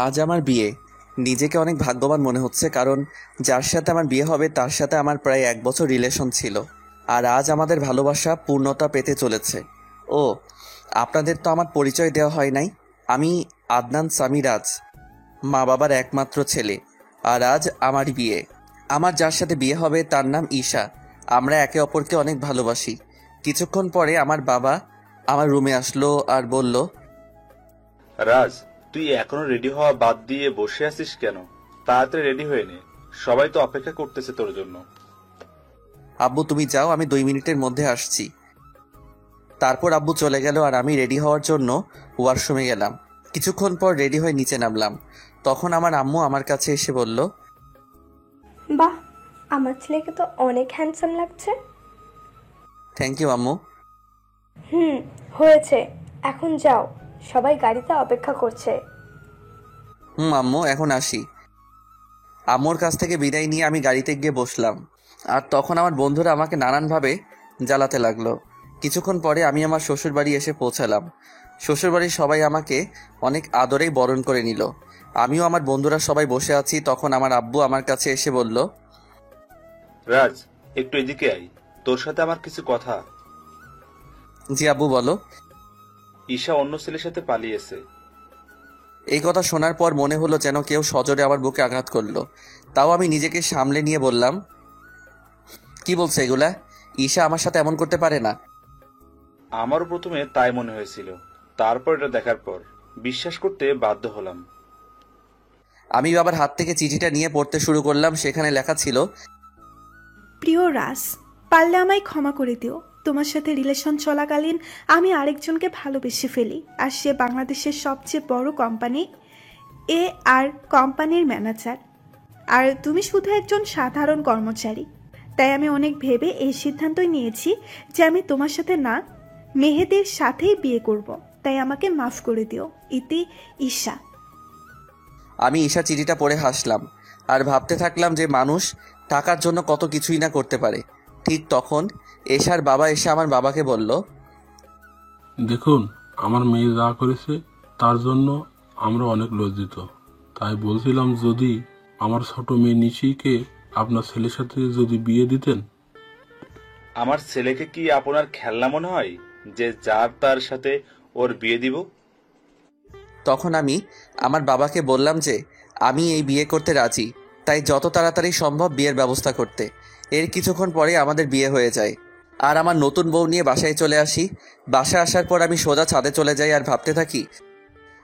আজ আমার বিয়ে। নিজেকে অনেক ভাগ্যবান মনে হচ্ছে, কারণ যার সাথে আমার বিয়ে হবে তার সাথে আমার প্রায় 1 বছর রিলেশন ছিল। আর আজ আমাদের ভালোবাসা পূর্ণতা পেতে চলেছে। ও, আপনাদের তো আমার পরিচয় দেওয়া হয় নাই। আমি আদনান সামিরাজ, মা বাবার একমাত্র ছেলে। আর আজ আমার বিয়ে। আমার যার সাথে বিয়ে হবে তার নাম ঈশা। আমরা একে অপরকে অনেক ভালোবাসি। কিছুক্ষণ পরে আমার বাবা আমার রুমে আসলো আর বলল, রাজ, তুই এখনো রেডি হওয়া বাদ দিয়ে বসে আছিস কেন? তাড়াতাড়ি রেডি হয়ে নে, সবাই তো অপেক্ষা করতেছে তোর জন্য। আব্বু তুমি যাও, আমি 2 মিনিটের মধ্যে আসছি। তারপর আব্বু চলে গেল আর আমি রেডি হওয়ার জন্য ওয়াশরুমে গেলাম। কিছুক্ষণ পর রেডি হয়ে নিচে নামলাম। তখন আমার আম্মু আমার কাছে এসে বলল, বাহ, আমার ছেলেকে তো অনেক হ্যান্ডসাম লাগছে। থ্যাংক ইউ আম্মু। হয়েছে, এখন যাও, সবাই গাড়িতে অপেক্ষা করছে। আম্মু এখন আসি। আম্মুর কাছ থেকে বিদায় নিয়ে আমি গাড়িতে গিয়ে বসলাম। আর তখন আমার বন্ধুরা আমাকে নানানভাবে জ্বালাতে লাগলো। কিছুক্ষণ পরে আমি আমার শ্বশুরবাড়ি এসে পৌঁছালাম। শ্বশুরবাড়ির সবাই আমাকে অনেক আদরেই বরণ করে নিল। আমিও আমার বন্ধুরা সবাই বসে আছি। তখন আমার আব্বু আমার কাছে এসে বলল, রাজ, একটু এদিকে আই, তোর সাথে আমার কিছু কথা। জি আব্বু বলো। ঈশা অন্য ছেলের সাথে পালিয়েছে। এই কথা শোনার পর মনে হলো যেন কেউ সজোরে আমার বুকে আঘাত করলো। তাও আমি নিজেকে সামলে নিয়ে বললাম, কি বলছে এগুলা? ঈশা আমার সাথে এমন করতে পারে না। আমারও প্রথমে তাই মনে হয়েছিল, তারপর এটা দেখার পর বিশ্বাস করতে বাধ্য হলাম। আমি বাবার হাত থেকে চিঠিটা নিয়ে পড়তে শুরু করলাম। সেখানে লেখা ছিল, প্রিয় রাজ, পারলে আমায় ক্ষমা করে দিও। তোমার সাথে রিলেশন চলাকালীন আমি আরেকজনকে ভালোবেসে ফেলি, আর সে বাংলাদেশের সবচেয়ে বড় কোম্পানি আর কোম্পানির ম্যানেজার, আর তুমি শুধু একজন সাধারণ কর্মচারী। তাই আমি অনেক ভেবে এই সিদ্ধান্তই নিয়েছি যে আমি তোমার সাথে না, মেহেদের সাথেই বিয়ে করব। তাই আমাকে মাফ করে দিও। ইতি ঈশা। আমি ঈশা চিঠিটা পড়ে হাসলাম আর ভাবতে থাকলাম যে মানুষ টাকার জন্য কত কিছুই না করতে পারে। ঠিক তখন এশার বাবা এসে আমার বাবাকে বলল, দেখুন, আমার মেয়ে যা করেছে তার জন্য আমরা অনেক লজ্জিত। তাই বলছিলাম, যদি আমার ছোট মেয়ে নিশিকে আপনার ছেলের সাথে যদি বিয়ে দিতেন। আমার ছেলেকে কি আপনার খেলনা মনে হয় যে যার তার সাথে ওর বিয়ে দিব? তখন আমি আমার বাবাকে বললাম যে আমি এই বিয়ে করতে রাজি, তাই যত তাড়াতাড়ি সম্ভব বিয়ের ব্যবস্থা করতে। এর কিছুক্ষণ পরে আমাদের বিয়ে হয়ে যায় আর আমার নতুন বউ নিয়ে বাসায় চলে আসি। বাসায় আসার পর আমি সোজা ছাদে চলে যাই আর ভাবতে থাকি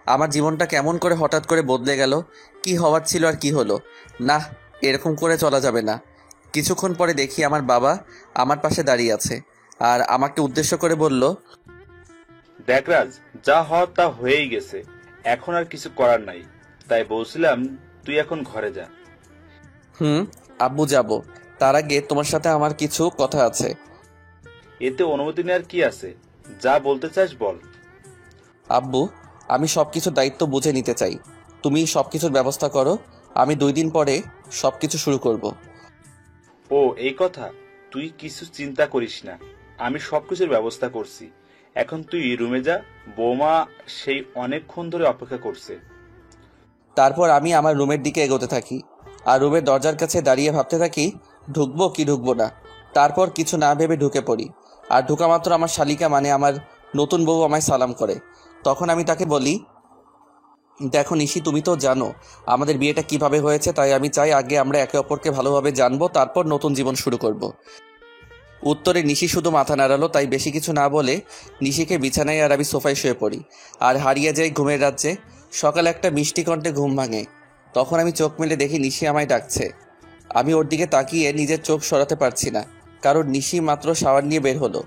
আমার জীবনটা কেমন করে হঠাৎ করে বদলে গেল। কি হওয়ার ছিল আর কি হলো। না, এরকম করে চলা যাবে না। কিছুক্ষণ পরে দেখি আমার বাবা আমার পাশে দাঁড়িয়ে আছে আর আমাকে উদ্দেশ্য করে বলল, দেখ রাজ, যা হওয়ার তা হয়েই গেছে, এখন আর কিছু করার নাই। তাই বলছিলাম তুই এখন ঘরে যা। আব্বু যাব। তার আগে তোমার সাথে আমার কিছু কথা আছে। এতে অনুমতি নেওয়ার কি আছে? যা বলতে চাস বল। আব্বু, আমি সবকিছুর দায়িত্ব বুঝে নিতে চাই। তুমি সবকিছুর ব্যবস্থা করো, আমি 2 দিন পরে সবকিছু শুরু করব। ও, এই কথা? তুই কিছু চিন্তা করিস না, আমি সবকিছুর ব্যবস্থা করছি। এখন তুই রুমে যা, বৌমা সেই অনেকক্ষণ ধরে অপেক্ষা করছে। তারপর আমি আমার রুমের দিকে এগোতে থাকি আর রুমের দরজার কাছে দাঁড়িয়ে ভাবতে থাকি ঢুকবো কি ঢুকবো না। তারপর কিছু না ভেবে ঢুকে পড়ি। আর ঢুকা মাত্র আমার শালিকা মানে আমার নতুন বউ আমায় সালাম করে। তখন আমি তাকে বলি, দেখো নিশি, তুমি তো জানো আমাদের বিয়েটা কিভাবে হয়েছে, তাই আমি চাই আগে আমরা একে অপরকে ভালোভাবে জানবো, তারপর নতুন জীবন শুরু করব। উত্তরে নিশি শুধু মাথা নাড়ালো। তাই বেশি কিছু না বলে নিশিকে বিছানায় আর আমি সোফায় শুয়ে পড়ি আর হারিয়ে যাই ঘুমের রাজ্যে। সকালে একটা মিষ্টি কণ্ঠে ঘুম ভাঙে। তখন আমি চোখ মেলে দেখি নিশি আমায় ডাকছে। আমি ওর দিকে তাকিয়ে নিজের চোখ সরাতে পারছি না, কারণ নিশি মাত্র শাওয়ার নিয়ে বের হলো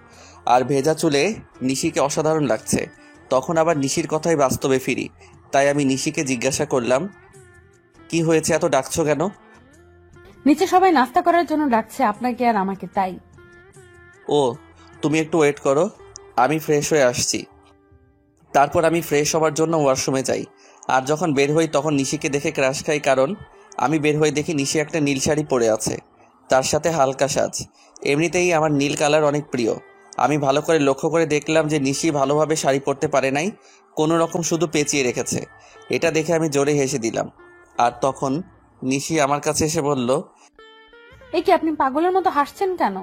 আর ভেজা চুলে নিশিকে অসাধারণ লাগছে। তখন আবার নিশির কথাই বাস্তবে ফিরি। তাই আমি নিশিকে জিজ্ঞাসা করলাম, কি হয়েছে, এত ডাকছো কেন? নিচে সবাই নাস্তা করার জন্য ডাকছে, আপনাকে আর আমাকে, তাই। ও, তুমি একটু ওয়েট করো, আমি ফ্রেশ হয়ে আসছি। তারপর আমি ফ্রেশ হওয়ার জন্য ওয়াশরুমে যাই। আর যখন বের হই তখন নিশিকে দেখে ক্রাশ খাই, কারণ আমি বের হয়ে দেখি নিশি একটা নীল শাড়ি পরে আছে, তার সাথে হালকা সাজ। এমনিতেই আমার নীল কালার অনেক প্রিয়। আমি ভালো করে লক্ষ্য করে দেখলাম যে নিশি ভালোভাবে শাড়ি পরতে পারে নাই, কোনো রকম শুধু পেঁচিয়ে রেখেছে। এটা দেখে আমি জোরে হেসে দিলাম। আর তখন নিশি আমার কাছে এসে বলল, এই কি আপনি পাগলের মতো হাসছেন কেন?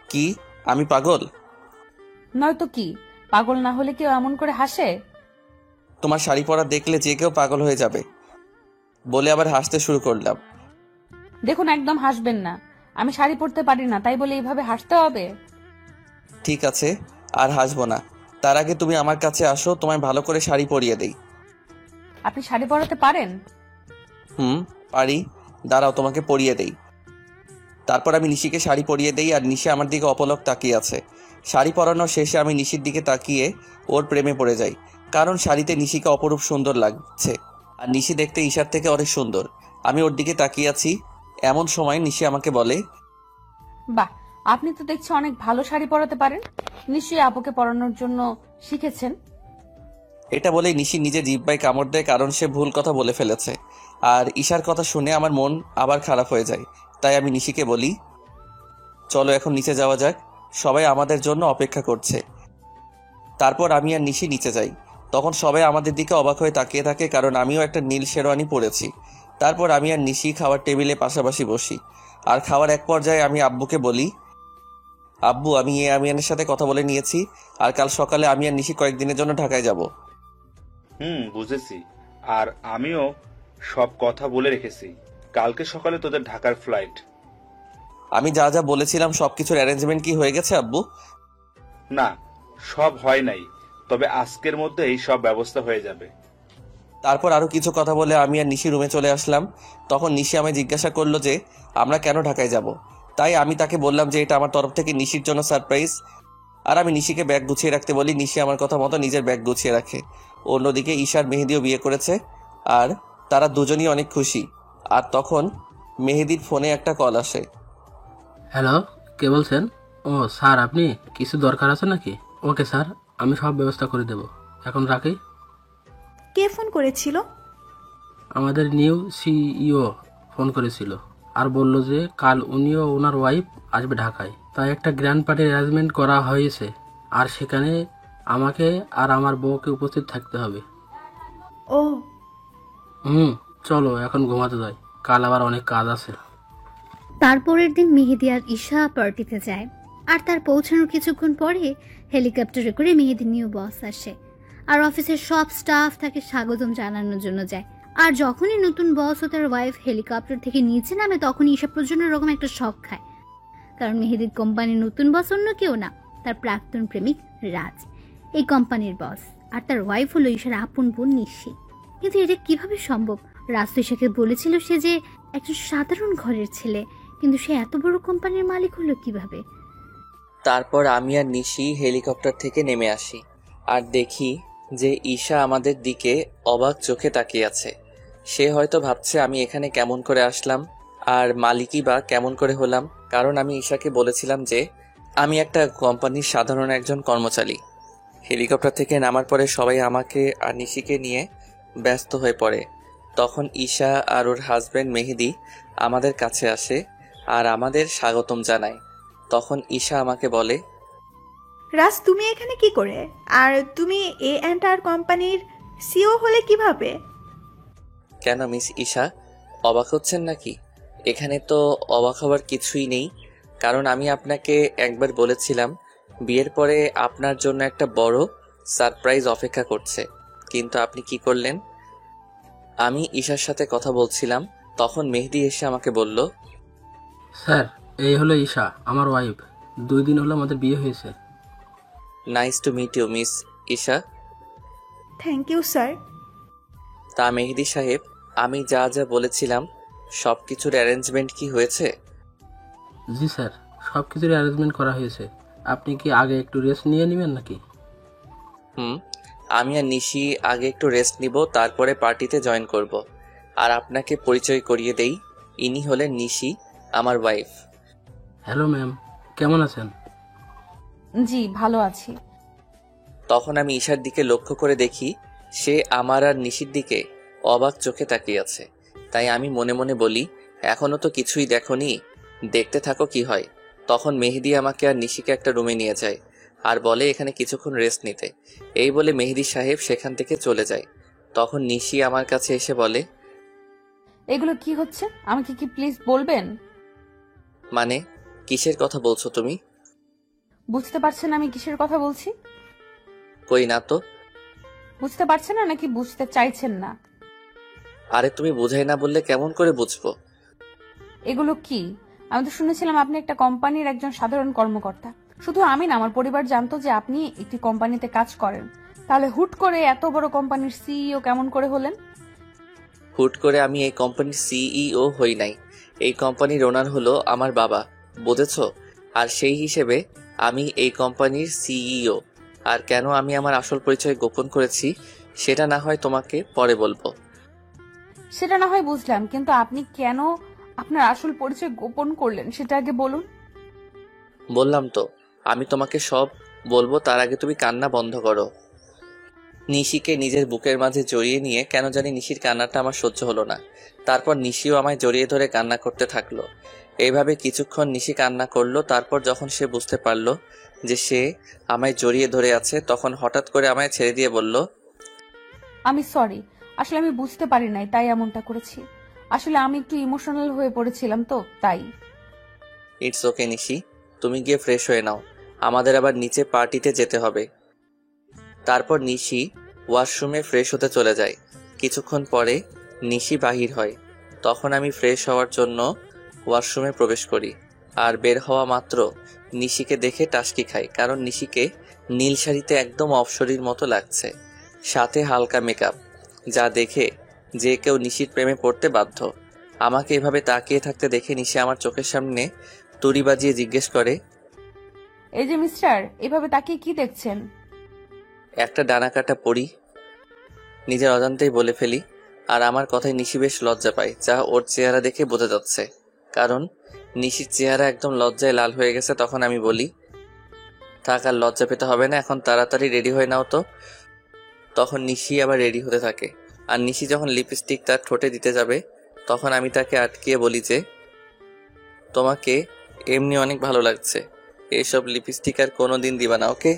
কি আমি পাগল? নয়তো কি, পাগল না হলে কেউ এমন করে হাসে? তোমার শাড়ি পরা দেখলে যে কেউ পাগল হয়ে যাবে, বলে আবার হাসতে শুরু করলাম। দেখুন, একদম হাসবেন না। আমি শাড়ি পরতে পারি না, তাই বলে এইভাবে হাসতে হবে? ঠিক আছে, আর হাসবো না। তার আগে তুমি আমার কাছে আসো, তোমায় ভালো করে শাড়ি পরিয়ে দেই। আপনি শাড়ি পরাতে পারেন? পারি, দাঁড়াও তোমাকে পরিয়ে দেই। তারপর আমি নিশিকে শাড়ি পরিয়ে দেই, আর নিশি আমার দিকে অপলক তাকিয়ে আছে। শাড়ি পরানোর শেষে আমি নিশির দিকে তাকিয়ে ওর প্রেমে পড়ে যাই, কারণ শাড়িতে নিশিকে অপরূপ সুন্দর লাগছে, আর নিশি দেখতে ঈশার থেকে অনেক সুন্দর। আমি ওর দিকে তাকিয়ে আছি, এমন সময় নিশি আমাকে বলে, বাহ, আপনি তো দেখছি অনেক ভালো শাড়ি পরাতে পারেন। নিশ্চয়ই আপুকে পরানোর জন্য শিখেছেন। এটা বলেই নিশি নিজে জিহ্বায় কামড় দেয়, কারণ সে ভুল কথা বলে ফেলেছে। আর ঈশার কথা শুনে আমার মন আবার খারাপ হয়ে যায়। তাই আমি নিশিকে বলি, চলো এখন নিচে যাওয়া যাক, সবাই আমাদের জন্য অপেক্ষা করছে। তারপর আমি আর নিশি নিচে যাই। তখন সবাই আমাদের দিকে অবাক হয়ে তাকিয়ে থাকে, কারণ আমিও একটা নীল শেরওয়ানি পরেছি। তারপর আমি আর নিশি খাওয়ার টেবিলে পাশাপাশি বসি। আর খাওয়ার এক পর্যায়ে আমি আব্বুকে বলি, আব্বু, আমি আমিয়ানের সাথে কথা বলে নিয়েছি, আর কাল সকালে আমি আর নিশি কয়েকদিনের জন্য ঢাকায় যাব। বুঝেছি। আর আমিও সব কথা বলে রেখেছি। কালকে সকালে তোদের ঢাকার ফ্লাইট। আমি যা যা বলেছিলাম সবকিছুর অ্যারেঞ্জমেন্ট কি হয়ে গেছে আব্বু? না, সব হয় নাই, তবে আজকের মধ্যে এই সব ব্যবস্থা হয়ে যাবে। তারপর আরো কিছু কথা বলে আমি আর নিশি রুমে চলে আসলাম। তখন নিশি আমায় জিজ্ঞাসা করলো যে আমরা কেন ঢাকায় যাব। তাই আমি তাকে বললাম যে এটা আমার তরফ থেকে নিশির জন্য সারপ্রাইজ। আর আমি নিশিকে ব্যাগ গুছিয়ে রাখতে বলি। নিশি আমার কথা মতো নিজের ব্যাগ গুছিয়ে রাখে। অন্যদিকে ঈশার মেহেদিও বিয়ে করেছে, আর তারা দুজনই অনেক খুশি। আর তখন মেহেদির ফোনে একটা কল আসে। হ্যালো, কে বলছেন? ও স্যার, আপনি কিছু দরকার আছে নাকি? ওকে স্যার, আমি সব ব্যবস্থা করে দেব। এখন রাখি। কে ফোন করেছিল? আমাদের নিউ সিইও ফোন করেছিল আর বলল যে কাল উনিও ওনার ওয়াইফ আসবে ঢাকায়, তাই একটা গ্র্যান্ড পার্টির অ্যারেঞ্জমেন্ট করা হয়েছে, আর সেখানে আমাকে আর আমার বউকে উপস্থিত থাকতে হবে। ও, চলো এখন ঘুমাতে যাই, কাল আবার অনেক কাজ আছে। তারপরের দিন মেহেদি আর ঈশা পার্টিতে যায়, আর তার পৌঁছানোর কিছুক্ষণ পরে হেলিকপ্টারে করে মেহেদির নিউ বস আসে, আর অফিসের সব স্টাফ তাকে স্বাগতম জানানোর জন্য যায়। আর যখনই নতুন বস ও তার ওয়াইফ হেলিকপ্টার থেকে নিচে নামে, তখনই ঈশা প্রচন্ড রকম একটা শক খায়, কারণ মেহেদির কোম্পানির নতুন বস অন্য কেউ না, তার প্রাক্তন প্রেমিক রাজ এই কোম্পানির বস, আর তার ওয়াইফ হলো ঈশার আপন বোন নিশি। কিন্তু এটা কিভাবে সম্ভব? রাজ তো ঈশাকে বলেছিল সে যে একজন সাধারণ ঘরের ছেলে, কিন্তু সে এত বড় কোম্পানির মালিক হলো কিভাবে? তারপর আমি আর নিশি হেলিকপ্টার থেকে নেমে আসি, আর দেখি যে ঈশা আমাদের দিকে অবাক চোখে তাকিয়ে আছে। সে হয়তো ভাবছে আমি এখানে কেমন করে আসলাম, আর মালিকই বা কেমন করে হলাম, কারণ আমি ঈশাকে বলেছিলাম যে আমি একটা কোম্পানির সাধারণ একজন কর্মচারী। হেলিকপ্টার থেকে নামার পরে সবাই আমাকে আর নিশিকে নিয়ে ব্যস্ত হয়ে পড়ে। তখন ঈশা আর ওর হাজব্যান্ড মেহেদি আমাদের কাছে আসে আর আমাদের স্বাগতম জানায়। তখন ঈশা আমাকে বলে, রাজ, তুমি এখানে কি করে? আর তুমি A&R কোম্পানির সিও হলে কিভাবে? কেন মিস ঈশা, অবাক হচ্ছেন নাকি? এখানে তো অবাক হওয়ার কিছুই নেই, কারণ আমি আপনাকে একবার বলেছিলাম বিয়ের পরে আপনার জন্য একটা বড় সারপ্রাইজ অপেক্ষা করছে, কিন্তু আপনি কি করলেন? আমি ঈশার সাথে কথা বলছিলাম, তখন মেহেদি এসে আমাকে বলল, স্যার, এই হলো ঈশা, আমার ওয়াইফ। 2 দিন হলো আমাদের বিয়ে হয়েছে। Nice to meet you miss Isha. Thank you sir. তা মেহেদি সাহেব, আমি যা যা বলেছিলাম সব কিছুর অ্যারেঞ্জমেন্ট কি হয়েছে? জি স্যার, সব কিছুর অ্যারেঞ্জমেন্ট করা হয়েছে। আপনি কি আগে একটু রেস্ট নিয়ে নেবেন নাকি? আমি আর নিশি আগে একটু রেস্ট নিব, তারপরে পার্টিতে জয়েন করব। আর আপনাকে পরিচয় করিয়ে দেই, ইনি হলেন নিশি, আমার ওয়াইফ। হ্যালো ম্যাম, কেমন আছেন? জি, ভালো আছি। তখন আমি ঈশার দিকে লক্ষ্য করে দেখি সে আমার আর নিশির দিকে অবাক চোখে তাকিয়ে আছে। তাই আমি মনে মনে বলি, এখনো তো কিছুই দেখোনি, দেখতে থাকো কি হয়। তখন মেহেদি আমাকে আর নিশিকে একটা রুমে নিয়ে যায় আর বলে এখানে কিছুক্ষণ রেস্ট নিতে। এই বলে মেহেদি সাহেব সেখান থেকে চলে যায়। তখন নিশি আমার কাছে এসে বলে, এগুলো কি হচ্ছে আমাকে কি প্লিজ বলবেন? মানে কিসের কথা বলছো তুমি? বুঝতে পারছেন আমি কিসের কথা বলছি? কই না তো। বুঝতে পারছেন না নাকি বুঝতে চাইছেন না? আরে তুমি বুঝাই না বললে কেমন করে বুঝবো? এগুলো কি? আমি তো শুনেছিলাম আপনি একটা কোম্পানির একজন সাধারণ কর্মকর্তা। শুধু আমি না, আমার পরিবার জানতো যে আপনি একটি কোম্পানিতে কাজ করেন। তাহলে হুট করে এত বড় কোম্পানির সিইও কেমন করে হলেন? হুট করে আমি এই কোম্পানির সিইও হই নাই। এই কোম্পানির ওনার হলো আমার বাবা, বুঝেছো? আর সেই হিসেবে আমি এই কোম্পানির সিইও। আর কেন আমি আমার আসল পরিচয় গোপন করেছি সেটা না হয় তোমাকে পরে বলবো। সেটা না হয় বুঝলাম, কিন্তু আপনি কেন আপনার আসল পরিচয় গোপন করলেন সেটা আগে বলুন। বললাম তো আমি তোমাকে সব বলবো, তার আগে তুমি কান্না বন্ধ করো। নিশিকে নিজের বুকের মাঝে জড়িয়ে নিয়ে কেন জানি নিশির কান্নাটা আমার সহ্য হলো না। তারপর নিশিও আমায় জড়িয়ে ধরে কান্না করতে থাকলো। এইভাবে কিছুক্ষণ নিশি কান্না করলো। তারপর যখন সে বুঝতে পারলো যে সে আমায় জড়িয়ে ধরে আছে, তখন হঠাৎ করে আমায় ছেড়ে দিয়ে বলল, আমি সরি, আসলে আমি বুঝতে পারি নাই তাই এমনটা করেছি। আসলে আমি একটু ইমোশনাল হয়ে পড়েছিলাম তো তাই। ইটস ওকে নিশি, তুমি গিয়ে ফ্রেশ হয়ে নাও, আমাদের আবার নিচে পার্টিতে যেতে হবে। তারপর নিশি ওয়াশরুমে ফ্রেশ হতে চলে যায়। কিছুক্ষণ পরে নিশি বাহির হয়। তখন আমি ফ্রেশ হওয়ার জন্য ওয়াশরুমে প্রবেশ করি। আর বের হওয়া মাত্র নিশিকে দেখে টাসকি খাই, কারণ নিশিকে নীল শাড়িতে একদম অপসরীর মতো লাগছে, সাথে হালকা মেকআপ, যা দেখে যে কেউ নিশির প্রেমে পড়তে বাধ্য। আমাকে এভাবে তাকিয়ে থাকতে দেখে নিশি আমার চোখের সামনে তুড়ি বাজিয়ে জিজ্ঞেস করে, এই যে মিস্টার, এভাবে তাকিয়ে কি দেখছেন? একটা ডানা কাটা পড়ি। নিজের অজান্তেই বলে ফেলি। আর আমার কথায় নিশি বেশ লজ্জা পায়, যা ওর চেহারা দেখে বোঝা যাচ্ছে, কারণ নিশির চেহারা একদম লজ্জায় লাল হয়ে গেছে। তখন আমি বলি, থাক আর লজ্জা পেতে হবে না, এখন তাড়াতাড়ি রেডি হয়ে নাও তো। তখন নিশি আবার রেডি হতে থাকে। আর নিশি যখন লিপস্টিক তার ঠোঁটে দিতে যাবে, তখন আমি তাকে আটকিয়ে বলি যে, তোমাকে এমনি অনেক ভালো লাগছে, এসব লিপস্টিক আর কোনোদিন দিবা না, ওকে?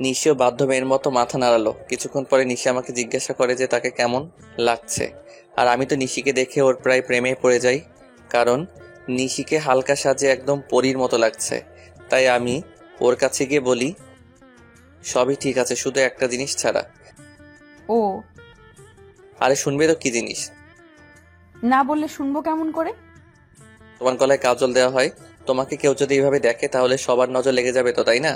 নিশিও বাধ্য মেয়ের মতো মাথা নাড়ালো। কিছুক্ষণ পরে নিশি আমাকে জিজ্ঞাসা করে যে তাকে কেমন লাগছে। আর আমি তো নিশিকে দেখে ওর প্রায় প্রেমে পড়ে যাই, কারণ নিশিকে হালকা সাজে একদম পরীর মতো লাগছে। তাই আমি ওর কাছে গিয়ে বলি, সবই ঠিক আছে, শুধু একটা জিনিস ছাড়া। ও, আরে শুনবে তো কি জিনিস? না বললে শুনবো কেমন করে? তোমার গলায় কাজল দেওয়া হয়, তোমাকে কেউ যদি এইভাবে দেখে তাহলে সবার নজর লেগে যাবে তো, তাই না?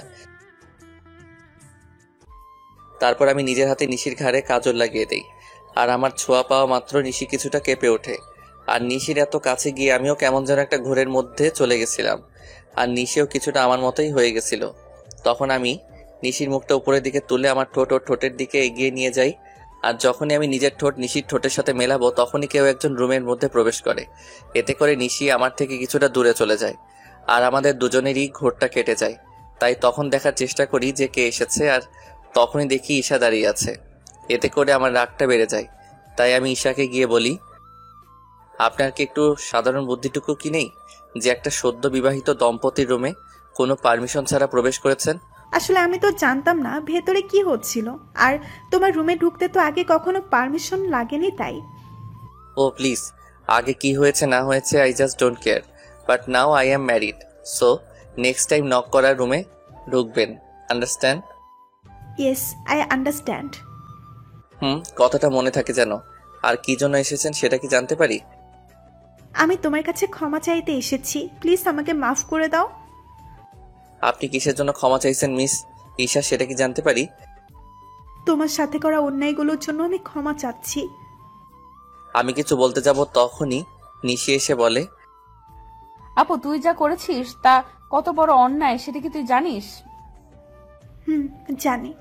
তারপর আমি নিজের হাতে নিশির ঘাড়ে কাজল লাগিয়ে দেই। আর আমার ছোঁয়া পাওয়া মাত্র নিশি কিছুটা কেঁপে ওঠে। আর নিশির এত কাছে গিয়ে আমিও কেমন যেন একটা ঘোরের মধ্যে চলে গেছিলাম। আর নিশিও কিছুটা আমার মতোই হয়ে গেছিল। তখন আমি নিশির মুখটা উপরের দিকে তুলে আমার ঠোঁট ওর ঠোঁটের দিকে এগিয়ে নিয়ে যাই। আর যখনই আমি নিজের ঠোঁট নিশির ঠোঁটের সাথে মেলাবো, তখনই কেউ একজন রুমের মধ্যে প্রবেশ করে। এতে করে নিশি আমার থেকে কিছুটা দূরে চলে যায়। আর আমাদের দুজনেরই ঘোরটা কেটে যায়। তাই তখন দেখার চেষ্টা করি যে কে এসেছে, আর তখনই দেখি ঈশা দাঁড়িয়ে আছে। এতে করে আমার রাগটা বেড়ে যায়। তাই আমি ঈশাকে গিয়ে বলি, আপনার কি একটু সাধারণ বুদ্ধিটুকু কি নেই যে একটা সদ্য বিবাহিত দম্পতির রুমে কোনো পারমিশন ছাড়া প্রবেশ করেছেন? আসলে আমি তো জানতাম না ভেতরে কি হচ্ছিল, আর তোমার রুমে ঢুকতে তো আগে কখনো পারমিশন লাগেনি তাই। ও প্লিজ, আগে কি হয়েছে না হয়েছে I just don't care, but now I am married, so next time knock করার রুমে ঢুকবেন, আন্ডারস্ট্যান্ড? Yes, I understand. কথাটা মনে থাকে যেন। আর কি জন্য এসেছেন সেটা কি জানতে পারি? আমি তোমার কাছে ক্ষমা চাইতে এসেছি, প্লিজ আমাকে মাফ করে দাও। আপনি কিসের জন্য ক্ষমা চাইছেন মিস ঈশা, সেটা কি জানতে পারি? তোমার সাথে করা অন্যায়গুলোর জন্য আমি ক্ষমা চাচ্ছি। আমি কিছু বলতে যাব, তখনই নিশি এসে বলে, আপু তুই যা করেছিস তা কত বড় অন্যায় সেটা কি তুই জানিস? জানি।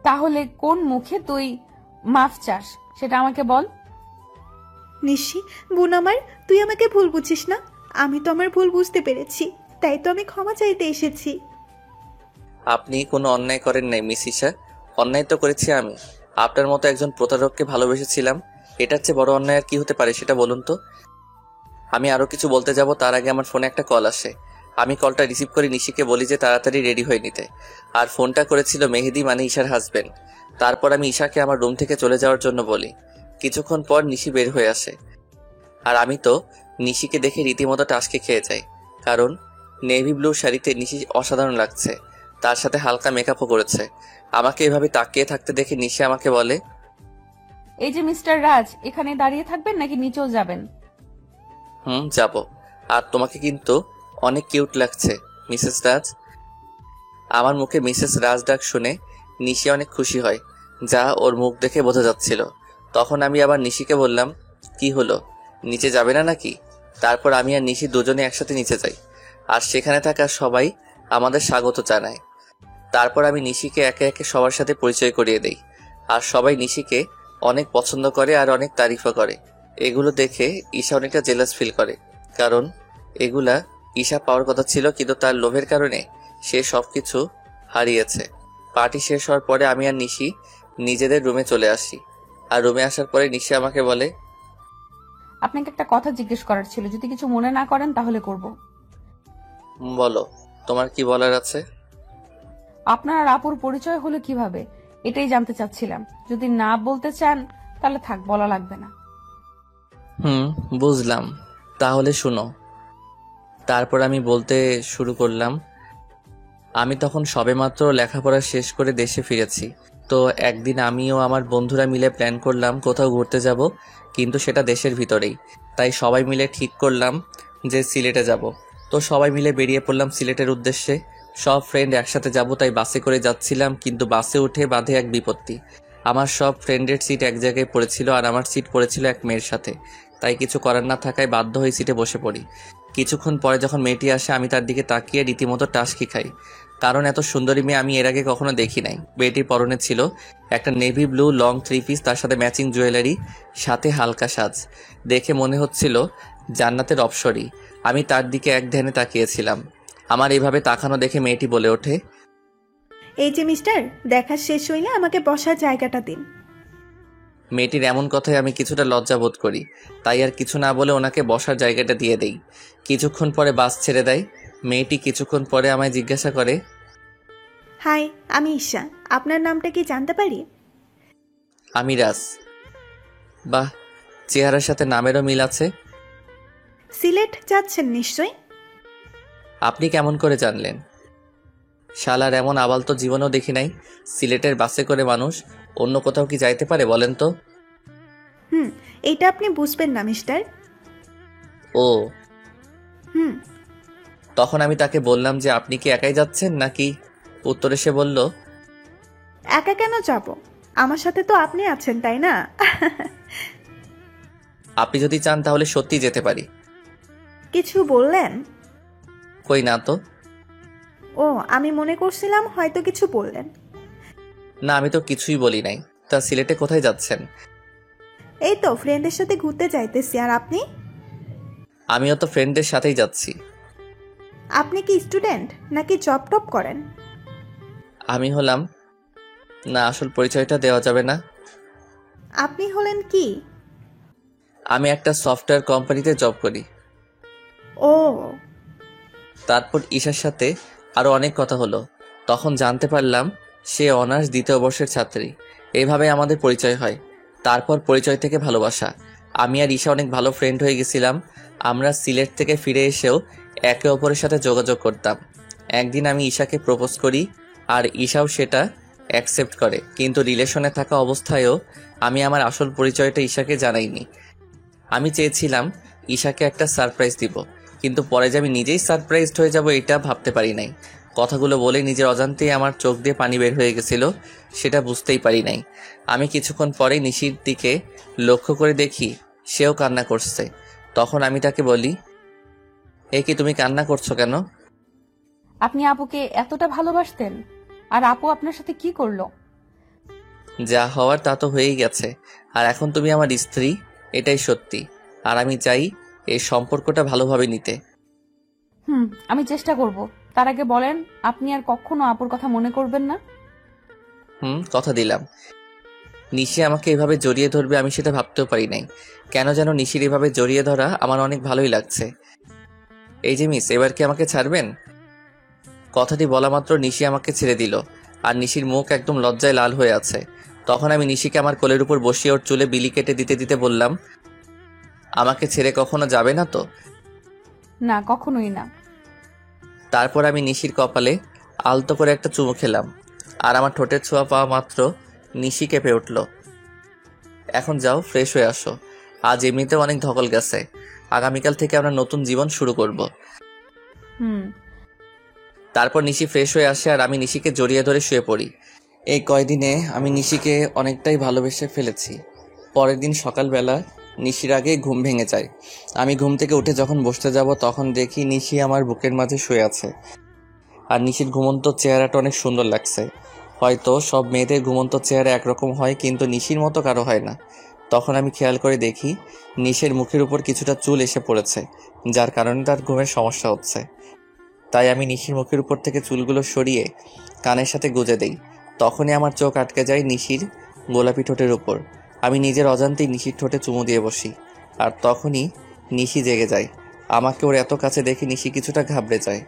তাহলে কোন মুখে তুই মাফ চাস সেটা আমাকে বল। নিশি বোন আমার, তুই আমাকে ভুল বুঝিস না। আমি তো আমার ভুল বুঝতে পেরেছি, তাই তো আমি ক্ষমা চাইতে এসেছি। আপনি কোনো অন্যায় করেন নাই মিস ঈশা, অন্যায় তো করেছি আমি। আপনার মতো একজন প্রতারককে ভালোবেসেছিলাম, এটার চেয়ে বড় অন্যায় আর কি হতে পারে সেটা বলুন তো? আমি আরও কিছু বলতে যাব তার আগে আমার ফোনে একটা কল আসে। আমি কলটা রিসিভ করে নিশিকে বলি যে তাড়াতাড়ি রেডি হয়ে নিতে। আর ফোনটা করেছিল মেহেদি, মানে ঈশার হাজবেন্ড। তারপর আমি ঈশাকে আমার রুম থেকে চলে যাওয়ার জন্য বলি। কিছুক্ষণ পর নিশি বের হয়ে আসে, আর আমি তো নিশিকে দেখে রীতিমতো টাসকে খেয়ে যাই, কারণ নেভি ব্লু শাড়িতে নিশি অসাধারণ লাগছে, তার সাথে হালকা মেকআপও করেছে। আমাকে এভাবে তাকিয়ে থাকতে দেখে নিশি আমাকে বলে, এই যে মিস্টার রাজ, এখানে দাঁড়িয়ে থাকবেন নাকি নিচেও যাবেন? যাব। আর তোমাকে কিন্তু অনেক কিউট লাগছে মিসেস রাজ। আমার মুখে মিসেস রাজ ডাক শুনে নিশি অনেক খুশি হয়, যা ওর মুখ দেখে বোঝা যাচ্ছিল। তখন আমি আবার নিশিকে বললাম, কি হলো, নিচে যাবে না নাকি? তারপর আমি আর নিশি দুজনে একসাথে নিচে যাই, আর সেখানে থাকা সবাই আমাদের স্বাগত জানায়। তারপর আমি নিশিকে একে একে সবার সাথে পরিচয় করিয়ে দেই, আর সবাই নিশিকে অনেক পছন্দ করে আর অনেক তারিফও করে। এগুলো দেখে ঈশা অনেকটা জেলাস ফিল করে, কারণ এগুলা ঈশা পাওয়ার কথা ছিল, কিন্তু তার লোভের কারণে সে সবকিছু হারিয়েছে। পার্টি শেষ হওয়ার পরে আমি আর নিশি নিজেদের রুমে চলে আসি, আর রুমে আসার পরে নিশি আমাকে বলে, আপনাকে একটা কথা জিজ্ঞেস করার ছিল, যদি কিছু মনে না করেন তাহলে করব। বলো, তোমার কি বলার আছে? আপনার আর আপুর পরিচয় হলো কিভাবে, এটাই জানতে চাচ্ছিলাম। যদি না বলতে চান তাহলে থাক, বলা লাগবে না। বুঝলাম, তাহলে শুনো। তারপর আমি বলতে শুরু করলাম, আমি তখন সবেমাত্র লেখাপড়া শেষ করে দেশে ফিরেছি। তো একদিন আমিও আমার বন্ধুরা মিলে প্ল্যান করলাম কোথাও ঘুরতে যাব, কিন্তু সেটা দেশের ভিতরেই। তাই সবাই মিলে ঠিক করলাম যে সিলেটে যাব। তো সবাই মিলে বেরিয়ে পড়লাম সিলেটের উদ্দেশ্যে। সব ফ্রেন্ড একসাথে যাব, তাই বাসে করে যাচ্ছিলাম, কিন্তু বাসে উঠে বাঁধে এক বিপত্তি। আমার সব ফ্রেন্ডের সিট এক জায়গায় পড়েছিল, আর আমার সিট পড়েছিল এক মেয়ের সাথে। তাই কিছু করার না থাকায় বাধ্য হয়ে সিটে বসে পড়ি। কিছুক্ষণ পরে যখন মেয়েটি আসে, আমি তার দিকে তাকিয়ে রীতিমতো টাসকি খাই, কারণ এত সুন্দরী মেয়ে আমি এর আগে কখনো দেখি নাই। মেয়েটির পরনে ছিল একটা নেভি ব্লু লং 3 পিস, তার সাথে ম্যাচিং জুয়েলারি, সাথে হালকা সাজ। দেখে মনে হচ্ছিল জান্নাতের অপসরী। আমি তার দিকে এক ধ্যানে তাকিয়েছিলাম। আমার এইভাবে তাকানো দেখে মেয়েটি বলে ওঠে, এই যে মিস্টার, দেখা শেষ হইলে আমাকে বসার জায়গাটা দিন। মেয়েটির এমন কথায় আমি কিছুটা লজ্জা বোধ করি, তাই আর কিছু না বলে ওনাকে বসার জায়গাটা দিয়ে দেই। কিছুক্ষণ পরে বাস ছেড়ে দেয়। মেয়েটি কিছুক্ষণ পরে আমায় জিজ্ঞাসা করে, হাই, আমি ঈশা, আপনার নামটা কি জানতে পারি? আমি রাজ। বাহ, চেহারার সাথে নামেরও মিল আছে। সিলেট যাচ্ছেন নিশ্চয়? আপনি কেমন করে জানলেন? শালার এমন আবাল তো জীবনেও দেখি নাই। সিলেটের বাসে করে মানুষ অন্য কোথাও কি যাইতে পারে বলেন তো? এইটা আপনি বুঝবেন না মিস্টার। ও। হুম। তখন আমি তাকে বললাম যে আপনি কি একাই যাচ্ছেন নাকি? উত্তরে সে বলল, একা কেন যাব, আমার সাথে তো আপনি আছেন, তাই না? আপনি যদি চান তাহলে সত্যি যেতে পারি। কিছু বললেন? কই না তো। ও, আমি মনে করছিলাম হয়তো কিছু বললেন। না, আমি তো কিছুই বলি নাই। তা সিলেটে কোথায় যাচ্ছেন? এই তো ফ্রেন্ডের সাথে ঘুরতে যাইতেছি। আর আপনি? আমিও তো ফ্রেন্ডদের সাথেই যাচ্ছি। আপনি কি স্টুডেন্ট নাকি জব টপ করেন? আমি হলাম, না আসল পরিচয়টা দেওয়া যাবে না। আপনি হলেন কি? আমি একটা সফটওয়্যার কোম্পানিতে জব করি। ও। তারপর ঈশার সাথে আরো অনেক কথা হলো। তখন জানতে পারলাম সে অনার্স 2য় বর্ষের ছাত্রী। এইভাবে আমাদের পরিচয় হয়। তারপর পরিচয় থেকে ভালোবাসা। আমি আর ঈশা অনেক ভালো ফ্রেন্ড হয়ে গেছিলাম। আমরা সিলেট থেকে ফিরে এসেও একে অপরের সাথে যোগাযোগ করতাম। একদিন আমি ঈশাকে প্রপোজ করি, আর ঈশাও সেটা অ্যাকসেপ্ট করে, কিন্তু রিলেশনে থাকা অবস্থায়ও আমি আমার আসল পরিচয়টা ঈশাকে জানাইনি। আমি চেয়েছিলাম ঈশাকে একটা সারপ্রাইজ দিব, কিন্তু পরে যে আমি নিজেই সারপ্রাইজড হয়ে যাব এটা ভাবতে পারি নাই। কথাগুলো বলে নিজের অজান্তেই আমার চোখ দিয়ে পানি বের হয়ে গেছিল, সেটা বুঝতেই পারি নাই। আমি কিছুক্ষণ পরেই নিশির দিকে লক্ষ্য করে দেখি সেও কান্না করছে। তখন আমি তাকে বলি, এ কি তুমি কান্না করছো কেন? আপনি আপুকে এতটা ভালোবাসতেন, আর আপু আপনার সাথে কি করলো? যা হওয়ার তা তো হয়েই গেছে, আর এখন তুমি আমার স্ত্রী, এটাই সত্যি। আর আমি চাই এই সম্পর্কটা ভালোভাবে নিতে। আমি চেষ্টা করব। তার আগে বলেন, আপনি আর কখনো আপুর কথা মনে করবেন না? কথা দিলাম। নিশি আমাকে এভাবে জড়িয়ে ধরবে আমি সেটা ভাবতেও পারি নাই। কেন যেন নিশির এভাবে জড়িয়ে ধরা আমার অনেক ভালোই লাগছে। এই যে মিস, এবার কি আমাকে ছাড়বেন? কথাটি বলা মাত্র নিশি আমাকে ছেড়ে দিল, আর নিশির মুখ একদম লজ্জায় লাল হয়ে আছে। তখন আমি নিশিকে আমার কোলের উপর বসিয়ে ওর চুলে বিলি কেটে দিতে দিতে বললাম, আমাকে ছেড়ে কখনো যাবে না তো? না, কখনোই না। তারপর আমি নিশির কপালে আলতো করে একটা চুমু খেলাম, আর আমার ঠোঁটের ছোঁয়া পাওয়া মাত্র নিশি কেঁপে উঠল। এখন যাও, ফ্রেশ হয়ে আসো। আজ এমনিতেও অনেক ধকল গেছে। আগামীকাল থেকে আমরা নতুন জীবন শুরু করব। হুম। তারপর নিশি ফ্রেশ হয়ে আসে আর আমি নিশিকে জড়িয়ে ধরে শুয়ে পড়ি। এই কয়দিনে আমি নিশিকে অনেকটাই ভালোবেসে ফেলেছি। পরের দিন সকালবেলা নিশির আগে ঘুম ভেঙে যায়। আমি ঘুম থেকে উঠে যখন বসতে যাব তখন দেখি নিশি আমার বুকের মাঝে শুয়ে আছে। আর নিশির ঘুমন্ত চেহারাটা অনেক সুন্দর লাগছে। হয়তো সব মেয়েদের ঘুমন্ত চেহারা একরকম হয়, কিন্তু নিশির মতো কারো হয় না। তখন আমি খেয়াল করে দেখি নিশির মুখের উপর কিছুটা চুল এসে পড়েছে, যার কারণে তার ঘুমের সমস্যা হচ্ছে। তাই আমি নিশির মুখের উপর থেকে চুলগুলো সরিয়ে কানের সাথে গুজে দেই। তখনই আমার চোখ আটকে যায় নিশির গোলাপি ঠোঁটের উপর। আমি নিজের অজান্তেই নিশির ঠোঁটে চুমু দিয়ে বসি, আর তখনই নিশি জেগে যায়। আমাকে ওর এত কাছে দেখে নিশি কিছুটা ঘাবড়ে যায়,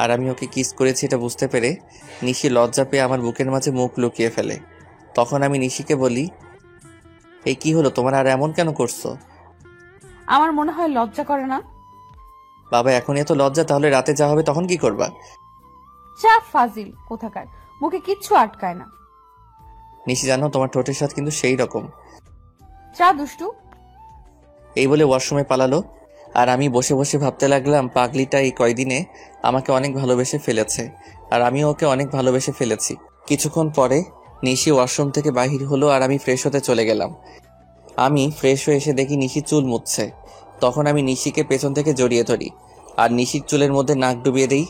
আর আমি ওকে কিস করেছি এটা বুঝতে পেরে নিশি লজ্জা পেয়ে আমার বুকের মাঝে মুখ লুকিয়ে ফেলে। তখন আমি নিশিকে বলি, এই কি হলো তোমার, আর এমন কেন করছো? আমার মনে হয় লজ্জা করে না। বাবা, এখন এত লজ্জা, তাহলে রাতে যা হবে তখন কি করবা? যা ফাজিল কোথাকার, মুখে কিচ্ছু আটকায় না। নিশি জানো, তোমার ঠোঁটের স্বাদ কিন্তু সেই রকম। যা দুষ্টু। এই বলে ওয়াশরুমে পালালো। আর আমি বসে বসে ভাবতে লাগলাম, পাগলিটা এই কয়দিনে আমাকে অনেক ভালোবেসে ফেলেছে, আর আমিও ওকে অনেক ভালোবেসে ফেলেছি। কিছুক্ষণ পরে নিশি ওয়াশরুম থেকে বাহির হলো, আর আমি ফ্রেশ হতে চলে গেলাম। আমি ফ্রেশ হয়ে এসে দেখি নিশি চুল মুছছে। তখন আমি নিশিকে পেছন থেকে জড়িয়ে ধরি, আর নিশির চুলের মধ্যে নাক ডুবিয়ে দিই।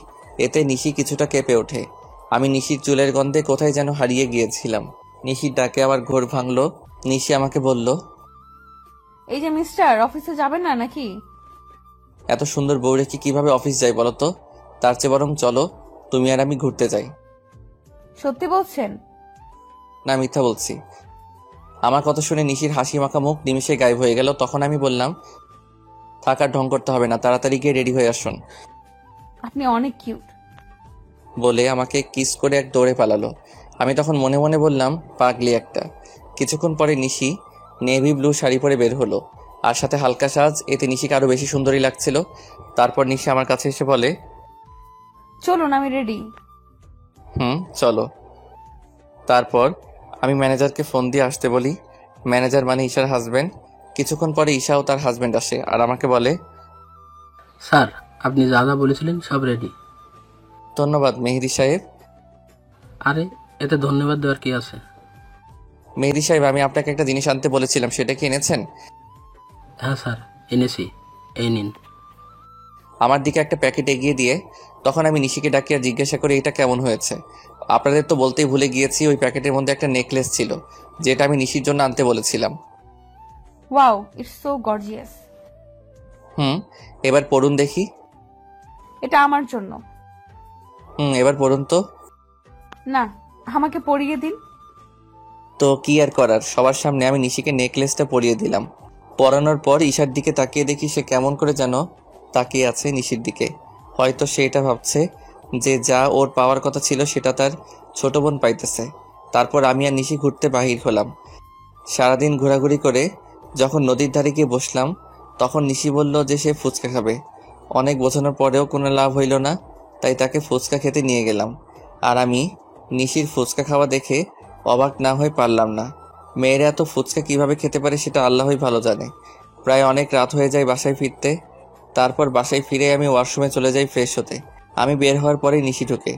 এতে নিশি কিছুটা কেঁপে ওঠে। আমি নিশির চুলের গন্ধে কোথায় যেন হারিয়ে গিয়েছিলাম। নিশির ডাকে আবার ঘোর ভাঙলো। নিশি আমাকে বলল, এই যে মিস্টার, অফিসে যাবেন না নাকি? এত সুন্দর বউ রেখে কিভাবে অফিস যাই বলো তো? তার চেয়ে বরং চলো তুমি আর আমি ঘুরতে যাই। সত্যি বলছেন? না, মিথ্যা বলছি। আমার কথা শুনে নিশির হাসি মাখা মুখ নিমিষে গায়েব হয়ে গেল। তখন আমি বললাম, থাকার ঢং করতে হবে না, তাড়াতাড়ি গিয়ে রেডি হয়ে আসুন। আপনি অনেক কিউট। বলে আমাকে কিস করে এক দৌড়ে পালালো। আমি তখন মনে মনে বললাম, পাগলি একটা। কিছুক্ষণ পরে নিশি নেভি ব্লু শাড়ি পরে বের হলো, আর সাথে হালকা সাজ। এতে নিশিকে আরো বেশি সুন্দরী লাগছিল। তারপর নিশি আমার কাছে এসে বলে, চলুন, আমি রেডি। চলো। তারপর আমি ম্যানেজারকে ফোন দিয়ে আসতে বলি। ম্যানেজার মানে ঈশার হাজবেন্ড। কিছুক্ষণ পরে ঈশা ও তার হাজবেন্ড আসে, আর আমাকে বলে, স্যার, আপনি যা যা বলেছিলেন সব রেডি। ধন্যবাদ মেহেদি সাহেব। আরে, এতে ধন্যবাদ দেওয়ার কি আছে? মেহেদি সাহেব, আমি আপনাকে একটা জিনিস আনতে বলেছিলাম, সেটা কি এনেছেন? হ্যাঁ স্যার, এনেছি, এই নিন। আমার দিকে একটা প্যাকেট এগিয়ে দিয়ে তখন আমি নিশিকে ডাকিয়ে জিজ্ঞাসা করি, এটা কেমন হয়েছে? আপনাদের তো বলতেই ভুলে গিয়েছি, ওই প্যাকেটের মধ্যে একটা নেকলেস ছিল, যেটা আমি নিশির জন্য আনতে বলেছিলাম। Wow, it's so gorgeous. এবার পড়ুন দেখি। এটা আমার জন্য। এবার পড়ুন তো। না, আমাকে পরিয়ে দিন। তো কি আর করার, সবার সামনে আমি নিশিকে নেকলেসটা পরিয়ে দিলাম। পরানোর পর ঈশার দিকে তাকিয়ে দেখি সে কেমন করে যেন তাকিয়ে আছে নিশির দিকে। হয়তো সে এটা ভাবছে যে যা ওর পাওয়ার কথা ছিল সেটা তার ছোট বোন পাইতেছে। তারপর আমি আর নিশি ঘুরতে বাহির হলাম। সারাদিন ঘোরাঘুরি করে যখন নদীর ধারে গিয়ে বসলাম, তখন নিশি বলল যে সে ফুচকা খাবে। অনেক বোঝানোর পরেও কোনো লাভ হইল না, তাই তাকে ফুচকা খেতে নিয়ে গেলাম। আর আমি নিশির ফুচকা খাওয়া দেখে অবাক না হয়ে পারলাম না। মেয়েরা এত ফুচকা কিভাবে খেতে পারে সেটা আল্লাহই ভালো জানে। প্রায় অনেক রাত হয়ে যায় বাসায় ফিরতে। তারপর বাসায় ফিরে আমি ওয়াশরুমে চলে যাই ফ্রেশ হতে। আমি বের হওয়ার পরে নিশি ঢোকে।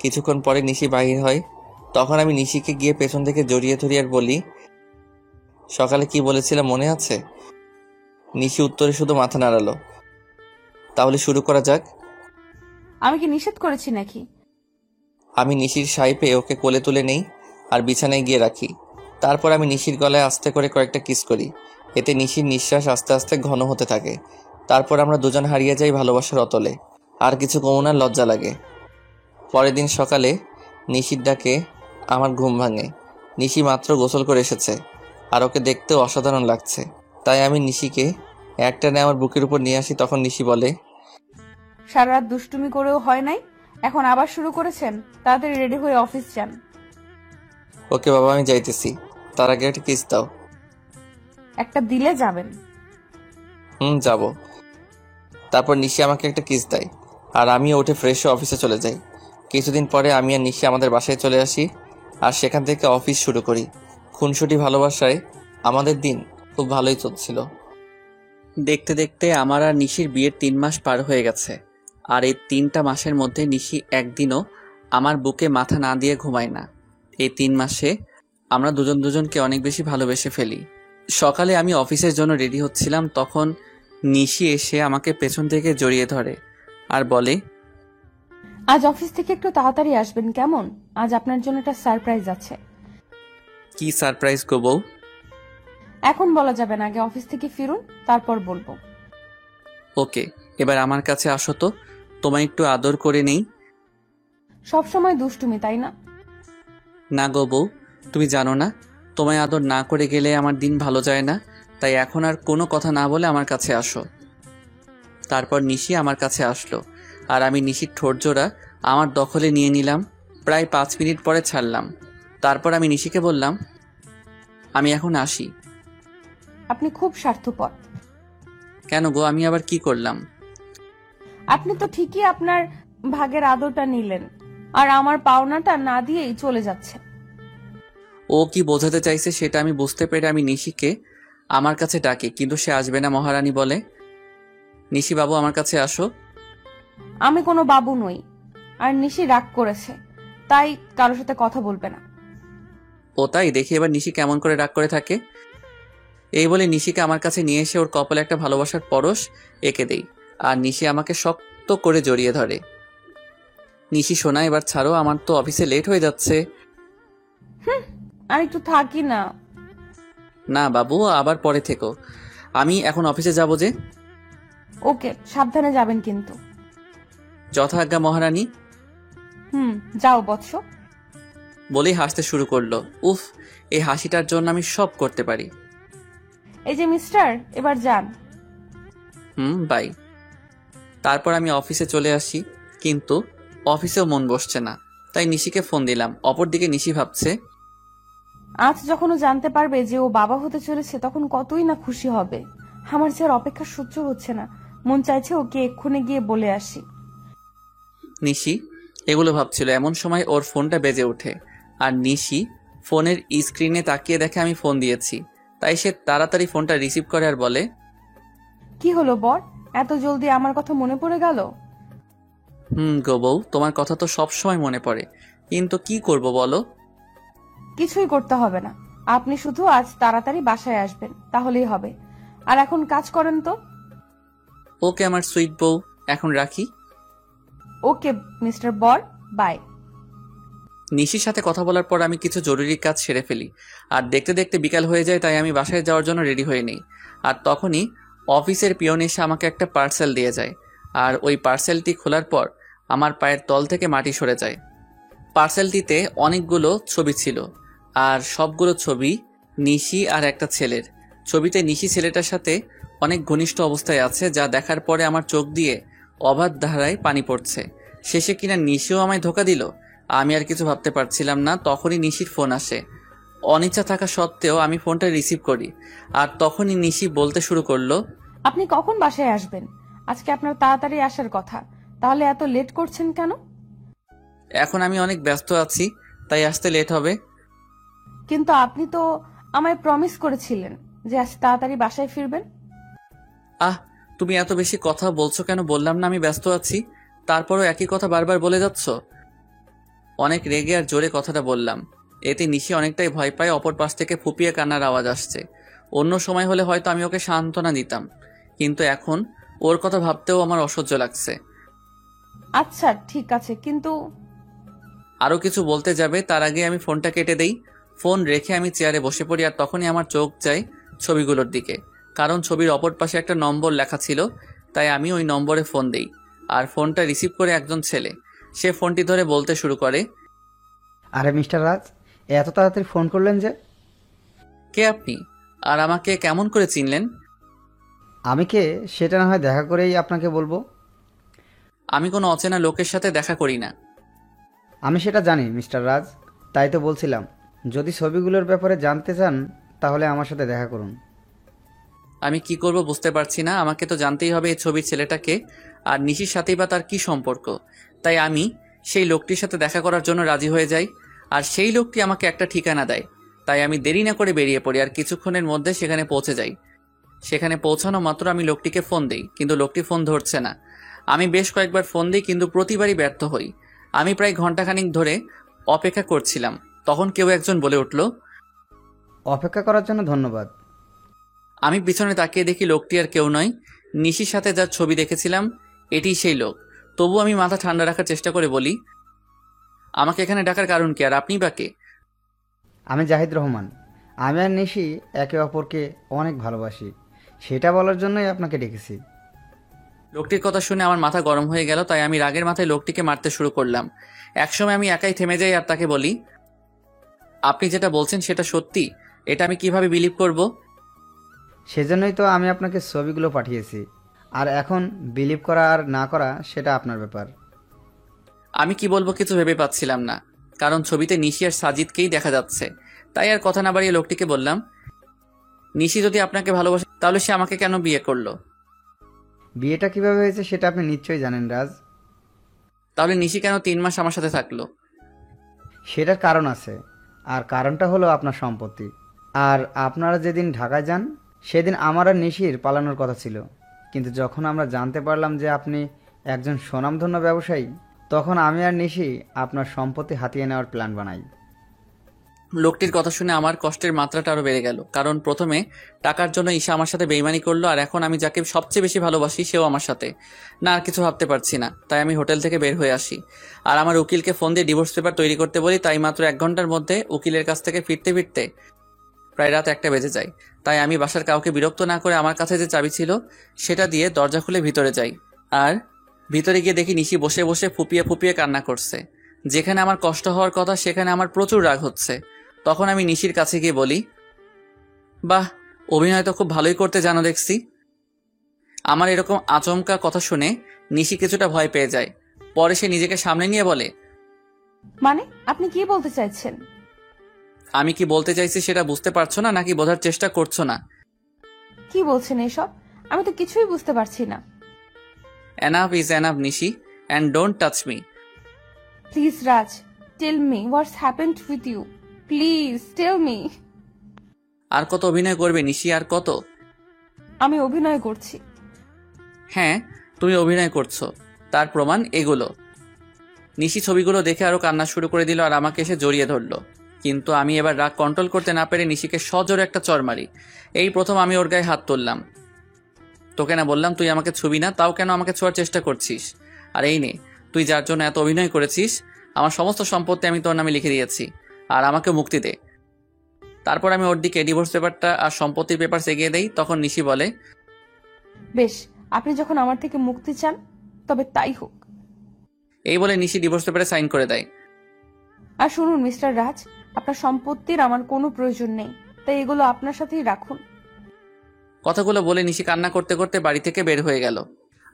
কিছুক্ষণ পরে নিশি বাহির হয়। তখন আমি নিশিকে গিয়ে পেছন থেকে জড়িয়ে ধরি আর বলি, সকালে কি বলেছিলাম মনে আছে? নিশি উত্তরে শুধু মাথা নাড়ালো। তাহলে শুরু করা যাক। আমি কি নিষেধ করেছি নাকি? আমি নিশির সাই পেয়ে ওকে কোলে তুলে নেই আর বিছানায় গিয়ে রাখি। তারপর আমি নিশির গলায় আস্তে করে কয়েকটা কিস করি। এতে নিশির নিঃশ্বাস আস্তে আস্তে ঘন হতে থাকে। তারপর আমরা দুজন হারিয়ে যাই ভালোবাসার অতলে। আর কিছু কমনার লজ্জা লাগে। পরের দিন সকালে নিশির ডাকে আমার ঘুম ভাঙে। নিশি মাত্র গোসল করে এসেছে আর ওকে দেখতেও অসাধারণ লাগছে। তাই আমি নিশিকে একটানে আমার বুকের উপর নিয়ে আসি। তখন নিশি বলে, সারা রাত দুষ্টুমি করেও হয় নাই, এখন আবার শুরু করেছেন? তাড়াতাড়ি রেডি হয়ে অফিস যান। ওকে বাবা, আমি যাইতেছি, তার আগে একটা কিস দাও। একটা দিলে যাবেন। যাব। তারপর নিশি আমাকে একটা কিস দেয় আর আমিও উঠে ফ্রেশ হয়ে অফিসে চলে যাই। কিছুদিন পরে আমি আর নিশি আমাদের বাসায় চলে আসি আর সেখান থেকে অফিস শুরু করি। খুনসুটি ভালোবাসায় আমাদের দিন খুব ভালোই চলছিল। দেখতে দেখতে আমার আর নিশির বিয়ের 3 মাস পার হয়ে গেছে। আর এই 3টা মাসের মধ্যে নিশি একদিনও আমার বুকে মাথা না দিয়ে ঘুমায় না। এই 3 মাসে আমরা দুজনকে অনেক বেশি ভালোবেসে ফেলি। সকালে আমি অফিসের জন্য রেডি হচ্ছিলাম, তখন নিশি এসে আমাকে পেছন থেকে জড়িয়ে ধরে আর বলে, আজ অফিস থেকে একটু তাড়াতাড়ি আসবেন কেমন? আজ আপনার জন্য একটা সারপ্রাইজ আছে। কি সারপ্রাইজ গো বউ? এখন বলা যাবে না, আগে অফিস থেকে ফিরুন, তারপর বলবো। ওকে, এবার আমার কাছে আসো তো, তোমায় একটু আদর করে নেই। সব সময় দুষ্টুমি, তাই না? না গো বউ, তুমি জানো না, তোমায় আদর না করে গেলে আমার দিন ভালো যায় না। তাই এখন আর কোনো কথা না বলে আমার কাছে আসো। তারপর নিশি আমার কাছে আসলো আর আমি নিশির ঠোঁটজোড়া আমার দখলে নিয়ে নিলাম। প্রায় 5 মিনিট পরে ছাড়লাম। তারপর আমি নিশিকে বললাম, আমি এখন আসি। আপনি খুব স্বার্থপর। কেন গো, আমি আবার কি করলাম? আপনি তো ঠিকই আপনার ভাগের আদরটা নিলেন, আর আমার পাওনাটা না দিয়েই চলে যাচ্ছে। ও কি বোঝাতে চাইছে সেটা আমি বুঝতে পেরে আমি নিশিকে আমার কাছে ডাকি, কিন্তু সে আসবে না। মহারানী বলে, নিশি বাবু আমার কাছে আসো। আমি কোনো বাবু নই, আর নিশি রাগ করেছে, তাই কারোর সাথে কথা বলবে না। ও তাই? দেখি এবার নিশি কেমন করে রাগ করে থাকে। এই বলে নিশিকে আমার কাছে নিয়ে এসে ওর কপালে একটা ভালোবাসার পরশ এঁকে দেই আর নিশি আমাকে শক্ত করে জড়িয়ে ধরে। নিশি সোনা, এবার ছাড়ো, আমার তো অফিসে লেট হয়ে যাচ্ছে। আর একটু থাকি না। না বাবু, আবার পরে থেকো, আমি এখন অফিসে যাব যে। ওকে, সাবধানে যাবেন কিন্তু। যথাজ্ঞা মহারানী। যাও বৎস। বলেই হাসতে শুরু করলো। উফ, এই হাসিটার জন্য আমি সব করতে পারি। এই যে মিস্টার, এবার যান। বাই। তারপর আমি অফিসে চলে আসি, কিন্তু অফিসেও মন বসছে না। তাই নিশিকে ফোন দিলাম। অপরদিকে নিশি ভাবছে, আজ যখন ও জানতে পারবে যে ও বাবা হতে চলেছে, তখন কতই না খুশি হবে। আমার যে আর অপেক্ষা সহ্য হচ্ছে না, মন চাইছে ওকে এক্ষুনি গিয়ে বলে আসি। নিশি এগুলো ভাবছিল, এমন সময় ওর ফোনটা বেজে ওঠে আর নিশি ফোনের স্ক্রিনে তাকিয়ে দেখে আমি ফোন দিয়েছি। তাই সে তাড়াতাড়ি ফোনটা রিসিভ করে আর বলে, কি হলো বর, এত জলদি আমার কথা মনে পড়ে গেল? গো বউ, তোমার কথা তো সব সময় মনে পড়ে, কিন্তু কি করব বলো? কিছুই করতে হবে না, আপনি শুধু আজ তাড়াতাড়ি বাসায় আসবেন, তাহলেই হবে। আর এখন কাজ করেন তো। ওকে আমার সুইট বউ, এখন রাখি। ওকে মিস্টার বর, বাই। নিশির সাথে কথা বলার পর আমি কিছু জরুরি কাজ সেরে ফেলি আর দেখতে দেখতে বিকাল হয়ে যায়। তাই আমি বাসায় যাওয়ার জন্য রেডি হয়ে নিই। আর তখনই অফিসের পিয়ন এসে আমাকে একটা পার্সেল দিয়ে যায় আর ওই পার্সেলটি খোলার পর আমার পায়ের তল থেকে মাটি সরে যায়। পার্সেলটিতে অনেকগুলো ছবি ছিল আর সবগুলো ছবি নিশি আর একটা ছেলের। ছবিতে নিশি ছেলেটার সাথে অনেক ঘনিষ্ঠ অবস্থায় আছে, যা দেখার পরে আমার চোখ দিয়ে অবাধ ধারায় পানি পড়ছে। শেষে কিনা নিশিও আমায় ধোকা দিল। আমি আর কিছু ভাবতে পারছিলাম না। তখনই নিশির ফোন আসে। অনিচ্ছা থাকা সত্ত্বেও আমি ফোনটা রিসিভ করি আর তখনই নিশি বলতে শুরু করলো, আপনি কখন বাসায় আসবেন? আজকে আপনার তাড়াতাড়ি আসার কথা, তাহলে এত লেট করছেন কেন? এখন আমি অনেক ব্যস্ত আছি, তাই আসতে লেট হবে। কিন্তু আপনি তো আমায় প্রমিস করেছিলেন যে আজ তাড়াতাড়ি বাসায় ফিরবেন। তুমি এত বেশি কথা বলছো কেন? বললাম না আমি ব্যস্ত আছি, তারপরও একই কথা বারবার বলে যাচ্ছ। অনেক রেগে আর জোরে কথাটা বললাম। এতে নিশি অনেকটাই ভয় পায়। অপর পাশ থেকে ফুপিয়ে কান্নার আওয়াজ আসছে। অন্য সময় হলে হয়তো আমি ওকে সান্ত্বনা দিতাম, কিন্তু এখন ওর কথা ভাবতেও আমার অসহ্য লাগছে। আচ্ছা ঠিক আছে, কিন্তু আরো কিছু বলতে যাবে তার আগে আমি ফোনটা কেটে দেই। ফোন রেখে আমি চেয়ারে বসে পড়ি আর তখনই আমার চোখ যায় ছবিগুলোর দিকে, কারণ ছবির অপর পাশে একটা নম্বর লেখা ছিল। তাই আমি ওই নম্বরে ফোন দেই আর ফোনটা রিসিভ করে একজন ছেলে। সে ফোনটি ধরে বলতে শুরু করে, আরে মিস্টার রাজ, এত তাড়াতাড়ি ফোন করলেন যে? কে আপনি, আর আমাকে কেমন করে চিনলেন? আমি কে সেটা না হয় দেখা করেই আপনাকে বলবো। আমি কোনো অচেনা লোকের সাথে দেখা করি না। আমি সেটা জানি মিস্টার রাজ, তাই তো বলছিলাম, যদি ছবিগুলোর ব্যাপারে জানতে চান তাহলে আমার সাথে দেখা করুন। আমি কি করব বুঝতে পারছি না। আমাকে তো জানতেই হবে এই ছবির ছেলেটাকে, আর নিশির সাথেই বা তার কি সম্পর্ক। তাই আমি সেই লোকটির সাথে দেখা করার জন্য রাজি হয়ে যাই, আর সেই লোকটি আমাকে একটা ঠিকানা দেয়। তাই আমি দেরি না করে বেরিয়ে পড়ি, আর কিছুক্ষণের মধ্যে সেখানে পৌঁছে যাই। সেখানে পৌঁছানো মাত্র আমি লোকটিকে ফোন দিই, কিন্তু লোকটি ফোন ধরছে না। আমি বেশ কয়েকবার ফোন দিই, কিন্তু প্রতিবারই ব্যর্থ হই। আমি প্রায় ঘন্টাখানিক ধরে অপেক্ষা করছিলাম। তখন কেউ একজন বলে উঠল, অপেক্ষা করার জন্য ধন্যবাদ। আমি পিছনে তাকিয়ে দেখি লোকটি আর কেউ নয়, নিশির সাথে যার ছবি দেখেছিলাম এটিই সেই লোক। তবু আমি মাথা ঠান্ডা রাখার চেষ্টা করে বলি, আমাকে এখানে ডাকার কারণ কি, আর আপনি বা কে? আমি জাহিদ রহমান। আমি আর নিশি একে অপরকে অনেক ভালোবাসি, সেটা বলার জন্যই আপনাকে ডেকেছি। লোকটির কথা শুনে আমার মাথা গরম হয়ে গেল, তাই আমি রাগের মাথায় লোকটিকে মারতে শুরু করলাম। একসময় আমি একাই থেমে যাই আর তাকে বলি, আপনি যেটা বলছেন সেটা সত্যি? এটা আমি কিভাবে বিলিভ করব? সেজন্যই তো আমি আপনাকে ছবিগুলো পাঠিয়েছি, আর এখন বিলিভ করা আর না করা সেটা আপনার ব্যাপার। আমি কি বলবো কিছু ভেবে পাচ্ছিলাম না, কারণ ছবিতে নিশি আর সাজিদকেই দেখা যাচ্ছে। তাই আর কথা না বাড়িয়ে লোকটিকে বললাম, নিশি যদি আপনাকে ভালোবাসে তাহলে সে আমাকে কেন বিয়ে করলো? বিয়েটা কিভাবে হয়েছে সেটা আপনি নিশ্চয়ই জানেন রাজ। তাহলে নিশি কেন 3 মাস আমার সাথে থাকলো? সেটার কারণ আছে, আর কারণটা হলো আপনার সম্পত্তি। আর আপনারা যেদিন ঢাকায় যান সেদিন আমার আর নিশির পালানোর কথা ছিল, কিন্তু যখন আমরা জানতে পারলাম যে আপনি একজন স্বনামধন্য ব্যবসায়ী, তখন আমি আর নিশি আপনার সম্পত্তি হাতিয়ে নেওয়ার প্ল্যান বানাই। লোকটির কথা শুনে আমার কষ্টের মাত্রাটা আরো বেড়ে গেল, কারণ প্রথমে টাকার জন্য ঈশা আমার সাথে বেইমানি করলো, আর এখন আমি যাকে সবচেয়ে বেশি ভালোবাসি সেও আমার সাথে। না, আর কিছু ভাবতে পারছি না। তাই আমি হোটেল থেকে বের হয়ে আসি, আর আমার উকিলকে ফোন দিয়ে ডিভোর্স পেপার তৈরি করতে বলি। তাই মাত্র 1 ঘন্টার মধ্যে উকিলের কাছ থেকে ফিরতে ফিরতে প্রায় রাত 1টা বেজে যায়। তাই আমি বাসার কাউকে বিরক্ত না করে আমার কাছে যে চাবি ছিল সেটা দিয়ে দরজা খুলে ভিতরে যাই, আর ভিতরে গিয়ে দেখি নিশি বসে বসে ফুপিয়ে ফুপিয়ে কান্না করছে। যেখানে আমার কষ্ট হওয়ার কথা সেখানে আমার প্রচুর রাগ হচ্ছে। তখন আমি নিশির কাছে গিয়ে বলি, বাহ, অভিনয় তো খুব ভালোই করতে জানো দেখছি। আমার এরকম আচমকা কথা শুনে নিশি কিছুটা ভয় পেয়ে যায়। পরে সে নিজেকে সামনে নিয়ে বলে, মানে আপনি কি বলতে চাইছেন? আমি কি বলতে চাইছি সেটা বুঝতে পারছো না, নাকি বোঝার চেষ্টা করছো না? কি বলছেন এসব? আমি তো কিছুই বুঝতে পারছি না। Enough is enough Nishi, and don't touch me. Please Raj, tell me what's happened with you. Please tell me. আর কত অভিনয় করবে নিশি, আর কত? আমি অভিনয় করছি। হ্যাঁ, তুমি অভিনয় করছো, তার প্রমাণ এগুলো। নিশি ছবিগুলো দেখে আরো কান্না শুরু করে দিল, আর আমাকে এসে জড়িয়ে ধরলো। কিন্তু আমি এবার রাগ কন্ট্রোল করতে না পেরে নিশিকে সজোরে একটা চড় মারি। এই প্রথম আমি ওর গায়ে হাত তুললাম। তোকে না বললাম তুই আমাকে ছবি না, তাও কেন আমাকে ছোঁয়ার চেষ্টা করছিস? আর এই নে, তুই যার জন্য এত অভিনয় করেছিস, আমার সমস্ত সম্পত্তি আমি তোর নামে লিখে দিয়েছি, আর আমাকে মুক্তি দে। তারপর আমি ওর দিকে ডিভোর্স পেপারটা আর সম্পত্তির পেপার এগিয়ে দেই। তখন নিশি বলে, বেশ, আপনি যখন আমার থেকে মুক্তি চান তবে তাই হোক। এই বলে নিশি ডিভোর্স পেপারে সাইন করে দেয়। আর শুনুন মিস্টার রাজ, আপনার সম্পত্তির আমার কোনো প্রয়োজন নেই, তাই এগুলো আপনার সাথেই রাখুন। কথাগুলো বলে নিশি কান্না করতে করতে বাড়ি থেকে বের হয়ে গেল।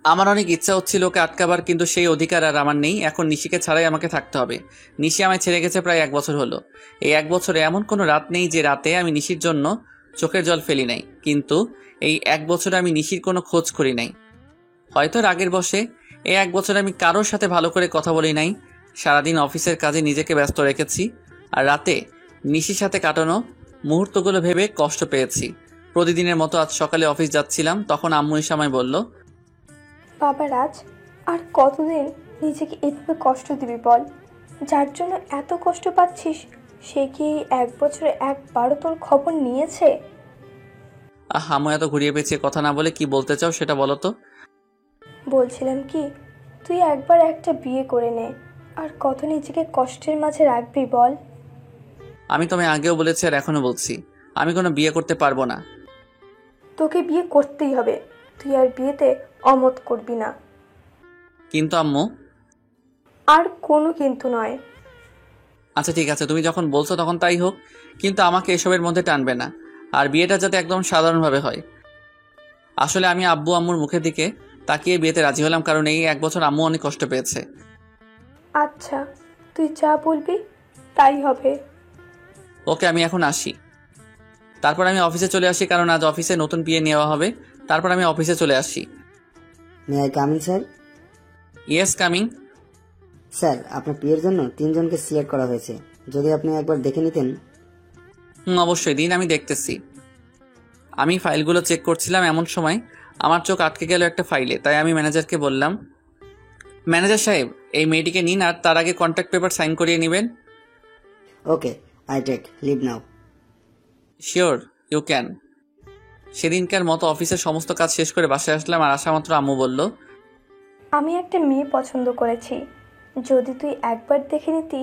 আমার অনেক ইচ্ছা হচ্ছিল ওকে আটকাবার, কিন্তু সেই অধিকার আর আমার নেই। এখন নিশিকে ছাড়াই আমাকে থাকতে হবে। নিশি আমায় ছেড়ে গেছে প্রায় 1 বছর হলো। এই 1 বছরে এমন কোনো রাত নেই যে রাতে আমি নিশির জন্য চোখের জল ফেলি নাই, কিন্তু এই 1 বছরে আমি নিশির কোনো খোঁজ করি নাই। হয়তো রাগের বশে এই 1 বছরে আমি কারোর সাথে ভালো করে কথা বলি নাই। সারাদিন অফিসের কাজে নিজেকে ব্যস্ত রেখেছি, আর রাতে নিশির সাথে কাটানো মুহূর্তগুলো ভেবে কষ্ট পেয়েছি। প্রতিদিনের মতো আজ সকালে অফিস যাচ্ছিলাম, তখন আম্মু এসে আমায় বলল, বাবা রাজ, আর কতদিন নিজেকে এভাবে কষ্ট দিবি বল? যার জন্য এত কষ্ট পাচ্ছিস সে কি 1 বছরে একবারও তোর খবর নিয়েছে? আম্মু এত ঘুরিয়ে পেঁচিয়ে কথা না বলে কি বলতে চাও সেটা বলো তো। বলছিলাম কি, তুই একবার একটা বিয়ে করে নে, আর কত নিজেকে কষ্টের মাঝে রাখবি বল? আমি তোমায় আগেও বলেছি আর এখনো বলছি, আমি কোনো বিয়ে করতে পারবো না। তোকে বিয়ে করতেই হবে, তুই আর বিয়েতে অমত করবি না। কিন্তু আম্মু। আর কোনো কিন্তু নয়। আচ্ছা ঠিক আছে, তুমি যখন বলছো তখন তাই হোক, কিন্তু আমাকে এসবের মধ্যে টানবে না। আর বিয়েটা যাতে একদম সাধারণভাবে হয়। আসলে আমি আব্বু আম্মুর মুখের দিকে তাকিয়ে বিয়েতে রাজি হলাম, কারণ এই 1 বছর আম্মু অনেক কষ্ট পেয়েছে। আচ্ছা, তুই যা বলবি তাই হবে। ওকে, আমি এখন আসি। তারপর আমি অফিসে চলে আসি, কারণ আজ অফিসে নতুন পিএ নেওয়া হবে। তারপর আমি অফিসে চলে আসি। May I coming sir? Yes, coming. Sir, আপনার পিএর জন্য 3 জনকে সিলেক্ট করা হয়েছে, যদি আপনি একবার দেখে নিতেন। অবশ্যই দিন, আমি দেখতেছি। আমি ফাইলগুলো চেক করছিলাম, এমন সময় আমার চোখ আটকে গেল একটা ফাইলে। তাই আমি ম্যানেজারকে বললাম, ম্যানেজার সাহেব, এই মেয়েটিকে নিন, আর তার আগে কন্ট্রাক্ট পেপার সাইন করিয়ে নেবেন। Okay, I take leave now. Sure, you can. সেদিনকার মতো অফিসের সমস্ত কাজ শেষ করে বাসায় আসলাম, আর আসা মাত্র আম্মু বলল, আমি একটা মেয়ে পছন্দ করেছি, যদি তুই একবার দেখে নিতি।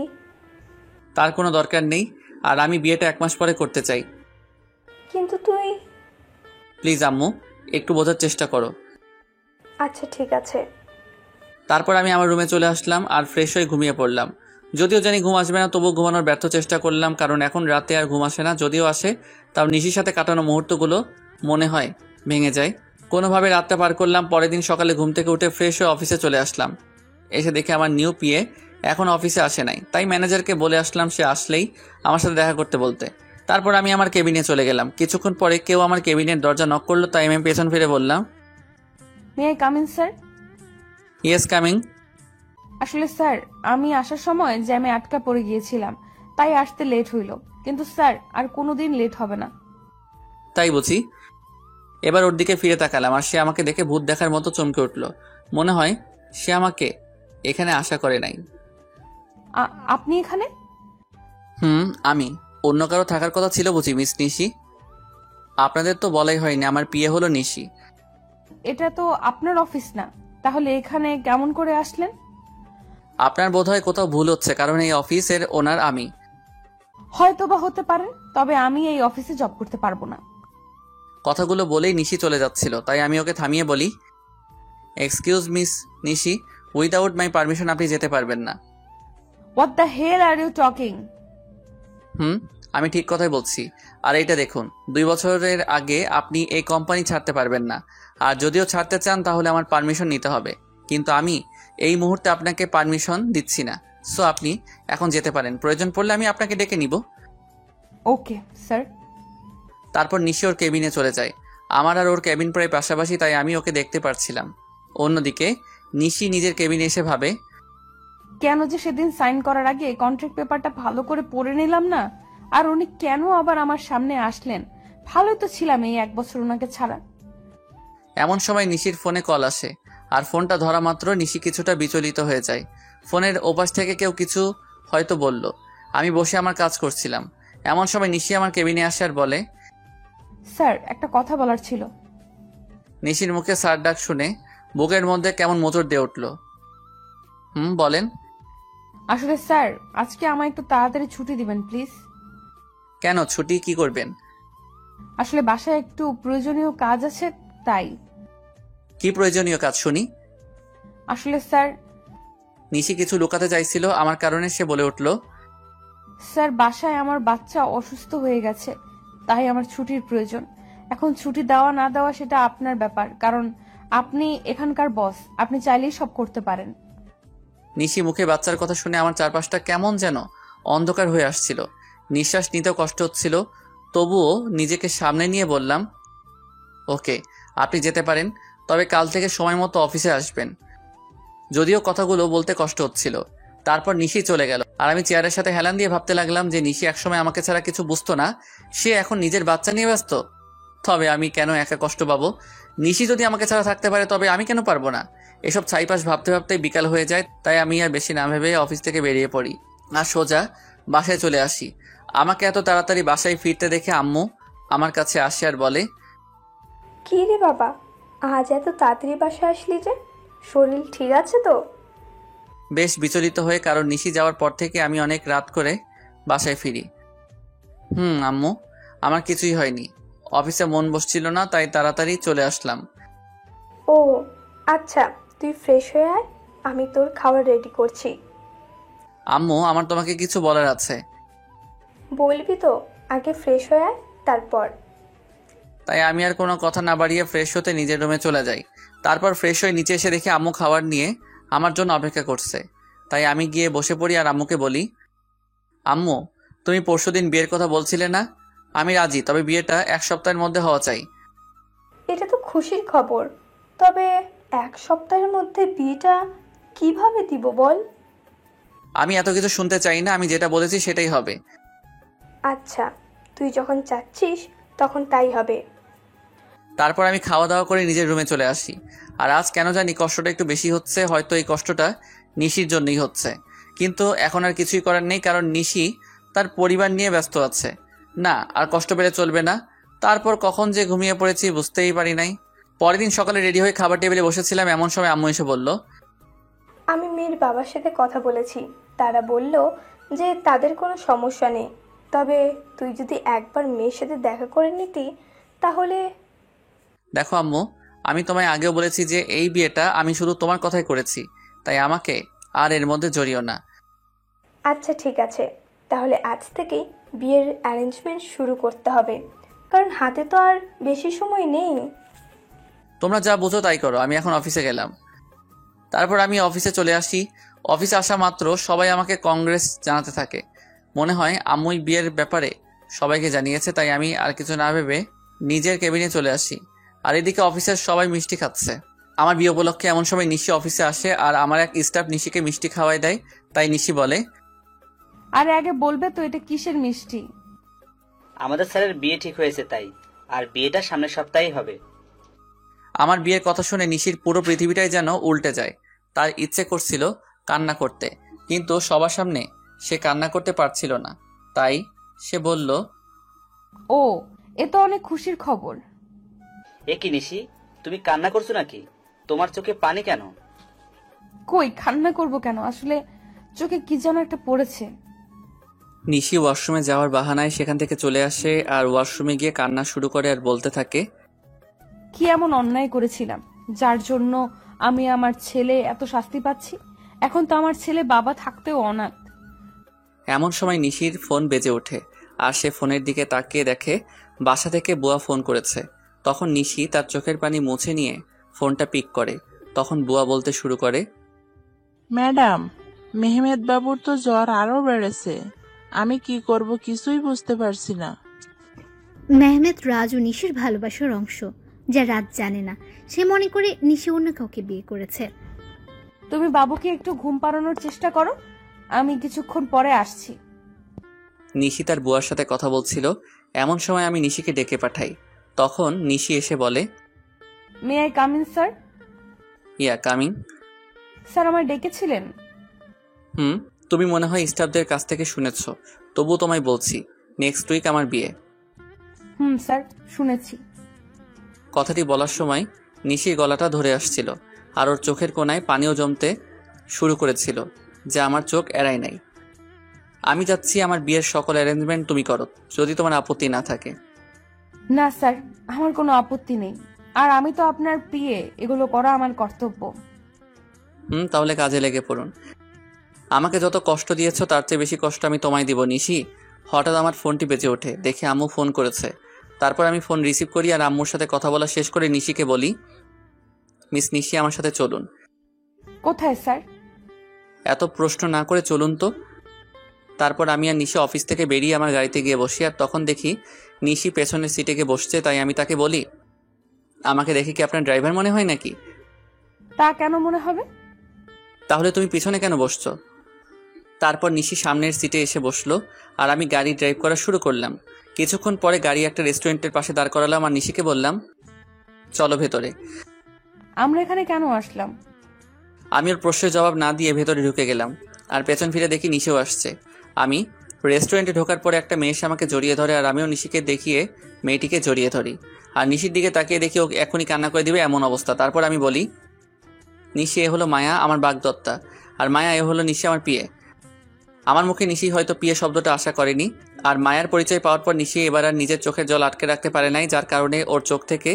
তার কোনো দরকার নেই, আর আমি বিয়েটা 1 মাস পরে করতে চাই। কিন্তু তুই। প্লিজ আম্মু, একটু বোঝার চেষ্টা করো। আচ্ছা ঠিক আছে। তারপর আমি আমার রুমে চলে আসলাম আর ফ্রেশ হয়ে ঘুমিয়ে পড়লাম। যদিও জানি ঘুম আসবে না, তবুও ঘুমানোর ব্যর্থ চেষ্টা করলাম, কারণ এখন রাতে আর ঘুম আসে না। যদিও আসে, তাও নিশির সাথে কাটানো মুহূর্তগুলো মনে হয় ভেঙে যায়। কোনোভাবে রাতটা পার করলাম। পরের দিন সকালে ঘুম থেকে উঠে ফ্রেশ হয়ে অফিসে চলে আসলাম। এসে দেখে আমার নিউ পিএ এখন অফিসে আসে নাই। তাই ম্যানেজারকে বলে আসলাম সে আসলেই আমার সাথে দেখা করতে বলতে। তারপর আমি আমার কেবিনে চলে গেলাম। কিছুক্ষণ পরে কেউ আমার কেবিনের দরজা নক করলো, তাই আমি পেছন ফিরে বললাম, may I come in sir? Yes, coming. আসলে স্যার, আমি আসার সময় জ্যামে আটকা পড়ে গিয়েছিলাম, তাই আসতে লেট হইল। কিন্তু স্যার, আর কোনোদিন লেট হবে না। তাই বুঝি? এবার ওর দিকে ফিরে তাকালাম, আর সে আমাকে দেখে ভূত দেখার মতো চমকে উঠল। মনে হয় সে আমাকে এখানে আশা করে নাই। আপনি এখানে? আমি। অন্য কারো থাকার কথা ছিল বুঝি মিস নিশি? আপনাদের তো বলাই হয়নি আমার পিএ হলো নিশি। এটা তো আপনার অফিস না, তাহলে এখানে কেমন করে আসলেন? আপনার বোধহয় কোথাও ভুল হচ্ছে, কারণ এই অফিসের ওনার আমি। হয়তো বা হতে পারে, তবে আমি এই অফিসে জব করতে পারবো না। কথাগুলো বলেই নিশি চলে যাচ্ছিল, তাই আমি ওকে থামিয়ে বলি, excuse miss Nishi, without my permission আপনি যেতে পারবেন না। What the hell are you talking? আমি ঠিক কথাই বলছি। আর এইটা দেখুন, 2 বছরের আগে আপনি এই কোম্পানি ছাড়তে পারবেন না। আর যদিও ছাড়তে চান তাহলে আমার পারমিশন নিতে হবে, কিন্তু আমি এই মুহূর্তে আপনাকে পারমিশন দিচ্ছি না। সো আপনি এখন যেতে পারেন, প্রয়োজন পড়লে আমি আপনাকে ডেকে নিব। Okay sir. তারপর নিশি ওর কেবিনে চলে যায়। আমার আর ওর কেবিন প্রায় পাশাপাশি, তাই আমি ওকে দেখতে পারছিলাম। অন্যদিকে নিশি নিজের কেবিনে এসে ভাবে, কেন যে সেদিন সাইন করার আগে কন্ট্রাক্ট পেপারটা ভালো করে পড়ে নিলাম না, আর উনি কেন আবার আমার সামনে আসলেন? ভালোই তো ছিলাম এই 1 বছর ওনাকে ছাড়া। এমন সময় নিশির ফোনে কল আসে, আর ফোনটা ধরা মাত্র নিশি কিছুটা বিচলিত হয়ে যায়। ফোনের ওপাশ থেকে কেউ কিছু হয়তো বলল। আমি বসে আমার কাজ করছিলাম। এমন সময় নিশি আমার কেবিনে আসে আর বলে, স্যার, একটা কথা বলার ছিল। নিশির মুখে স্যার ডাক শুনে বুকের মধ্যে কেমন মোচড় দিয়ে উঠল। বলেন। আসলে স্যার, আজকে আমায় একটু তাড়াতাড়ি ছুটি দিবেন প্লিজ। কেন, ছুটি কি করবেন? আসলে বাসায় একটু প্রয়োজনীয় কাজ আছে, তাই। কি প্রয়োজনীয় কাজ শুনি? আসলে স্যার। নিশি কিছু লুকাতে চাইছিল আমার কারণে, সে বলে উঠল, স্যার, বাসায় আমার বাচ্চা অসুস্থ হয়ে গেছে, তাই আমার ছুটির প্রয়োজন। এখন ছুটি দেওয়া না দেওয়া সেটা আপনার ব্যাপার, কারণ আপনি এখানকার বস, আপনি চাইলেই সব করতে পারেন। নিশি মুখে বাচ্চার কথা শুনে আমার চারপাশটা কেমন যেন অন্ধকার হয়ে আসছিল। নিঃশ্বাস নিতেও কষ্ট হচ্ছিল, তবুও নিজেকে সামনে নিয়ে বললাম, ওকে, আপনি যেতে পারেন, তবে কাল থেকে সময় মতো অফিসে আসবেন। যদিও কথাগুলো বলতে কষ্ট হচ্ছিল। তারপর নিশি চলে গেল, আর আমি চেয়ারের সাথে হেলান দিয়ে ভাবতে লাগলাম যে নিশি একসময় আমাকে ছাড়া কিছু বুঝতো না, সে এখন নিজের বাচ্চা নিয়ে ব্যস্ত। তবে আমি কেন একা কষ্ট পাবো? নিশি যদি আমাকে ছাড়া থাকতে পারে, তবে আমি কেন পারবো না? এসব ছাইপাশ ভাবতে ভাবতে বিকাল হয়ে যায়, তাই আমি আর বেশি না ভেবে অফিস থেকে বেরিয়ে পড়ি আর সোজা বাসায় চলে আসি। আমাকে এত তাড়াতাড়ি বাসায় ফিরতে দেখে আম্মু আমার কাছে আসে আর বলে, কি রে বাবা, আজ এত তাড়াতাড়ি বাসায় আসলি যে? শরীর ঠিক আছে তো? বেশ বিচলিত হয়ে, কারণ নিশি যাওয়ার পর থেকে আমি অনেক রাত করে বাসায় ফিরি। আম্মু, আমার কিছুই হয়নি। অফিসে মন বসছিল না, তাই তাড়াতাড়ি চলে আসলাম। ও আচ্ছা, তুই ফ্রেশ হয়ে আয়, আমি তোর খাবার রেডি করছি। আম্মু, আমার তোমাকে কিছু বলার আছে। বলবি তো? আগে ফ্রেশ হয়ে আয়, তারপর। তাই আমি আর কোনো কথা না বাড়িয়ে ফ্রেশ হতে নিজের রুমে চলে যাই। তারপর ফ্রেশ হয়ে নিচে এসে দেখি আম্মু খাবার নিয়ে আমার জন্য অপেক্ষা করছে। তাই আমি গিয়ে বসে পড়ি আর আম্মুকে বলি, আম্মু, তুমি পরশুদিন বিয়ের কথা বলছিলে না? আমি রাজি, তবে বিয়েটা 1 সপ্তাহের মধ্যে হওয়া চাই। এটা তো খুশির খবর, তবে 1 সপ্তাহের মধ্যে বিয়েটা কিভাবে দিব বল? আমি এত কিছু শুনতে চাই না, আমি যেটা বলেছি সেটাই হবে। আচ্ছা, তুই যখন চাচ্ছিস তখন তাই হবে। তারপর আমি খাওয়া দাওয়া করে নিজের রুমে চলে আসি। আর আজ কেন জানি কষ্টটা একটু বেশি হচ্ছে, হয়তো এই কষ্টটা নিশির জন্যই হচ্ছে। কিন্তু এখন আর কিছুই করার নেই, কারণ নিশি তার পরিবার নিয়ে ব্যস্ত আছে। না, আর কষ্ট পেলে চলবে না। তারপর কখন যে ঘুমিয়ে পড়েছি বুঝতেই পারি নাই। পরের দিন সকালে রেডি হয়ে খাবার টেবিলে বসেছিলাম, এমন সময় আম্মু এসে বলল, আমি মেয়ের বাবার সাথে কথা বলেছি, তারা বলল যে তাদের কোনো সমস্যা নেই, তবে তুই যদি একবার মেয়ের সাথে দেখা করে নিতি তাহলে। দেখো আম্মু, আমি তোমায় আগেও বলেছি যে এই বিয়েটা আমি শুধু তোমার কথাই করেছি, তাই আমাকে আর এর মধ্যে জড়িও না। আচ্ছা ঠিক আছে, তাহলে আজ থেকেই বিয়ের অ্যারেঞ্জমেন্ট শুরু করতে হবে, কারণ হাতে তো আর বেশি সময় নেই। তোমরা যা বুঝো তাই করো, আমি এখন অফিসে গেলাম। তারপর আমি অফিসে চলে আসি। অফিসে আসা মাত্র সবাই আমাকে কংগ্রেস জানাতে থাকে। মনে হয় আম্মুই বিয়ের ব্যাপারে সবাইকে জানিয়েছে, তাই আমি আর কিছু না ভেবে নিজের কেবিনে চলে আসি। আর এদিকে অফিসের সবাই মিষ্টি খাচ্ছে। আমার বিয়ে উপলক্ষে এমন সময় নিশি অফিসে আসে আর আমার এক স্টাফ নিশিকে মিষ্টি খাওয়াই দেয়। তাই নিশি বলে, আরে আগে বলবে তো এটা কিসের মিষ্টি? আমাদের স্যারের বিয়ে ঠিক হয়েছে তাই, আর বিয়েটা সামনের সপ্তাহেই হবে। আমার বিয়ের কথা শুনে নিশির পুরো পৃথিবীটাই যেন উল্টে যায়। তার ইচ্ছে করছিল কান্না করতে, কিন্তু সবার সামনে সে কান্না করতে পারছিল না। তাই সে বলল, ও, এ তো অনেক খুশির খবর। এ কি নিশি, তুমি কান্না করছো নাকি? তোমার চোখে পানি কেন? কই, কান্না করব কেন? আসলে চোখে কি যেন একটা পড়েছে। নিশি ওয়াশরুমে যাওয়ার বাহানায় সেখান থেকে চলে আসে আর ওয়াশরুমে গিয়ে কান্না শুরু করে আর বলতে থাকে, কি এমন অন্যায় করেছিলাম যার জন্য আমি আমার ছেলে এত শাস্তি পাচ্ছি? এখন তো আমার ছেলে বাবা থাকতেও অনাথ। এমন সময় নিশির ফোন বেজে ওঠে আর সে ফোনের দিকে তাকিয়ে দেখে বাসা থেকে বুয়া ফোন করেছে। তখন নিশি তার চোখের পানি মুছে নিয়ে ফোনটা পিক করে। তখন বুয়া বলতে শুরু করে, ম্যাডাম, মেহমেদ বাবুর তো জ্বর আরো বেড়েছে। আমি কি করব কিছুই বুঝতে পারছি না। মেহমেদ রাজ ও নিশির ভালোবাসার অংশ, যা রাজ জানে না। সে মনে করে নিশি অন্য কাউকে বিয়ে করেছে। তুমি বাবুকে একটু ঘুম পাড়ানোর চেষ্টা করো, আমি কিছুক্ষণ পরে আসছি। নিশি তার বুয়ার সাথে কথা বলছিল। এমন সময় আমি নিশিকে ডেকে পাঠাই। তখন নিশি এসে বলে, may I come in sir? Yeah coming. Sir আমায় ডেকেছিলেন? তুমি মনে হয় স্টাফদের কাছ থেকে শুনেছ, তবু তোমায় বলছি, নেক্সট উইক আমার বিয়ে। স্যার, শুনেছি। কথাটি বলার সময় নিশির গলাটা ধরে আসছিল আর ওর চোখের কোণায় পানিও জমতে শুরু করেছিল, যা আমার চোখ এড়ায় নাই। আমি চাচ্ছি আমার বিয়ের সকল অ্যারেঞ্জমেন্ট তুমি করো, যদি তোমার আপত্তি না থাকে। না স্যার, আমার কোনো আপত্তি নেই, আর আমি তো আপনার প্রিয়ে, এগুলো করা আমার কর্তব্য। তাহলে কাজে লেগে পড়ুন। আমাকে যত কষ্ট দিয়েছ তার চেয়ে বেশি কষ্ট আমি তোমায় দিব নিশি। হঠাৎ আমার ফোনটি বেজে ওঠে, দেখে আম্মু ফোন করেছে। তারপর আমি ফোন রিসিভ করি আর আম্মুর সাথে কথা বলা শেষ করে নিশিকে বলি, মিস নিশি, আমার সাথে চলুন। কোথায় স্যার? এত প্রশ্ন না করে চলুন তো। তারপর আমি আর নিশি অফিস থেকে বেরিয়ে আমার গাড়িতে গিয়ে বসি, আর তখন দেখি নিশি পেছনের সিটে গিয়ে বসছে। তাই আমি তাকে বলি, আমাকে দেখে কি আপনার ড্রাইভার মনে হয় নাকি? তা কেন মনে হবে? তাহলে তুমি পিছনে কেন বসছো? তারপর নিশি সামনের সিটে এসে বসলো আর আমি গাড়ি ড্রাইভ করা শুরু করলাম। কিছুক্ষণ পরে গাড়ি একটা রেস্টুরেন্টের পাশে দাঁড় করালাম আর নিশিকে বললাম, চলো ভেতরে। আমরা এখানে কেন আসলাম? আমি ওর প্রশ্নের জবাব না দিয়ে ভেতরে ঢুকে গেলাম আর পেছন ফিরে দেখি নিশিও আসছে। আমি রেস্টুরেন্টে ঢোকার পরে একটা মেয়ে এসে আমাকে জড়িয়ে ধরে আর আমিও নিশিকে দেখিয়ে মেয়েটিকে জড়িয়ে ধরি। আর নিশির দিকে তাকিয়ে দেখি ও এখনই কান্না করে দিবে এমন অবস্থা। তারপর আমি বলি, নিশি, এ হলো মায়া, আমার বাগদত্তা, আর মায়া এ হলো নিশি, আমার পিয়ে। আমার মুখে নিশি হয়তো পিয়ে শব্দটা আশা করেনি। আর মায়ার পরিচয় পাওয়ার পর নিশি এবার আর নিজের চোখের জল আটকে রাখতে পারে নাই, যার কারণে ওর চোখ থেকে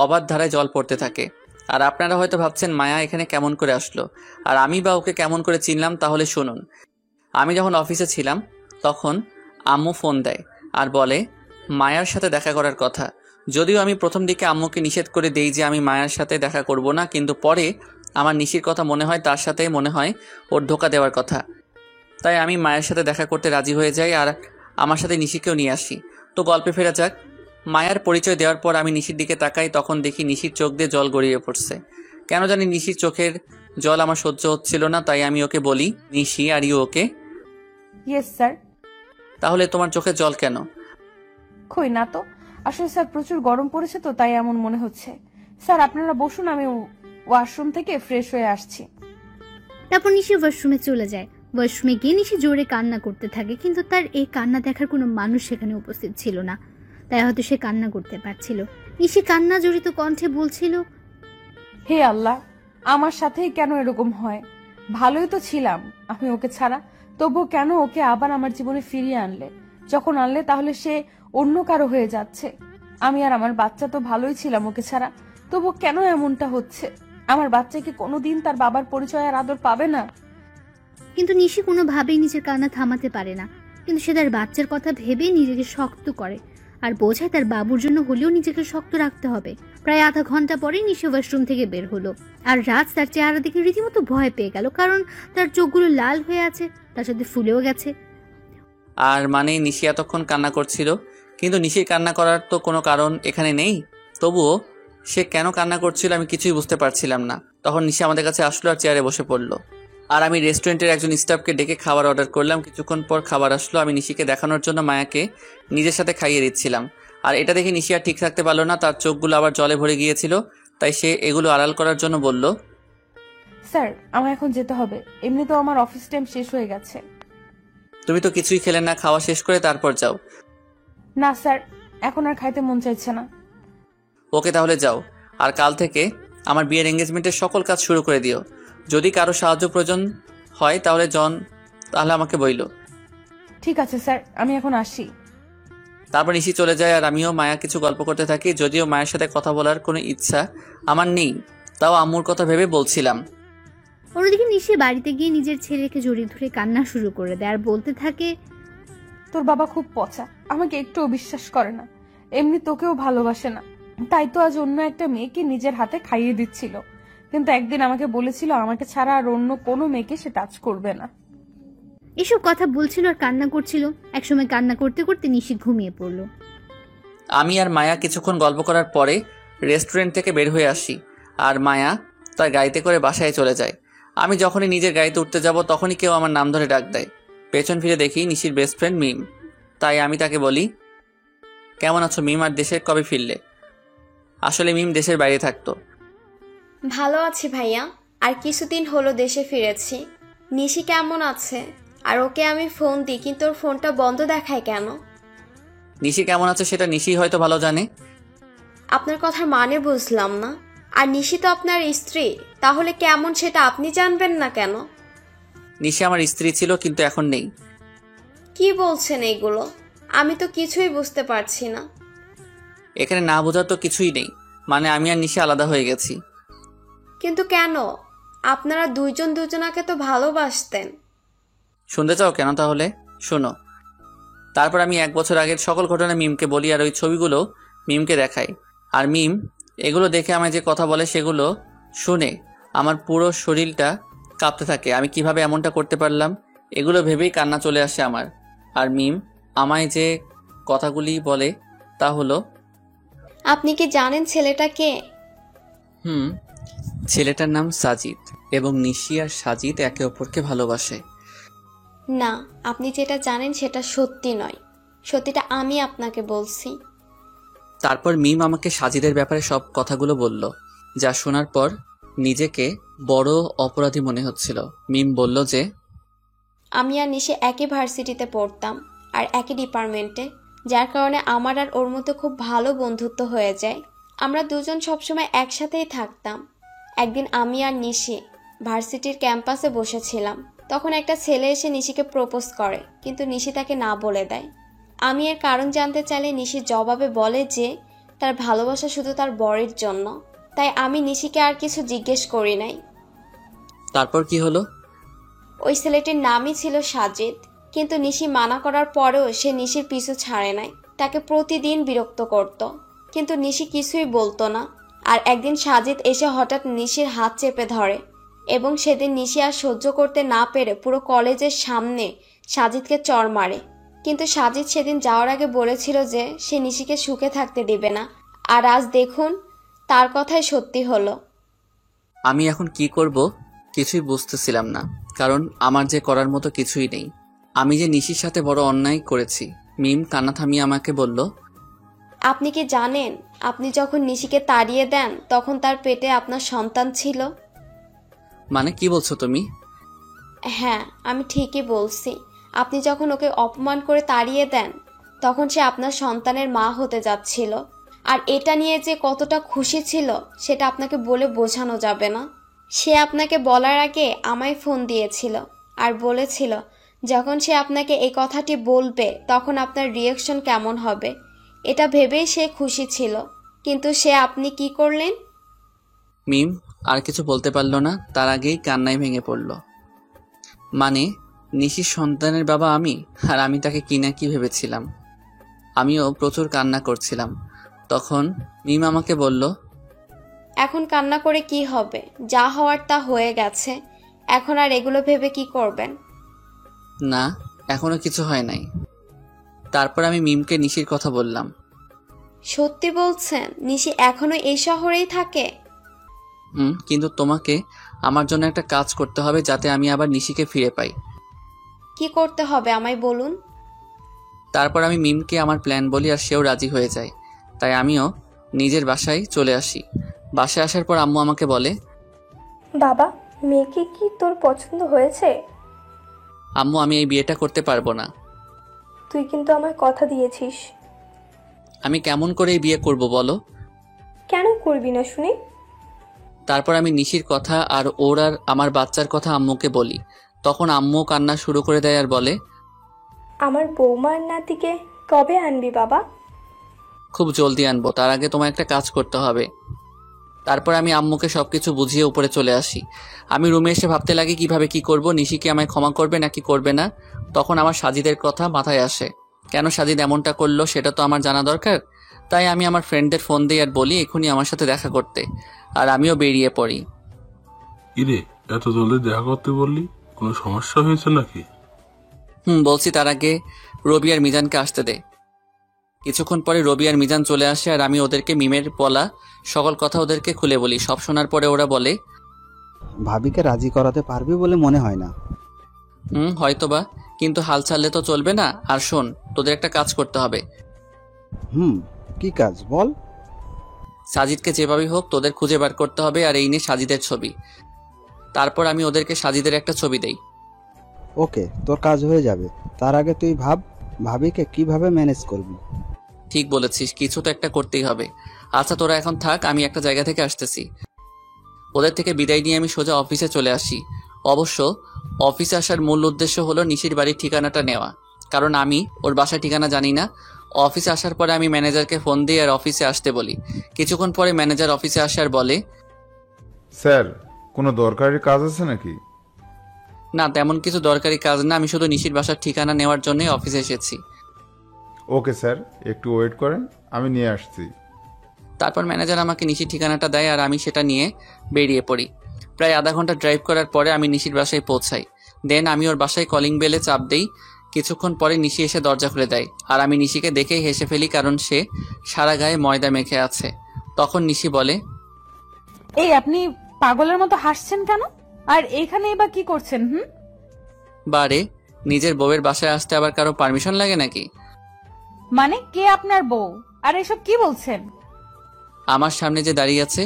অবাধ ধারায় জল পড়তে থাকে। আর আপনারা হয়তো ভাবছেন মায়া এখানে কেমন করে আসলো আর আমি বা ওকে কেমন করে চিনলাম, তাহলে শুনুন। আমি যখন অফিসে ছিলাম তখন আম্মু ফোন দেয় আর বলে মায়ার সাথে দেখা করার কথা। যদিও আমি প্রথম দিকে আম্মুকে নিষেধ করে দেই যে আমি মায়ার সাথে দেখা করব না, কিন্তু পরে আমার নিশির কথা মনে হয়, তার সাথে মনে হয় ওর ধোকা দেওয়ার কথা। তাই আমি মায়ের সাথে দেখা করতে রাজি হয়ে যাই আর আমার সাথে নিশিকেও নিয়ে আসি। তো গল্পে ফেরা যাক। মায়ার পরিচয় দেওয়ার পর আমি নিশির দিকে তাকাই, তখন দেখি নিশির চোখ দিয়ে জল গড়িয়ে পড়ছে। কেন জানি নিশির চোখের জল আমার সহ্য হচ্ছিল না, তাই আমি ওকে বলি, Nishi are you okay? Yes sir. তাহলে তোমার চোখে জল কেন? কই না তো, আসলে স্যার প্রচুর গরম পড়েছে তো তাই এমন মনে হচ্ছে। স্যার আপনারা বসুন, আমি ওয়াশরুম থেকে ফ্রেশ হয়ে আসছি। তারপর নিশি ওয়াশরুমে চলে যায়। ওয়াশরুমে গিয়ে নিশি জোরে কান্না করতে থাকে, কিন্তু তার এই কান্না দেখার কোনো মানুষ সেখানে উপস্থিত ছিল না, তাই হয়তো সে কান্না করতে পারছিল। নিশি কান্না জড়িত কণ্ঠে বলছিল, হে আল্লাহ, আমার সাথেই কেন এরকম হয়? ভালোই তো ছিলাম আমি ওকে ছাড়া, তবুও কেন ওকে আবার আমার জীবনে ফিরিয়ে আনলে? যখন আনলে তাহলে সে অন্য কারো হয়ে যাচ্ছে। আমি আর আমার বাচ্চা তো ভালোই ছিলাম ওকে ছাড়া, তবু কেন এমনটা হচ্ছে? আমার বাচ্চা কি কোনোদিন তার বাবার পরিচয় আর আদর পাবে না? কিন্তু নিশি কোনোভাবেই নিজের কান্না থামাতে পারে না। কিন্তু সে তার বাচ্চার কথা ভেবে নিজেকে শক্ত করে আর বোঝায় তার বাবুর জন্য হলেও নিজেকে শক্ত রাখতে হবে। প্রায় আধা ঘন্টা পরে নিশি ওয়াশরুম থেকে বের হলো আর রাজ তার চেহারা দেখে রীতিমতো ভয় পেয়ে গেল, কারণ তার চোখগুলো লাল হয়ে আছে, তার সাথে ফুলেও গেছে। আর মানে নিশি এতক্ষণ কান্না করছিল, কিন্তু নিশির কান্না করার তো কোনো কারণ এখানে নেই। তবুও সে কেন কান্না করছিল আমি কিছুই বুঝতে পারছিলাম না। তখন নিশি আমাদের কাছে আসলো আর চেয়ারে বসে পড়লো, আর আমি রেস্টুরেন্টের একজন স্টাফকে ডেকে খাবার অর্ডার করলাম। কিছুক্ষণ পর খাবার আসলো। আমি নিশিকে দেখানোর জন্য মায়াকে নিজের সাথে খাইয়ে দিচ্ছিলাম, আর এটা দেখে নিশি আর ঠিক থাকতে পারলো না, তার চোখগুলো আবার জলে ভরে গিয়েছিল। তাই সে এগুলো আড়াল করার জন্য বলল, স্যার আমার এখন যেতে হবে, এমনিতেও আমার অফিস টাইম শেষ হয়ে গেছে। তুমি তো কিছুই খেলে না, খাওয়া শেষ করে তারপর যাও। না স্যার, এখন আর খাইতে মন চাইছে না। ওকে তাহলে যাও, আর কাল থেকে আমার বিয়ের এঙ্গেজমেন্টের সকল কাজ শুরু করে দিও। যদি কারো সাহায্য প্রয়োজন হয় তাহলে আমাকে বইলো। ঠিক আছে স্যার, আমি এখন আসি। তারপর নিশি চলে যায় আর আমিও মায়া কিছু গল্প করতে থাকি। যদিও মায়ের সাথে কথা বলার কোনো ইচ্ছা আমার নেই, তাও আম্মুর কথা ভেবে বলছিলাম। অন্যদিকে নিশি বাড়িতে গিয়ে নিজের ছেলেকে জড়িয়ে ধরে কান্না শুরু করে দেয় আর বলতে থাকে, তোর বাবা খুব পচা, আমাকে একটুও বিশ্বাস করে না, এমনি তোকেও ভালোবাসে না, তাই তো আজ অন্য একটা মেয়েকে নিজের হাতে খাইয়ে দিচ্ছিল। কিন্তু একদিন আমাকে বলেছিল আমাকে ছাড়া আর অন্য কোনো মেয়েকে সে টাচ করবে না। এসব কথা বলছিল আর কান্না করছিল। একসময় কান্না করতে করতে নিশি ঘুমিয়ে পড়ল। আমি আর মায়া কিছুক্ষণ গল্প করার পরে রেস্টুরেন্ট থেকে বের হয়ে আসি, আর মায়া তার গাড়িতে করে বাসায় চলে যায়। আমি যখনই নিজের গাড়িতে উঠতে যাব তখনই কেউ আমার নাম ধরে ডাক দেয়। পেছন ফিরে দেখি নিশির বেস্ট ফ্রেন্ড মিম। তাই আমি তাকে বলি, কেমন আছো মিম, আর দেশে কবে ফিরলে? আসলে মিম দেশের বাইরে থাকতো। ভালো আছি ভাইয়া, আর কিছুদিন হলো দেশে ফিরেছি। নিশি কেমন আছে? আর ওকে আমি ফোন দিই কিন্তু ওর ফোনটা বন্ধ দেখায় কেন? নিশি কেমন আছে সেটা নিশি হয়তো ভালো জানে। আপনার কথার মানে বুঝলাম না। আর নিশি তো আপনার স্ত্রী, তাহলে কেমন সেটা আপনি জানবেন না কেন? নিশি আমার স্ত্রী ছিল, কিন্তু এখন নেই। কি বলছেন এইগুলো? আমি তো কিছুই বুঝতে পারছি না। এখানে না বোঝার তো কিছুই নেই, মানে আমি আর নিশি আলাদা হয়ে গেছি। কিন্তু কেন? আপনারা দুইজন দুজনাকে তো ভালোবাসতেন। শুনতে চাও কেন? তাহলে শোনো। তারপর আমি 1 বছর আগের সকল ঘটনা মিমকে বলি আর ওই ছবিগুলো মিমকে দেখাই। আর মিম এগুলো দেখে আমায় যে কথা বলে সেগুলো শুনে আমার পুরো শরীরটা কাঁপতে থাকে। আমি কিভাবে এমনটা করতে পারলাম এগুলো ভেবেই কান্না চলে আসে আমার। আর মিম আমায় যে কথাগুলি বলে তা হলো, আপনি কি জানেন ছেলেটা কে? ছেলেটার নাম সাজিদ, এবং নিশি আর সাজিদ একে অপরকে ভালোবাসে। না, আপনি যেটা জানেন সেটা সত্যি নয়। সত্যিটা আমি আপনাকে বলছি। তারপর মিম আমাকে সাজিদের ব্যাপারে সব কথাগুলো বলল, যা শোনার পর নিজেকে বড় অপরাধী মনে হচ্ছিল। মিম বলল যে আমি আর নিশি একই ভার্সিটিতে পড়তাম আর একই ডিপার্টমেন্টে, যার কারণে আমার আর ওর মধ্যে খুব ভালো বন্ধুত্ব হয়ে যায়। আমরা দুজন সবসময় একসাথেই থাকতাম। একদিন আমি আর নিশি ভার্সিটির ক্যাম্পাসে বসেছিলাম, তখন একটা ছেলে এসে নিশিকে প্রপোজ করে, কিন্তু নিশি তাকে না বলে দেয়। আমি এর কারণ জানতে চাইলে নিশি জবাবে বলে যে তার ভালোবাসা শুধু তার বরের জন্য। তাই আমি নিশিকে আর কিছু জিজ্ঞেস করি নাই। তারপর কি হলো? ওই ছেলেটির নামই ছিল সাজিদ। কিন্তু নিশি মানা করার পরেও সে নিশির পিছু ছাড়ে নাই। তাকে প্রতিদিন বিরক্ত করত, কিন্তু নিশি কিছুই বলতো না। আর একদিন সাজিদ এসে হঠাৎ নিশির হাত চেপে ধরে এবং সেদিন নিশি আর সহ্য করতে না পেরে পুরো কলেজের সামনে সাজিদকে চড় মারে। কিন্তু সাজিদ সেদিন যাওয়ার আগে বলেছিল যে সে নিশিকে সুখে থাকতে দিবে না, আর আজ দেখুন তার কথাই সত্যি হলো। আমি এখন কি করব কিছুই বুঝতেছিলাম না, কারণ আমার যে করার মতো কিছুই নেই। আমি যে নিশির সাথে বড় অন্যায় করেছি। মিম কান্না থামিয়ে আমাকে বলল, আপনি কি জানেন আপনি যখন নিশিকে তাড়িয়ে দেন তখন তার পেটে আপনার সন্তান ছিল? মানে কি বলছো তুমি? হ্যাঁ, আমি ঠিকই বলছি। আপনি যখন ওকে অপমান করে তাড়িয়ে দেন তখন সে আপনার সন্তানের মা হতে যাচ্ছিল। আর এটা নিয়ে যে কতটা খুশি ছিল সেটা আপনাকে বলে বোঝানো যাবে না। সে আপনাকে বলার আগে আমায় ফোন দিয়েছিল আর বলেছিল যখন সে আপনাকে এই কথাটি বলবে তখন আপনার রিয়াকশন কেমন হবে, এটা ভেবেই সে খুশি ছিল। কিন্তু আপনি কি করলেন? মিম আর কিছু বলতে পারল না, তার আগেই কান্নায় ভেঙে পড়ল। মানে নিশির সন্তানের বাবা আমি, আর আমি তাকে কি না কি ভেবেছিলাম। আমিও প্রচুর কান্না করছিলাম। তখন মিম আমাকে বলল, এখন কান্না করে কি হবে? যা হওয়ার তা হয়ে গেছে। এখন আর এগুলো ভেবে কি করবেন? না, এখনো কিছু হয় নাই। তারপর আমি মিমকে নিশির কথা বললাম। সত্যি বলছেন? নিশি এখনো এই শহরেই থাকে? কিন্তু তোমাকে আমার জন্য একটা কাজ করতে হবে যাতে আমি আবার নিশিকে ফিরে পাই। কি করতে হবে আমায় বলুন। তারপর আমি মিমকে আমার প্ল্যান বলি আর সেও রাজি হয়ে যায়। তাই আমিও নিজের বাসায় চলে আসি। বাসায় আসার পর আম্মু আমাকে বলে, বাবা, মেয়েকে কি তোর পছন্দ হয়েছে? আম্মু আমি এই বিয়েটা করতে পারবো না। তুই কিন্তু আমায় কথা দিয়েছিস। আমি কেমন করে এই বিয়ে করব বলো? কেন করবি না শুনি? তারপর আমি নিশির কথা আর ওর আর আমার বাচ্চার কথা আম্মুকে বলি। তখন আম্মু কান্না শুরু করে দেয় আর বলে, আমার বৌমার নাতিকে কবে আনবি বাবা? খুব জলদি আনবো, তার আগে তোমার একটা কাজ করতে হবে। তারপর আমি আম্মুকে সবকিছু বুঝিয়ে উপরে চলে আসি। আমি রুমে এসে ভাবতে লাগি কিভাবে কি করব, নিশি কি আমায় ক্ষমা করবে নাকি করবে না। তখন আমার সাজিদের কথা মাথায় আসে। কেন সাজিদ এমনটা করলো সেটা তো আমার জানা দরকার। তাই আমি আমার ফ্রেন্ডদের ফোন দিই আর বলি এখনই আমার সাথে দেখা করতে, আর আমিও বেরিয়ে পড়ি। ইরে, এত জলদি দেখা করতে বললি? কোনো সমস্যা হয়েছে নাকি? বলছি, তার আগে রবি আর মিজানকে আসতে দে। কিছুক্ষণ পরে রবি আর মিজান চলে আসে আর আমি ওদেরকে মিমের বলা সকল কথা ওদেরকে খুলে বলি। সব শোনার পরে ওরা বলে, ভাবিকে রাজি করাতে পারবি বলে মনে হয় না। হয়তোবা, কিন্তু হাল ছাড়লে তো চলবে না। আর শোন, তোদের একটা কাজ করতে হবে। কি কাজ বল? সাজিদকে যেভাবেই হোক তোদের খুঁজে বার করতে হবে, আর এই নিয়ে সাজিদের ছবি। তারপর আমি ওদেরকে সাজিদের একটা ছবি দেই। ওকে, তোর কাজ হয়ে যাবে। তার আগে তুই ভাবিকে কিভাবে ম্যানেজ করবি। ঠিক বলেছিস, কিছু তো একটা করতেই হবে। আচ্ছা তোরা এখন থাক, আমি একটা জায়গা থেকে আসতেছি। ওদের থেকে বিদায় নিয়ে আমি সোজা অফিসে চলে আসি। অবশ্য অফিসে আসার মূল উদ্দেশ্য হলো নিশির বাড়ির ঠিকানাটা নেওয়া, কারণ আমি ওর বাসার ঠিকানা জানি না। অফিসে আসার পরে আমি ম্যানেজারকে ফোন দিই আর অফিসে আসতে বলি। কিছুক্ষণ পরে ম্যানেজার অফিসে আসে আর বলে, স্যার, কোনো দরকারি কাজ আছে নাকি? না, তেমন কিছু দরকারি কাজ না, আমি শুধু নিশির বাসার ঠিকানা নেওয়ার জন্য অফিসে এসেছি। ওকে স্যার, একটু ওয়েট করেন, আমি নিয়ে আসছি। তারপর ম্যানেজার আমাকে নিশির ঠিকানাটা দেয় আর আমি সেটা নিয়ে বেরিয়ে পড়ি। প্রায় আধা ঘন্টা ড্রাইভ করার পরে আমি নিশির বাসায় পৌঁছাই। দেন আমি ওর বাসায় কলিং বেলে চাপ দেই। কিছুক্ষণ পরে নিশি এসে দরজা খুলে দেয় আর আমি নিশিকে দেখেই হেসে ফেলি, কারণ সে সারা গায়ে ময়দা মেখে আছে। তখন নিশি বলে, এই আপনি পাগলের মতো হাসছেন কেন? আর এইখানেই বা কি করছেন? বারে, নিজের বউয়ের বাসায় আসতে আবার কারো পারমিশন লাগে নাকি? মানে কে আপনার বউ? আর এসব কি বলছেন? আমার সামনে যে দাঁড়িয়ে আছে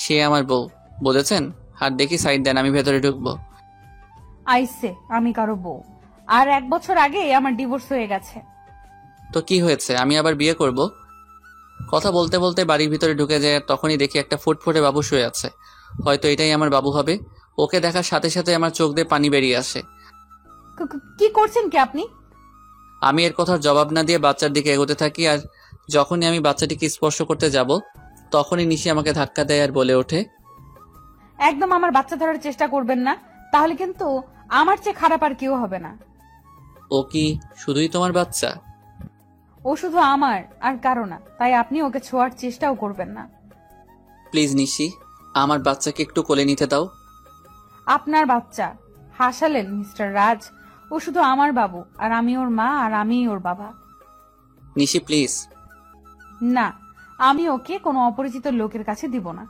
সে আমার বউ, বুঝেছেন? আর দেখি সাইড দেন, আমি ভেতরে ঢুকবো। আইসে আমি কারো বউ? আর 1 বছর আগে আমার ডিভোর্স হয়ে গেছে। তো কি হয়েছে, আমি আবার বিয়ে করব? কথা বলতে বলতে বাড়ির ভিতরে ঢুকে যায়, তখনই দেখি একটা ফুটফুটে বাবু শুয়ে আছে। হয়তো এটাই আমার বাবু হবে। ওকে দেখার সাথে সাথে আমার চোখ দিয়ে পানি বেরিয়ে আসে। কি করছেন কি আপনি? আমি এর কথার জবাব না দিয়ে বাচ্চার দিকে এগোতে থাকি, আর যখনই আমি বাচ্চাটিকে স্পর্শ করতে যাব তখনই নিশি আমাকে ধাক্কা দেয় আর বলে ওঠে, একদম আমার বাচ্চা ধরার চেষ্টা করবেন না। তাহলে কিন্তু আমার চেয়ে খারাপ আর কেউ হবে না। ও কি শুধুই তোমার বাচ্চা? ও শুধু আমার আর কারো না, তাই আপনি ওকে ছোঁয়ার চেষ্টাও করবেন না। প্লিজ নিশি, আমার বাচ্চাকে একটু কোলে নিতে দাও। আপনার বাচ্চা? হাসালেন মিস্টার রাজ। ও শুধু আমার বাবু, আর আমি ওর মা, আর আমি ওর বাবা। নিশি প্লিজ। না, আমি ওকে কোনো অপরিচিত লোকের কাছে দিব না।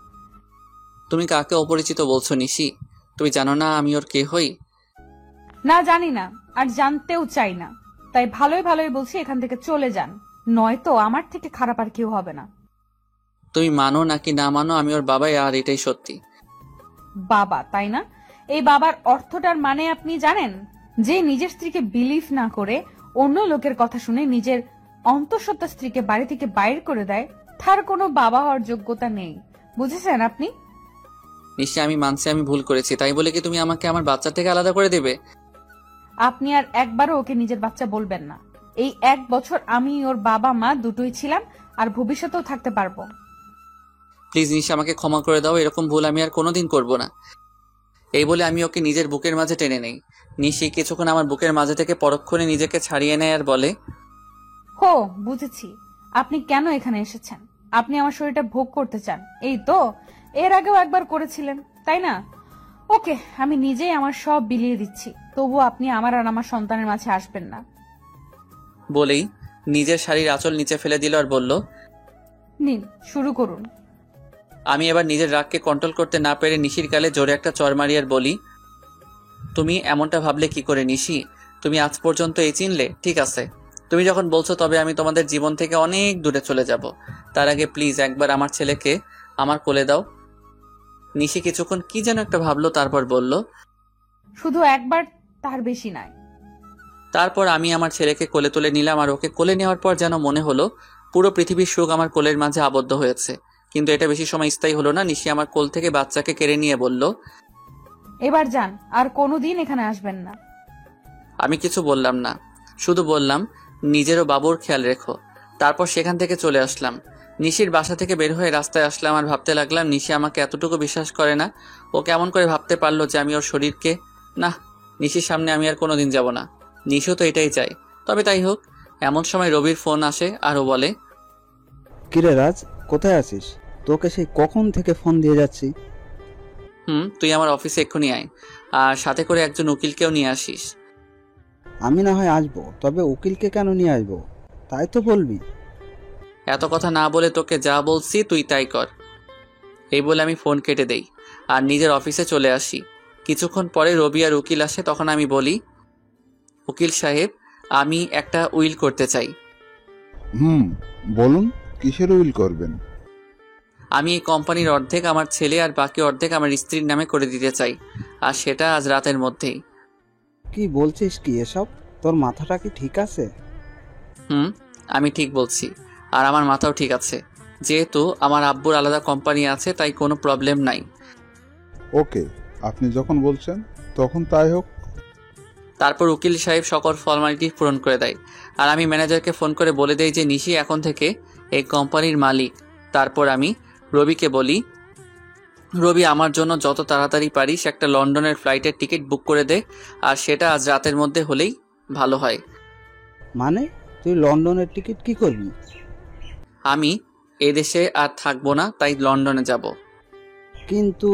তুমি কাকে অপরিচিত বলছো নিশি? তুমি জানো না আমি ওর কে হই? না, জানি না, আর জানতেও চাই না। তাই ভালোই ভালোই বলছি, এখান থেকে চলে যান, নয়তো আমার থেকে খারাপ আর কেউ হবে না। তুমি মানো নাকি না মানো, আমি ওর বাবাই, আর এটাই সত্যি। বাবা, তাই না? এই বাবার অর্থটার মানে আপনি জানেন? যে নিজের স্ত্রীকে বিলিভ না করে অন্য লোকের কথা শুনে নিজের অন্তঃসত্ত্বা স্ত্রীকে বাড়ি থেকে বাইর করে দেয়, তার কোনো বাবা হওয়ার যোগ্যতা নেই। বুঝেছেন আপনি? নিশ্চয় আমি মানছি আমি ভুল করেছি, তাই বলে কি তুমি আমাকে আমার বাচ্চা থেকে আলাদা করে দেবে? আপনি আর একবারও ওকে নিজের বাচ্চা বলবেন না। এই 1 বছর আমি ওর বাবা মা দুটোই ছিলাম, আর ভবিষ্যতেও থাকতে পারবো। প্লিজ নিশি, আমাকে ক্ষমা করে দাও, এরকম ভুল আমি আর কোনোদিন করব না। এই বলে আমি ওকে নিজের বুকের মাঝে টেনে নেই। নিশি কিছুক্ষণ আমার বুকের মাঝে থেকে পরক্ষণে নিজেকে ছাড়িয়ে নেয় আর বলে, হো, বুঝেছি আপনি কেন এখানে এসেছেন। আপনি আমার শরীরটা ভোগ করতে চান, এই তো? এর আগেও একবার করেছিলেন, তাই না? ওকে, আমি নিজেই আমার সব বিলিয়ে দিচ্ছি, তবুও আপনি আমার আর আমার সন্তানের মাঝে আসবেন না। বলেই নিজের শাড়ির আঁচল নিচে ফেলে দিল আর বলল, নিন, শুরু করুন। আমি এবার নিজের রাগকে কন্ট্রোল করতে না পেরে নিশির গালে জোরে একটা চড় মারি আর বলি, তুমি এমনটা ভাবলে কি করে নিশি? তুমি আজ পর্যন্ত এই চিনলে? ঠিক আছে, তুমি যখন বলছো তবে আমি তোমাদের জীবন থেকে অনেক দূরে চলে যাব। তার আগে প্লিজ একবার আমার ছেলেকে আমার কোলে দাও। নিশি কিছুক্ষণ কি যেন একটা ভাবলো, তারপর বলল, শুধু একবার, তার বেশি নয়। তারপর আমি আমার ছেলেকে কোলে তুলে নিলাম, আর ওকে কোলে নেওয়ার পর যেন মনে হলো পুরো পৃথিবীর সুখ আমার কোলের মাঝে আবদ্ধ হয়েছে। কিন্তু এটা বেশি সময় স্থায়ী হলো না। নিশি আমার কোল থেকে বাচ্চাকে কেড়ে নিয়ে বলল, এবার যান, আর কোনোদিন এখানে আসবেন না। আমি কিছু বললাম না, শুধু বললাম নিজেরও বাবুর খেয়াল রেখো। তারপর সেখান থেকে চলে আসলাম। নিশির বাসা থেকে বের হয়ে রাস্তায় আসলাম আর ভাবতে লাগলাম, নিশি আমাকে এতটুকু বিশ্বাস করে না। ও কেমন করে ভাবতে পারলো যে আমি ওর শরীরকে, না, নিশির সামনে আমি আর কোনোদিন যাব না। নিশিও তো এটাই চাই। তবে তাই হোক। এমন সময় রবির ফোন আসে আর ও বলে, কিরে রাজ, কোথায় আছিস? তোকে সেই কখন থেকে ফোন দিয়ে যাচ্ছি। তুই আমার অফিসে এক্ষুনি আয়, আর সাথে করে একজন উকিলকেও নিয়ে আসিস। আমি না হয় আসবো, তবে উকিলকে কেন নিয়ে আসবো তাই তো বলবি। এত কথা না বলে তোকে যা বলছি তুই তাই কর। এই বলে আমি ফোন কেটে দেই আর নিজের অফিসে চলে আসি। কিছুক্ষণ পরে রবি আর উকিল আসে। তখন আমি বলি, উকিল সাহেব, আমি একটা উইল করতে চাই। বলুন, কিসের উইল করবেন? আমি এই কোম্পানির অর্ধেক আমার ছেলে আর বাকি অর্ধেক আমার স্ত্রীর নামে করে দিতে চাই, আর সেটা আজ রাতের মধ্যেই। কি বলছিস কি এসব? তোর মাথাটা কি ঠিক আছে? আমি ঠিক বলছি, আর আমার মাথাও ঠিক আছে। যেহেতু আমার আব্বুর আলাদা কোম্পানি আছে, তাই কোনো প্রবলেম নাই। ওকে, আপনি যখন বলছেন তখন তাই হোক। তারপর উকিল সাহেব সকল ফর্মালিটি পূরণ করে দেয়, আর আমি ম্যানেজারকে ফোন করে বলে দেই যে নিশি এখন থেকে এই কোম্পানির মালিক। তারপর আমি রবিকে বলি, রবি, আমার জন্য যত তাড়াতাড়ি পারিস একটা লন্ডনের ফ্লাইটের টিকিট বুক করে দে, আর সেটা আজ রাতের মধ্যে হলেই ভালো হয়। মানে তুই লন্ডনের টিকিট কি করবি? আমি এদেশে আর থাকবো না, তাই লন্ডনে যাব। কিন্তু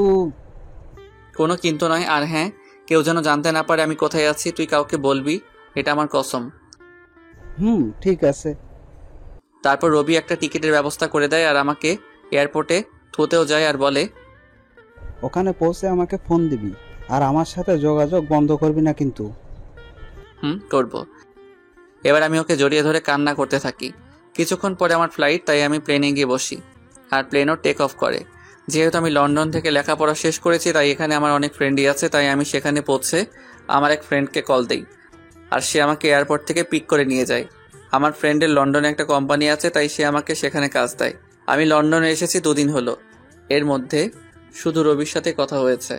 কোনো কিন্তু নয়। আর হ্যাঁ, কেউ যেন জানতে না পারে আমি কোথায় আছি। তুই কাউকে বলবি, এটা আমার কসম। ঠিক আছে। তারপর রবি একটা টিকিটের ব্যবস্থা করে দেয় আর আমাকে এয়ারপোর্টে থুতেও যায় আর বলে, ওখানে পৌঁছে আমাকে ফোন দিবি, আর আমার সাথে যোগাযোগ বন্ধ করবি না কিন্তু। করব। এবার আমি ওকে জড়িয়ে ধরে কান্না করতে থাকি। কিছুক্ষণ পরে আমার ফ্লাইট, তাই আমি প্লেনে গিয়ে বসি, আর প্লেনও টেক অফ করে। যেহেতু আমি লন্ডন থেকে লেখাপড়া শেষ করেছি, তাই এখানে আমার অনেক ফ্রেন্ডই আছে, তাই আমি সেখানে পৌঁছে আমার এক ফ্রেন্ডকে কল দিই, আর সে আমাকে এয়ারপোর্ট থেকে পিক করে নিয়ে যায়। আমার ফ্রেন্ডের লন্ডনে একটা কোম্পানি আছে, তাই সে আমাকে সেখানে কাজ দেয়। আমি লন্ডনে এসেছি 2 দিন হলো। এর মধ্যে শুধু রবির সাথে কথা হয়েছে।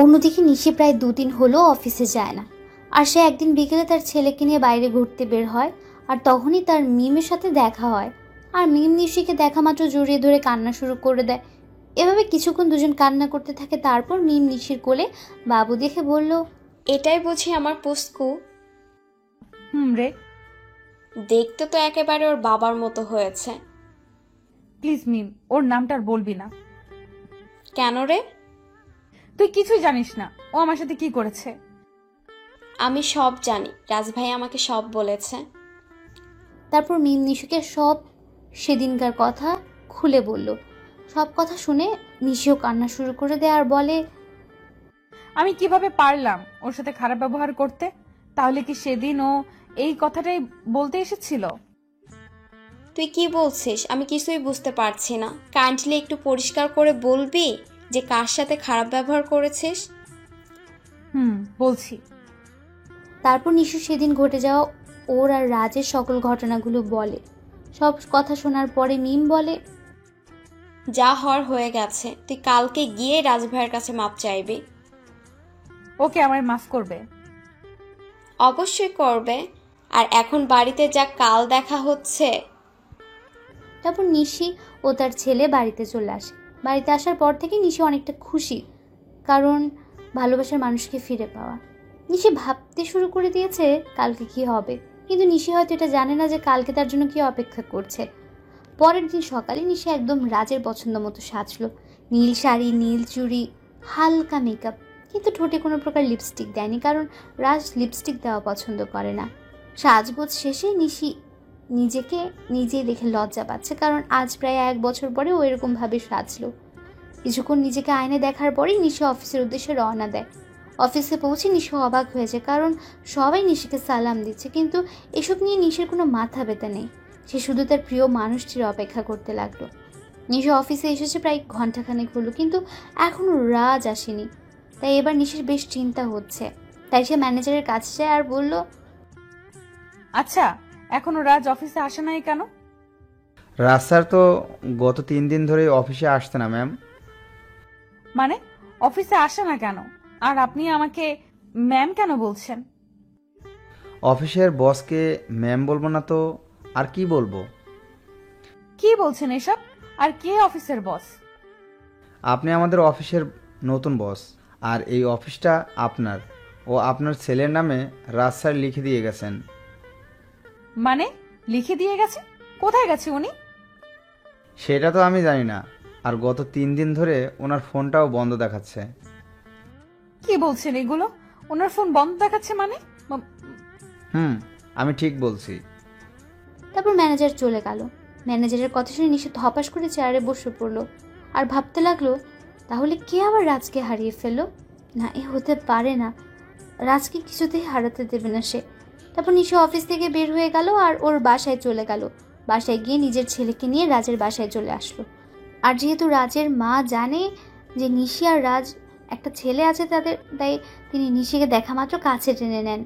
অন্যদিকে নিশি প্রায় 2 দিন হলো অফিসে যায় না, আর সে একদিন বিকেলে তার ছেলেকে নিয়ে বাইরে ঘুরতে বের হয়, আর তখনই তার মিমের সাথে দেখা হয়। আর মিম নিশিকে দেখা মাত্র জড়িয়ে ধরে কান্না শুরু করে দেয়। এভাবে কিছুক্ষণ দুজন কান্না করতে থাকে। তারপর মিম নিশির কোলে বাবু দেখে বলল, এটাই বুঝি আমার পুস্কু? রে, দেখতে তো একেবারে ওর বাবার মতো হয়েছে। প্লিজ মিম, ওর নামটা আর বলবি না। কেন রে? তুই কিছুই জানিস না ও আমার সাথে কি করেছে। আমি সব জানি, রাজভাই আমাকে সব বলেছে। তারপর মিম নিশুকে সব সেদিনকার কথা খুলে বলল। সব কথা শুনে নিশিও কান্না শুরু করে দেয় আর বলে, আমি কিভাবে পারলাম ওর সাথে খারাপ ব্যবহার করতে? তাহলে কি সেদিন ও এই কথাটাই বলতে এসেছিল? তুই কি বলছিস? আমি কিছুই বুঝতে পারছি না। কাইন্ডলি একটু পরিষ্কার করে বলবি যে কার সাথে খারাপ ব্যবহার করেছিস? বলছি। তারপর নিশু সেদিন ঘটে যাওয়া ওর আর রাজের সকল ঘটনাগুলো বলে। সব কথা শোনার পরে মিম বলে, যা হওয়ার হয়ে গেছে, তুই কালকে গিয়ে রাজভাইয়ের কাছে মাপ চাইবি। ওকে আমায় মাফ করবে? অবশ্যই করবে। আর এখন বাড়িতে যা, কাল দেখা হচ্ছে। তারপর নিশি ও তার ছেলে বাড়িতে চলে আসে। বাড়িতে আসার পর থেকে নিশি অনেকটা খুশি, কারণ ভালোবাসার মানুষকে ফিরে পাওয়া। নিশি ভাবতে শুরু করে দিয়েছে কালকে কি হবে, কিন্তু নিশি হয়তো এটা জানে না যে কালকে তার জন্য কি অপেক্ষা করছে। পরের দিন সকালে নিশি একদম রাজের পছন্দ মতো সাজলো। নীল শাড়ি, নীল চুড়ি, হালকা মেকআপ, কিন্তু ঠোঁটে কোনো প্রকার লিপস্টিক দেয়নি, কারণ রাজ লিপস্টিক দেওয়া পছন্দ করে না। সাজগোজ শেষে নিশি নিজেকে নিজেই দেখে লজ্জা পাচ্ছে, কারণ আজ প্রায় 1 বছর পরে ও এরকমভাবে সাজলো। কিছুক্ষণ নিজেকে আয়নায় দেখার পরেই নিশি অফিসের উদ্দেশ্যে রওনা দেয়। অফিসে পৌঁছে নিশি অবাক হয়েছে, কারণ সবাই নিশিকে সালাম দিচ্ছে, কিন্তু এসব নিয়ে নিশির কোনো মাথা ব্যথা নেই। সে শুধু তার প্রিয় মানুষটির অপেক্ষা করতে লাগলো। নিশি অফিসে এসেছে প্রায় ঘন্টাখানেক হলো, কিন্তু এখনো রাজ আসেনি। তাই এবার নিশির বেশ চিন্তা হচ্ছে। তাই সে ম্যানেজারের কাছে যায় আর বলল, আচ্ছা, এখনো রাজ অফিসে আসে নাই কেন? রাজ স্যার তো গত 3 দিন ধরে অফিসে আসছে না ম্যাম। মানে অফিসে আসে না কেন? আর আপনি আমাকে ম্যাম কেন বলছেন? অফিসের বসকে ম্যাম বলবো না তো আর কি বলবো? কি বলছেন এসব? আর কে অফিসের বস? আপনি আমাদের অফিসের নতুন বস, আর এই অফিসটা আপনার ও আপনার ছেলের নামে রাজ স্যার লিখে দিয়ে গেছেন। মানে লিখে দিয়ে গেছে? কোথায় গেছে উনি? সেটা তো আমি জানি না, আর গত 3 দিন ধরে ওনার ফোনটাও বন্ধ দেখাচ্ছে। কি বলছেন এগুলো? ওনার ফোন বন্ধ দেখাচ্ছে মানে? আমি ঠিক বলছি। তারপর ম্যানেজার চলে গেল। ম্যানেজারের কথা শুনে নিশি ধপাস করে চেয়ারে বসে পড়লো আর ভাবতে লাগলো, তাহলে কে আবার রাজকে হারিয়ে ফেললো? না, এ হতে পারে না, রাজকে কিছুতেই হারাতে দেবে না সে। তারপর নিশি অফিস থেকে বের হয়ে গেল আর ওর বাসায় চলে গেল। বাসায় গিয়ে নিজের ছেলেকে নিয়ে রাজের বাসায় চলে আসলো। আর যেহেতু রাজের মা জানে যে নিশি আর রাজ একটা ছেলে আছে তাদের, তাই তিনি নিশিকে দেখা মাত্র কাছে টেনে নেন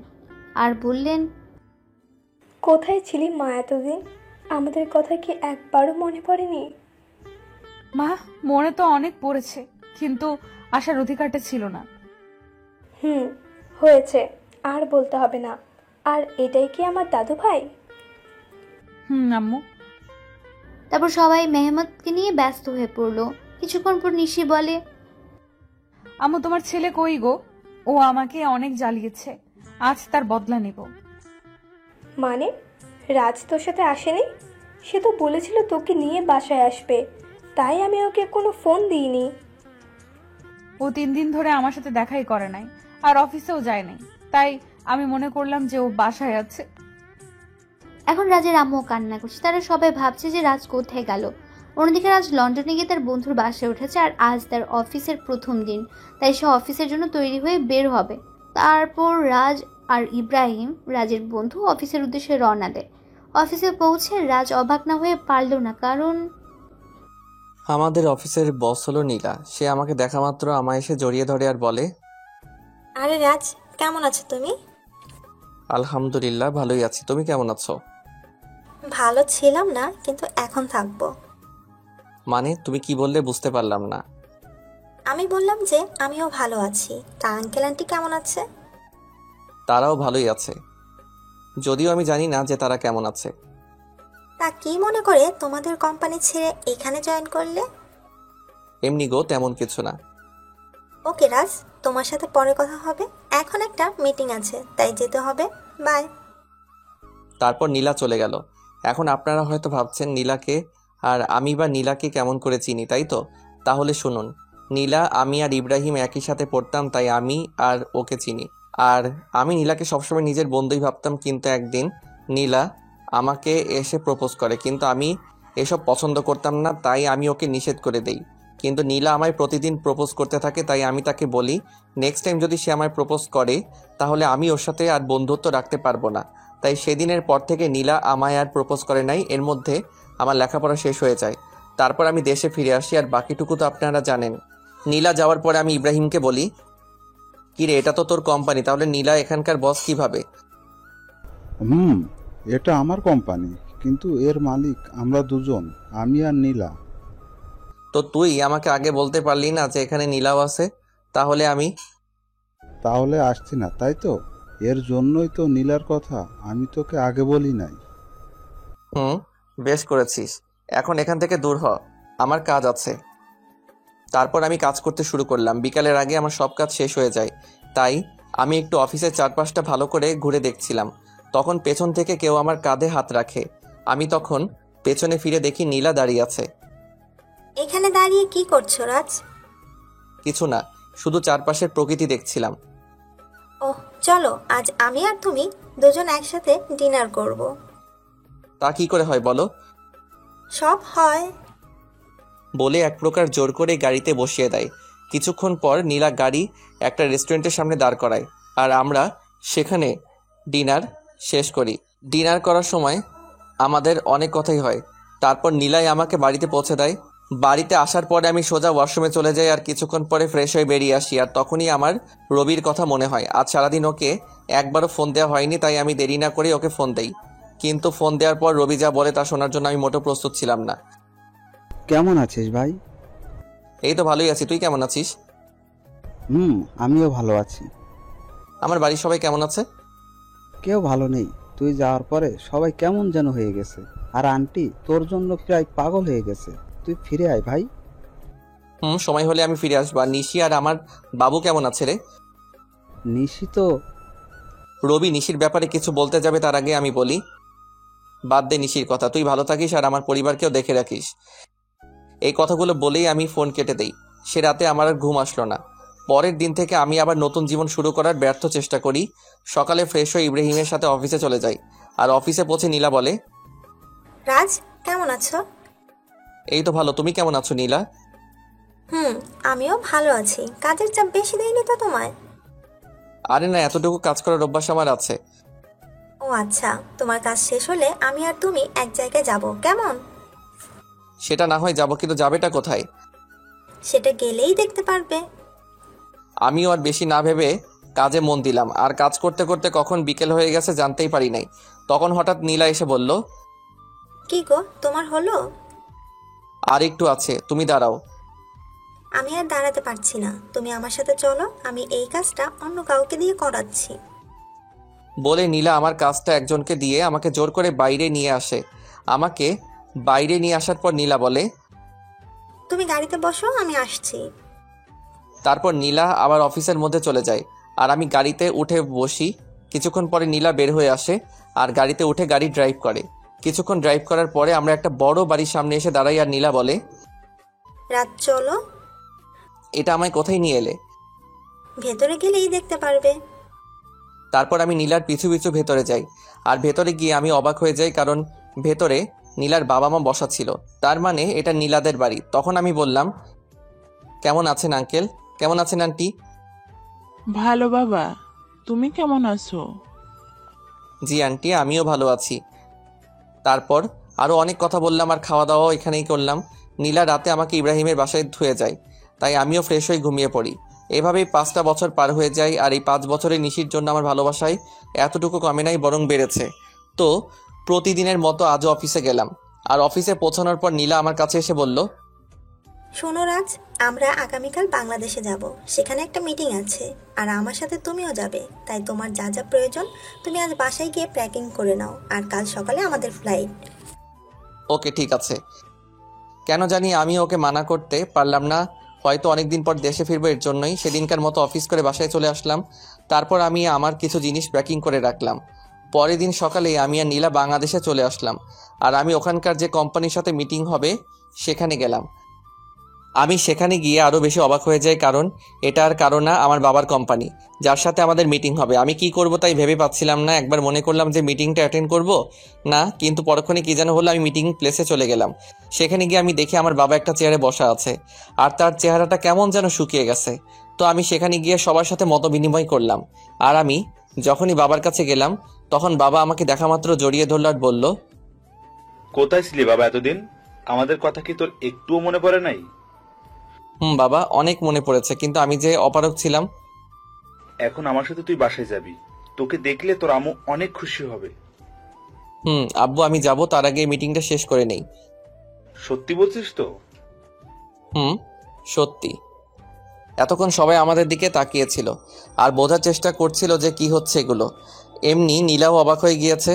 আর বললেন, কোথায় ছিলি মা এতদিন? আমাদের কথা কি একবারও মনে পড়েনি? মা, মনে তো অনেক পড়েছে, কিন্তু আসার অধিকারটা ছিল না। হয়েছে, আর বলতে হবে না। আর এটাই কি আমার দাদু ভাই? আম্মু। তারপর সবাই মেহমতকে নিয়ে ব্যস্ত হয়ে পড়লো। কিছুক্ষণ পর নিশি বলে, আম্মু, তোমার ছেলে কই গো? ও আমাকে অনেক জ্বালিয়েছে, আজ তার বদলা নেব। মানে রাজ তোর সাথে আসেনি? সে তো বলেছিল তোকে নিয়ে বাসায় আসবে, তাই আমি ওকে কোনো ফোন দিইনি। ও 3 দিন ধরে আমার সাথে দেখাই করে নাই, আর অফিসেও যায় নাই, তাই আমি মনে করলাম যে ও বাসায় আছে। এখন রাজের আম্মু কান্না করছে। তারা সবাই ভাবছে যে রাজ কোথায় গেল। অন্যদিকে রাজ লন্ডনে গিয়ে তার বন্ধুর বাসায় উঠেছে, আর আজ তার অফিসের প্রথম দিন, তাই সে অফিসের জন্য তৈরি হয়ে বের হবে। তারপর রাজ আর ইব্রাহিম, রাজের বন্ধু, অফিসের উদ্দেশ্যে রওনা দেয়। অফিসে পৌঁছে রাজ অবাক না হয়ে পারল না, কারণ আমাদের অফিসের বস হলো নীলা। সে আমাকে দেখা মাত্র আমায় এসে জড়িয়ে ধরে আর বলে, আরে রাজ, কেমন আছো তুমি? আলহামদুলিল্লাহ, ভালোই আছি। তুমি কেমন আছো? ভালো ছিলাম না, কিন্তু এখন থাকবো। মানে তুমি কি বললে বুঝতে পারলাম না। আমি বললাম যে আমিও ভালো আছি। তা আঙ্কেল আন্টি কেমন আছে? তারাও ভালোই আছে, যদিও আমি জানি না যে তারা কেমন আছে। তা কি মনে করে তোমাদের কোম্পানি ছেড়ে এখানে জয়েন করলে? এমনি গো, তেমন কিছু না। ওকে রাজ, তোমার সাথে পরে কথা হবে, এখন একটা মিটিং আছে তাই যেতে হবে। বাই। তারপর নীলা চলে গেল। এখন আপনারা হয়তো ভাবছেন নীলাকে আর আমি বা নীলাকে কেমন করে চিনি, তাই তো? তাহলে শুনুন, নীলা, আমি আর ইব্রাহিম একই সাথে পড়তাম, তাই আমি আর ওকে চিনি। আর আমি নীলাকে সবসময় নিজের বন্ধুই ভাবতাম, কিন্তু একদিন নীলা আমাকে এসে প্রপোজ করে, কিন্তু আমি এসব পছন্দ করতাম না, তাই আমি ওকে নিষেধ করে দেই। কিন্তু নীলা আমায় প্রতিদিন প্রপোজ করতে থাকে, তাই আমি তাকে বলি নেক্সট টাইম যদি সে আমায় প্রপোজ করে তাহলে আমি ওর সাথে আর বন্ধুত্ব রাখতে পারবো না। তাই সেদিনের পর থেকে নীলা আমায় আর প্রপোজ করে নাই। এর মধ্যে আমার লেখাপড়া শেষ হয়ে যায়। তারপর আমি দেশে ফিরে আসি, আর বাকিটুকু তো আপনারা জানেন। নীলা যাওয়ার পরে আমি ইব্রাহিমকে বলি, কিরে, এটা তো তোর কোম্পানি, তাহলে নীলা এখানকার বস কিভাবে? এটা আমার কোম্পানি, কিন্তু এর মালিক আমরা দুজন, আমি আর নীলা। তো তুই আমাকে আগে বলতে পারলি না যে এখানে নীলাও আছে? তাহলে আসছি না, তাই তো? এর জন্যই তো নীলার কথা আমি তোকে আগে বলি নাই। বেশ করেছিস। এখন এখান থেকে দূর হ, আমার কাজ আছে। তারপর আমি কাজ করতে শুরু করলাম। বিকালের আগে আমার সব কাজ শেষ হয়ে যায়, তাই আমি একটু অফিসের চারপাশটা ভালো করে ঘুরে দেখছিলাম। তখন পেছন থেকে কেউ আমার কাঁধে হাত রাখে। আমি তখন পেছনে ফিরে দেখি নীলা দাঁড়িয়ে আছে। এখানে দাঁড়িয়ে কি করছো রাজ? কিছু না, শুধু চারপাশের প্রকৃতি দেখছিলাম। ওহ, চলো আজ আমি আর তুমি দুজন একসাথে ডিনার করব। তা কি করে হয় বলো? সব হয়। বলে এক প্রকার জোর করে গাড়িতে বসিয়ে দেয়। কিছুক্ষণ পর নীলা গাড়ি একটা রেস্টুরেন্টের সামনে দাঁড় করায়, আর আমরা সেখানে ডিনার শেষ করি। ডিনার করার সময় আমাদের অনেক কথাই হয়। তারপর নীলাই আমাকে বাড়িতে পৌঁছে দেয়। বাড়িতে আসার পরে আমি সোজা ওয়াশরুমে চলে যাই, আর কিছুক্ষণ পরে ফ্রেশ হয়ে বেরিয়ে আসি। আর তখনই আমার রবির কথা মনে হয়। আজ সারাদিন ওকে একবারও ফোন দেওয়া হয়নি, তাই আমি দেরি না করে ওকে ফোন দেই। কিন্তু ফোন দেওয়ার পর রবি যা বলে তা শোনার জন্য আমি মোটেও প্রস্তুত ছিলাম না। কেমন আছিস ভাই? এই তো ভালোই আছি, তুই কেমন আছিস? আমিও ভালো আছি। আমার বাড়ির সবাই কেমন আছে? কেউ ভালো নেই। তুই যাওয়ার পরে সবাই কেমন যেন হয়ে গেছে, আর আন্টি তোর জন্য প্রায় পাগল হয়ে গেছে। তুই ফিরে আয় ভাই। সময় হলে আমি ফিরে আসবো। আর নিশি আর আমার বাবু কেমন আছে রে? নিশি তো... রবি নিশির ব্যাপারে কিছু বলতে যাবে, তার আগে আমি বলি, বাদ দে নিশির কথা, তুই ভালো থাকিস আর আমার পরিবারকেও দেখে রাখিস। এই কথাগুলো বলেই আমি ফোন কেটে দেই। সে রাতে আমার আর ঘুম আসলো না। পরের দিন থেকে আমি আবার নতুন জীবন শুরু করার ব্যর্থ চেষ্টা করি। সকালে ফ্রেশ হয়ে ইব্রাহিমের সাথে অফিসে চলে যাই। আর অফিসে পৌঁছে নীলা বলে, রাজ কেমন আছো? এই তো ভালো, তুমি কেমন আছো নীলা? আমিও ভালো আছি। কাজের চাপ বেশি দেয়নি তো তোমায়? আরে না, এতটুকু কাজ করার অভ্যাস আমার আছে। ও আচ্ছা, তোমার কাজ শেষ হলে আমি আর তুমি এক জায়গায় যাব, কেমন? সেটা না হয় যাবো, কিন্তু যাবেটা কোথায়? সেটা গেলেই দেখতে পারবে। আমিও আর বেশি না ভেবে কাজে মন দিলাম। আর কাজ করতে করতে কখন বিকেল হয়ে গেছে জানতেই পারি নাই। তখন হঠাৎ নীলা এসে বলল, কি গো, তোমার হলো? আর একটু আছে, তুমি দাঁড়াও। আমি আর দাঁড়াতে পারছি না, তুমি আমার সাথে চলো, আমি এই কাজটা অন্য কাউকে দিয়ে করাচ্ছি। বলে নীলা আমার কাজটা একজনকে দিয়ে আমাকে জোর করে বাইরে নিয়ে আসে। আমাকে বাইরে নিয়ে আসার পর নীলা বলে, তুমি গাড়িতে বসো, আমি আসছি। তারপর নীলা আবার অফিসের মধ্যে চলে যায়, আর আমি গাড়িতে উঠে বসি। কিছুক্ষণ পরে নীলা বের হয়ে আসে আর গাড়িতে উঠে গাড়ি ড্রাইভ করে। কিছুক্ষণ ড্রাইভ করার পরে আমরা একটা বড় বাড়ির সামনে এসে দাঁড়াই, আর নীলা বলে, রাত চলো। এটা আমায় কোথায় নিয়ে এলে? ভেতরে গেলেই দেখতে পারবে। তারপর আমি নীলার পিছু পিছু ভেতরে যাই। আর ভেতরে গিয়ে আমি অবাক হয়ে যাই, কারণ ভেতরে নীলার বাবা মা বসা ছিল। তার মানে এটা নীলাদের বাড়ি। তখন আমি বললাম, কেমন আছেন আঙ্কেল? কেমন আছেন আন্টি? ভালো বাবা, তুমি কেমন আছো? জি আন্টি, আমিও ভালো আছি। তারপর আরও অনেক কথা বললাম, আর খাওয়া দাওয়াও এখানেই করলাম। নীলা রাতে আমাকে ইব্রাহিমের বাসায় ধুয়ে যায়, তাই আমিও ফ্রেশ হয়ে ঘুমিয়ে পড়ি। এভাবেই 5টা বছর পার হয়ে যায়। আর এই 5 বছরে নিশির জন্য আমার ভালোবাসায় এতটুকু কমে নাই, বরং বেড়েছে। তো প্রতিদিনের মতো আজও অফিসে গেলাম। আর অফিসে পৌঁছানোর পর নীলা আমার কাছে এসে বলল, শোনো রাজ, আমরা আগামীকাল বাংলাদেশে যাব, সেখানে একটা মিটিং আছে, আর আমার সাথে তুমিও যাবে। তাই তোমার যা যা প্রয়োজন তুমি আজ বাসায় গিয়ে প্যাকিং করে নাও, আর কাল সকালে আমাদের ফ্লাইট। ওকে ঠিক আছে, কেন জানি আমি ওকে মানা করতে পারলাম না। হয়তো অনেকদিন পর দেশে ফিরবো, এর জন্যই সেদিনকার মতো অফিস করে বাসায় চলে আসলাম। তারপর আমি আমার কিছু জিনিস প্যাকিং করে রাখলাম। পরের দিন সকালেই আমি আর নীলা বাংলাদেশে চলে আসলাম। আর আমি ওখানকার যে কোম্পানির সাথে মিটিং হবে সেখানে গেলাম। আমি সেখানে গিয়ে আরও বেশি অবাক হয়ে যাই, কারণ এটা আর কারো না, আমার বাবার কোম্পানি, যার সাথে আমাদের মিটিং হবে। আমি কি করব তাই ভেবে পাচ্ছিলাম না। একবার মনে করলাম যে মিটিংটা অ্যাটেন্ড করব না, কিন্তু পরক্ষণে কি যেন হলো, আমি মিটিং প্লেসে চলে গেলাম। সেখানে গিয়ে আমি দেখি আমার বাবা একটা চেয়ারে বসা আছে, আর তার চেহারাটা কেমন যেন শুকিয়ে গেছে। তো আমি সেখানে গিয়ে সবার সাথে মত বিনিময় করলাম। আর আমি যখনই বাবার কাছে গেলাম, তখন বাবা আমাকে দেখা মাত্র জড়িয়ে ধরল আর বলল, কোথায় ছিলি বাবা এতদিন? আমাদের কথা কি তোর একটুও মনে পড়ে নাই? বাবা, অনেক মনে পড়েছে, কিন্তু আমি যে অপারগ ছিলাম। এখন আমার সাথে তুই বাসায় যাবি। তোকে দেখলে তোর আম্মু অনেক খুশি হবে। আব্বু, আমি যাব, তার আগে মিটিংটা শেষ করে নেই। সত্যি বলছিস তো? সত্যি। এতক্ষণ সবাই আমাদের দিকে তাকিয়েছিল আর বোঝার চেষ্টা করছিল যে কি হচ্ছে এগুলো। এমনি নীলাও অবাক হয়ে গিয়েছে,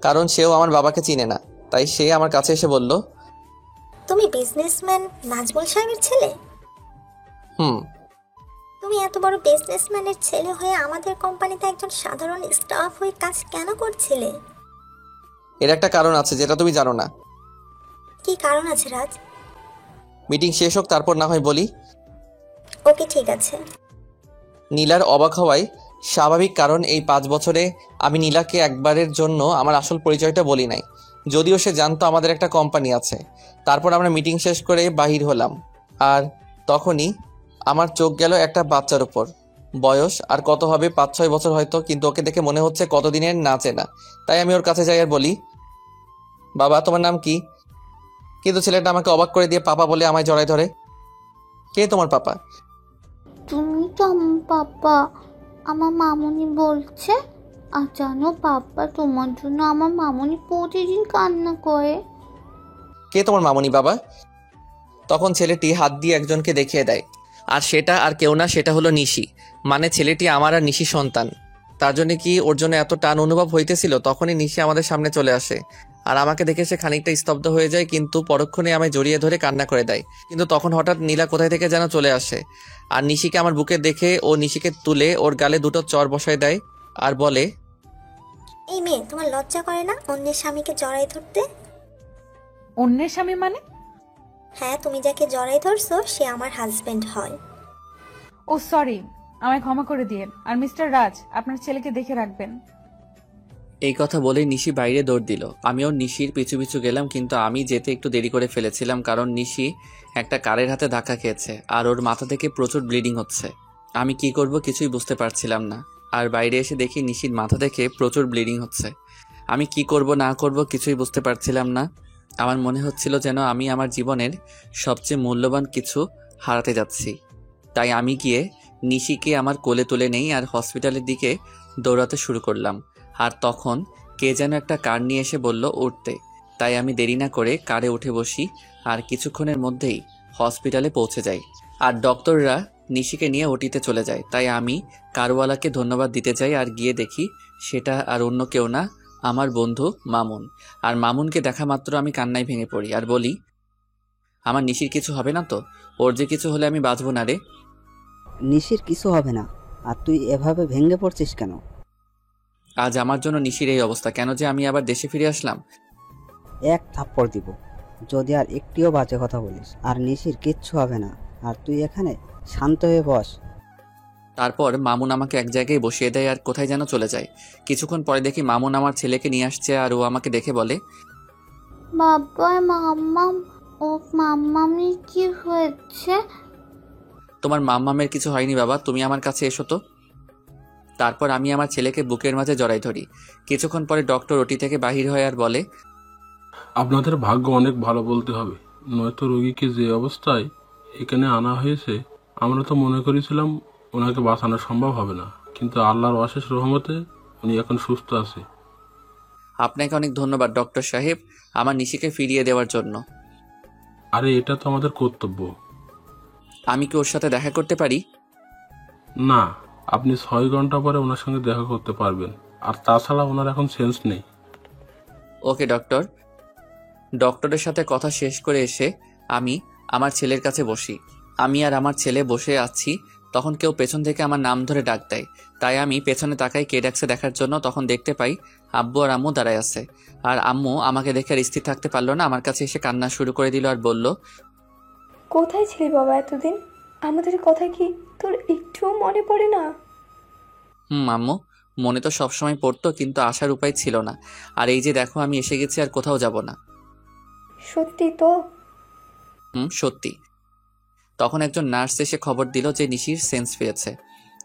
কারণ সেও আমার বাবাকে চিনে না। তাই সে আমার কাছে এসে বলল, তুমি বিজনেসম্যান নাজমুল সাহেবের ছেলে? তুমি এত বড় বিজনেসম্যানের ছেলে হয়ে আমাদের কোম্পানিতে একজন সাধারণ স্টাফ হয়ে কাজ কেন করছিলে? এর একটা কারণ আছে যেটা তুমি জানো না। কি কারণ আছে রাজ? মিটিং শেষ হোক, তারপর না হয় বলি। ওকে, ঠিক আছে। নীলার অবাক হওয়ায় স্বাভাবিক, কারণ এই 5 বছরে আমি নীলাকে একবারের জন্য আমার আসল পরিচয়টা বলি নাই, যদিও সে জানতো আমাদের একটা কোম্পানি আছে। তারপর আমরা মিটিং শেষ করে বাহির হলাম, আর তখনই আমার চোখ গেল একটা বাচ্চার উপর। বয়স আর কত হবে, 5-6 বছর হয়তো, কিন্তু ওকে দেখে মনে হচ্ছে কতদিনের না চেনা। তাই আমি ওর কাছে যাই আর বলি, বাবা, তোমার নাম কি? কিন্তু ছেলেটা আমাকে অবাক করে দিয়ে পাপা বলে আমায় জড়ায় ধরে। কে তোমার পাপা? তুমি তো আমার পাপা, আমার মামুনি বলছে। আর জানো পাপা, তোমার জন্য আমার মামুনি প্রতিদিন কান্না করে। কে তোমার মামুনি বাবা? তখন ছেলেটি হাত দিয়ে একজনকে দেখিয়ে দেয়, আর সেটা আর কেউ না, সেটা হলো নিশি। মানে ছেলেটি আমার আর নিশি সন্তান। তার জন্য কি ওর জন্য এত টান অনুভব হইতেছিল? তখনই নিশি আমাদের সামনে চলে আসে, আর আমাকে দেখে সে খানিকটা স্তব্ধ হয়ে যায়, কিন্তু পরক্ষণে আমায় জড়িয়ে ধরে কান্না করে দেয়। কিন্তু তখন হঠাৎ নীলা কোথায় থেকে যেন চলে আসে, আর নিশিকে আমার বুকে দেখে ও নিশিকে তুলে ওর গালে 2টো চড় বসায় দেয় আর বলে, এই মেয়ে, তোমার লজ্জা করে না অন্যের স্বামীকে জড়াই ধরতে? অন্যের স্বামী মানে? হ্যাঁ, তুমি যাকে জড়াই ধরছো সে আমার হাজবেন্ড হয়। ও সরি, আমায় ক্ষমা করে দিয়েন। আর মিস্টার রাজ, আপনার ছেলেকে দেখে রাখবেন। এই কথা বলে নিশি বাইরে দৌড় দিল। আমিও নিশির পিছু পিছু গেলাম, কিন্তু আমি যেতে একটু দেরি করে ফেলেছিলাম, কারণ নিশি একটা কারের হাতে ধাক্কা খেয়েছে আর ওর মাথা থেকে প্রচুর ব্লিডিং হচ্ছে। আমি কি করব কিছুই বুঝতে পারছিলাম না। আর বাইরে এসে দেখি নিশির মাথা থেকে প্রচুর ব্লিডিং হচ্ছে। আমি কি করব না করব কিছুই বুঝতে পারছিলাম না। আমার মনে হচ্ছিল যেন আমি আমার জীবনের সবচেয়ে মূল্যবান কিছু হারাতে যাচ্ছি। তাই আমি গিয়ে নিশিকে আমার কোলে তুলে নেই আর হসপিটালের দিকে দৌড়াতে শুরু করলাম। আর তখন কে যেন একটা কার নিয়ে এসে বলল উঠতে। তাই আমি দেরি না করে কারে উঠে বসি, আর কিছুক্ষণের মধ্যেই হসপিটালে পৌঁছে যাই। আর ডক্টররা নিশিকে নিয়ে ওটিতে চলে যায়। তাই আমি কারওয়ালাকে ধন্যবাদ দিতে যাই, আর গিয়ে দেখি সেটা আর অন্য কেউ না, আমার বন্ধু মামুন। আর মামুনকে দেখা মাত্র আমি কান্নায় ভেঙে পড়ি আর বলি, আমার নিশির কিছু হবে না তো? ওর যে কিছু হলে আমি বাঁচবো না রে। নিশির কিছু হবে না, আর তুই এভাবে ভেঙে পড়ছিস কেন? আজ আমার জন্য নিশির এই অবস্থা কেন যে আমি আবার দেশে ফিরে আসলাম? এক থাপ্পড় দিব যদি আর একটিও বাজে কথা বলিস। আর নিশির কিচ্ছু হবে না, আর তুই এখানে শান্ত হয়ে বস। তারপর মামুন আমাকে এক জায়গায় বসিয়ে দেয় আর কোথায় যেন চলে যায়। কিছুক্ষণ পরে দেখি মামুন আমার ছেলেকে নিয়ে আসছে, আর ও আমাকে দেখে বলে, বাবা, মাম্মাম, ও মাম্মামি কি হয়েছে? তোমার মাম্মামের কিছু হয়নি বাবা, তুমি আমার কাছে এসো তো। তারপর আমি আমার ছেলেকে বুকের মাঝে জড়াই ধরি। কিছুক্ষণ পরে ডক্টর ওটি থেকে বাহির হয় আর বলে, আপনাদের ভাগ্য অনেক ভালো বলতে হবে, নয়তো রোগীকে যে অবস্থায় এখানে আনা হয়েছে, আমরা তো মনে করেছিলাম ওনাকে বাঁচানো সম্ভব হবে না, কিন্তু আল্লাহর অশেষ রহমতে উনি এখন সুস্থ আছে। আপনাকে অনেক ধন্যবাদ ডক্টর সাহেব, আমার নিশিকে ফিরিয়ে দেওয়ার জন্য। আরে এটা তো আমাদের কর্তব্য। আমি কি ওর সাথে দেখা করতে পারি? না, আপনি 6 ঘন্টা পরে ওনার সঙ্গে দেখা করতে পারবেন, আর তাছাড়া ওনার এখন সেন্স নেই। ওকে ডক্টর। ডক্টরের সাথে কথা শেষ করে এসে আমি আমার ছেলের কাছে বসি। আমি আর আমার ছেলে বসে আছি, তখন কেউ পেছন থেকে আমার নাম ধরে ডাক দেয়। তাই আমি পেছনে তাকাই কে ডাকছে দেখার জন্য। তখন দেখতে পাই আব্বু আর আম্মু দাঁড়ায় আছে। আর আম্মু আমাকে দেখে আর স্থির থাকতে পারলো না, আমার কাছে এসে কান্না শুরু করে দিল আর বলল, কোথায় ছিলি বাবা এতদিন? আমাদের কথা কি তোর একটুও মনে পড়ে না? আম্মু, মনে তো সবসময় পড়তো, কিন্তু আসার উপায় ছিল না। আর এই যে দেখো আমি এসে গেছি, আর কোথাও যাব না। সত্যি তো? সত্যি। তখন একজন নার্স এসে খবর দিল যে নিশির সেন্স পেয়েছে।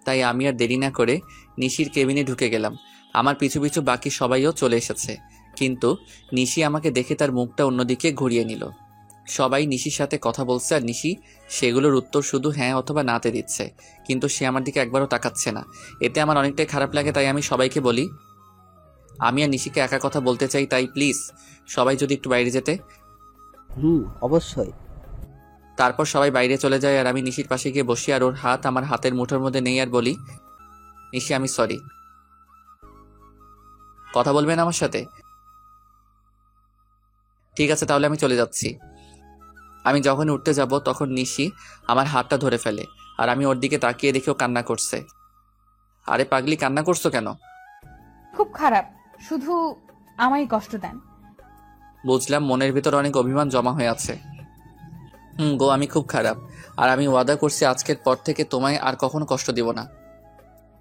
তাই আমি আর দেরি না করে নিশির কেবিনে ঢুকে গেলাম। আমার পিছু পিছু বাকি সবাইও চলে এসেছে, কিন্তু নিশি আমাকে দেখে তার মুখটা অন্যদিকে ঘুরিয়ে নিল। সবাই নিশির সাথে কথা বলছে আর নিশি সেগুলোর উত্তর শুধু হ্যাঁ অথবা নাতে দিচ্ছে, কিন্তু সে আমার দিকে একবারও তাকাচ্ছে না। এতে আমার অনেকটাই খারাপ লাগে। তাই আমি সবাইকে বলি, আমি আর নিশিকে একা কথা বলতে চাই, তাই প্লিজ সবাই যদি একটু বাইরে যেতে। অবশ্যই। তারপর সবাই বাইরে চলে যায় আর আমি নিশির পাশে গিয়ে বসি আর ওর হাত আমার হাতের মুঠোর মধ্যে নেই আর বলি, নিশি আমি সরি। কথা বলবেন আমার সাথে? ঠিক আছে, তাহলে আমি চলে যাচ্ছি। আমি যখন উঠতে যাব তখন নিশি আমার হাতটা ধরে ফেলে আর আমি ওর দিকে তাকিয়ে দেখেও কান্না করছে। আরে পাগলি, কান্না করছো কেন? খুব খারাপ, শুধু আমায় কষ্ট দেন। বুঝলাম মনের ভিতর অনেক অভিমান জমা হয়ে আছে। গো, আমি খুব খারাপ, আর আমি ওয়াদা করছি আজকের পর থেকে তোমায় আর কখনো কষ্ট দিব না।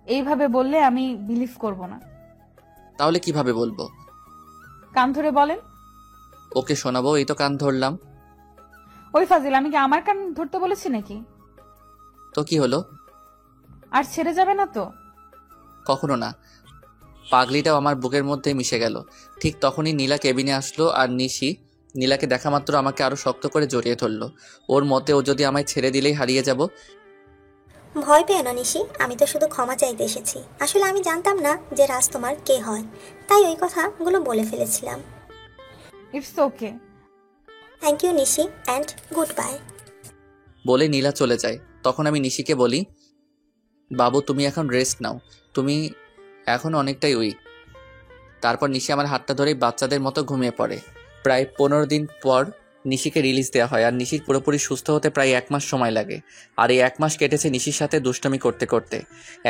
এইভাবে বললে আমি বিলিভ করব না। তাহলে কিভাবে বলবো? কান ধরে বলেন। ওকে শোনাবো, এই তো কান ধরলাম। ওই ফাজিল, আমি কি আমার কান ধরতে বলেছি নাকি? তো কি হলো? আর ছেড়ে যাবে না তো? কখনো না। পাগলিটাও আমার বুকের মধ্যে মিশে গেল। ঠিক তখনই নীলা কেবিনে আসলো আর নিশি নীলাকে দেখা মাত্র আমাকে আরো শক্ত করে জড়িয়ে ধরলো। ওর মতে ও যদি আমায় ছেড়ে দিলেই হারিয়ে যাব। ভয় পেও না নিশি, আমি তো শুধু ক্ষমা চাইতে এসেছি। আসলে আমি জানতাম না যে রাজ তোমার কে হয়, তাই ওই কথাগুলো বলে ফেলেছিলাম। It's okay. Thank you Nishi, and good bye. বলে নীলা চলে যায়। তখন আমি নিশিকে বলি, বাবু তুমি এখন রেস্ট নাও, তুমি এখন অনেকটাই উইক। তারপর নিশি আমার হাতটা ধরে বাচ্চাদের মতো ঘুমিয়ে পড়ে। প্রায় 15 দিন পর নিশিকে রিলিজ দেওয়া হয় আর নিশির পুরোপুরি সুস্থ হতে প্রায় 1 মাস সময় লাগে। আর এই 1 মাস কেটেছে নিশির সাথে দুষ্টমি করতে করতে।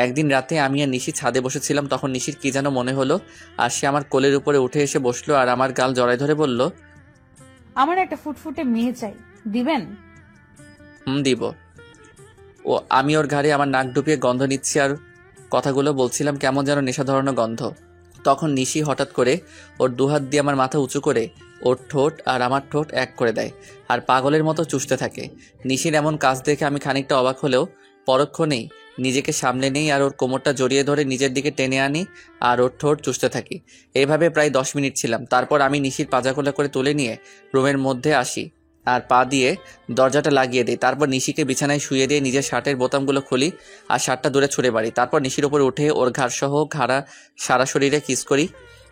একদিন রাতে আমি আর নিশি ছাদে বসেছিলাম, তখন নিশির কি যেন মনে হলো আর সে আমার কোলের উপরে উঠে এসে বসলো আর আমার গাল জড়ায় ধরে বলল, আমার একটা ফুটফুটে মেয়ে চাই, দিবেন? দিব। ও আমি ওর ঘাড়ে আমার নাক ডুবিয়ে গন্ধ নিচ্ছি আর কথাগুলো বলছিলাম, কেমন যেন নেশা ধরানো গন্ধ। তখন নিশি হঠাৎ করে ওর দুহাত দিয়ে আমার মাথা উঁচু করে ওর ঠোঁট আর আমার ঠোঁট এক করে দেয় আর পাগলের মতো চুষতে থাকে। নিশির এমন কাজ দেখে আমি খানিকটা অবাক হলেও পরক্ষণেই নিজেকে সামলে নেই আর ওর কোমরটা জড়িয়ে ধরে নিজের দিকে টেনে আনি আর ওর ঠোঁট চুষতে থাকি। এইভাবে প্রায় 10 মিনিট ছিলাম। তারপর আমি নিশির পাজাখোলা করে তুলে নিয়ে রুমের মধ্যে আসি আর পা দিয়ে দরজাটা লাগিয়ে দিই। তারপর নিশিকে বিছানায় শুয়ে দিয়ে নিজের শার্টের বোতামগুলো খুলি আর শার্টটা দূরে ছুঁড়ে মারি। তারপর নিশির ওপর উঠে ওর ঘাড় সহ সারা শরীরে কিস করি,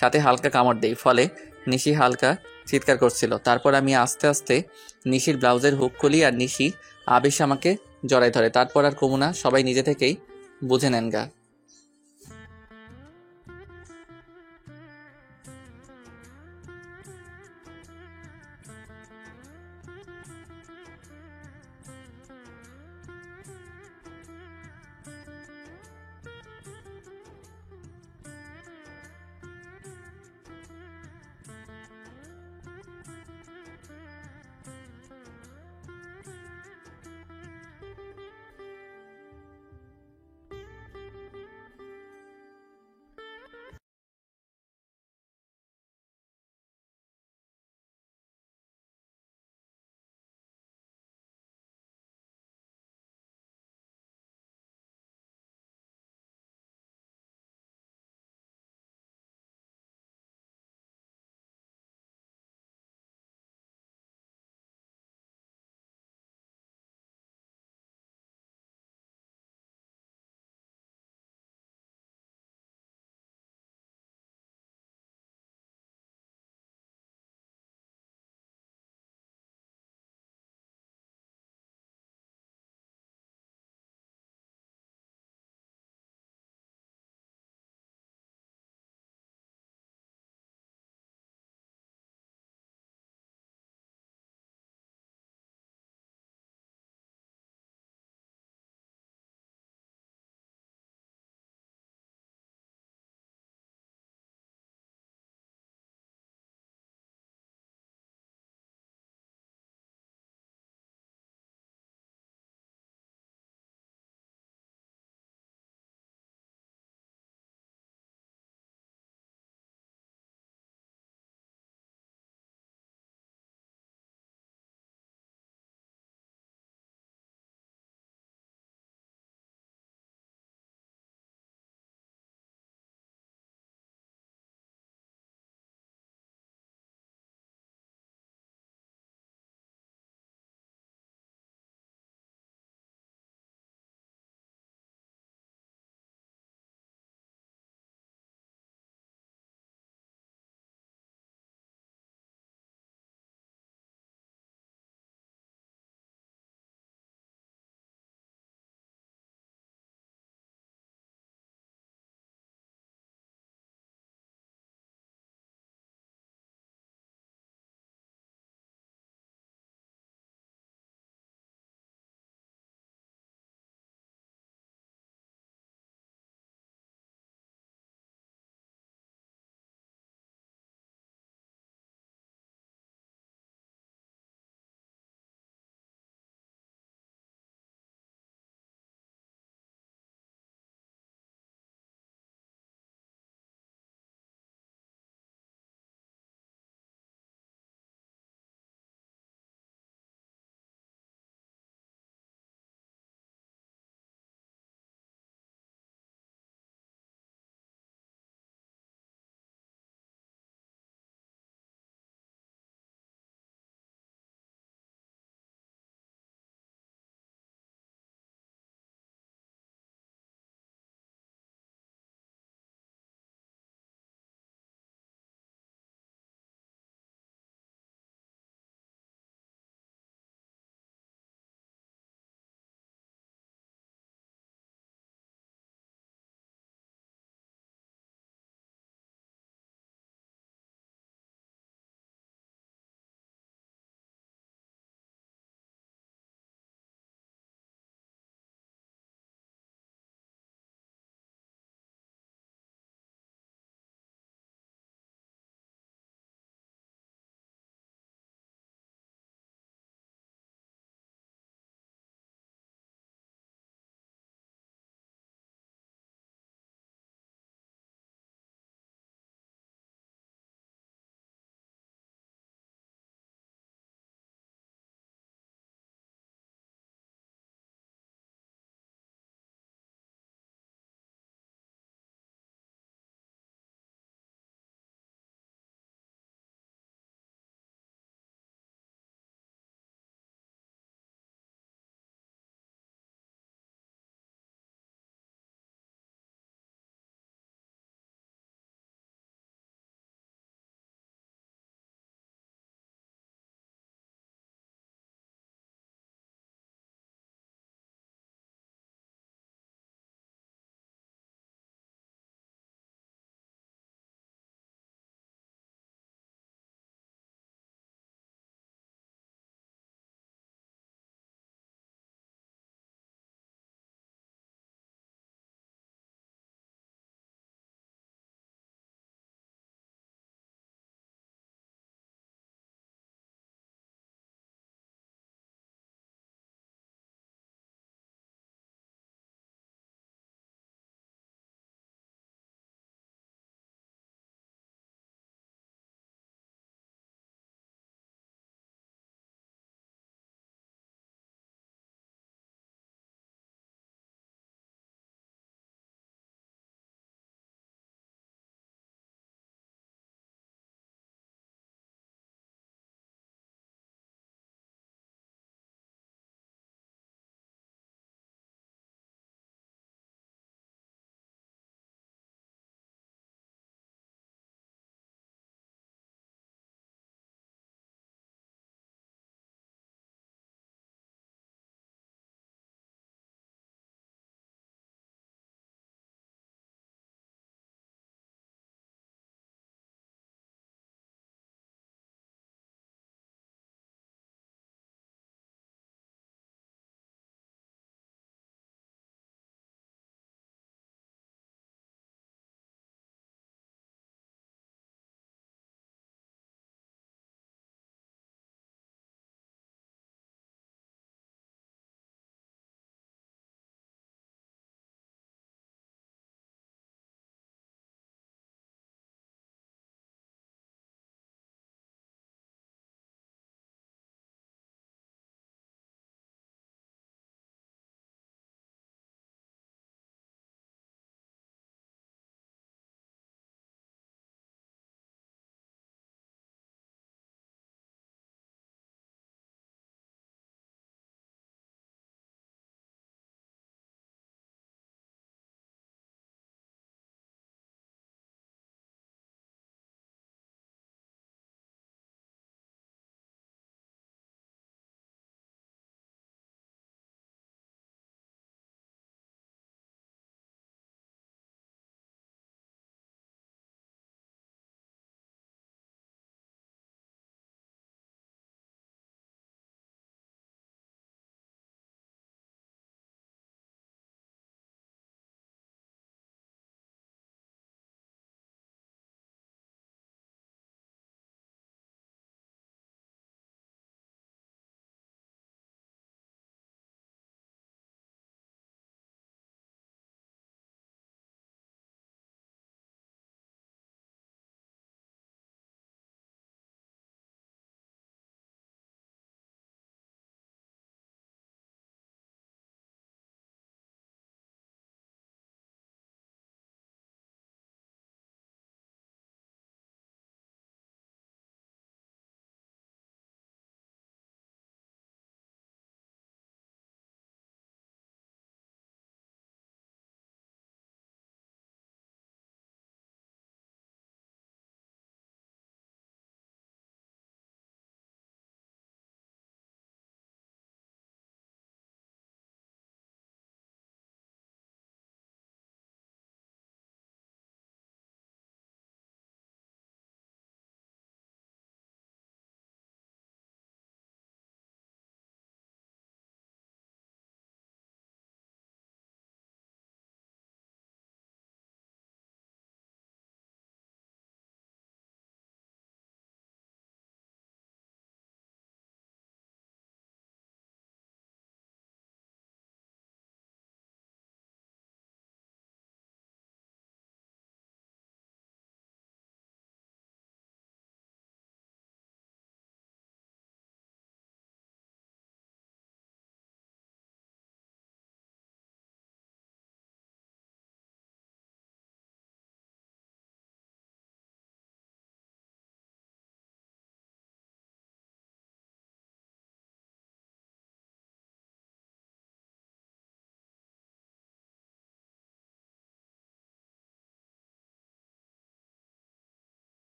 সাথে হালকা কামড় দেই। ফলে নিশি হালকা চিৎকার করছিল। তারপর আমি আস্তে আস্তে নিশির ব্লাউজের হুক খুলি আর নিশি আবেশ আমাকে জড়ায় ধরে। তারপর আর কমুনা, সবাই নিজে থেকেই বুঝে নেন গা।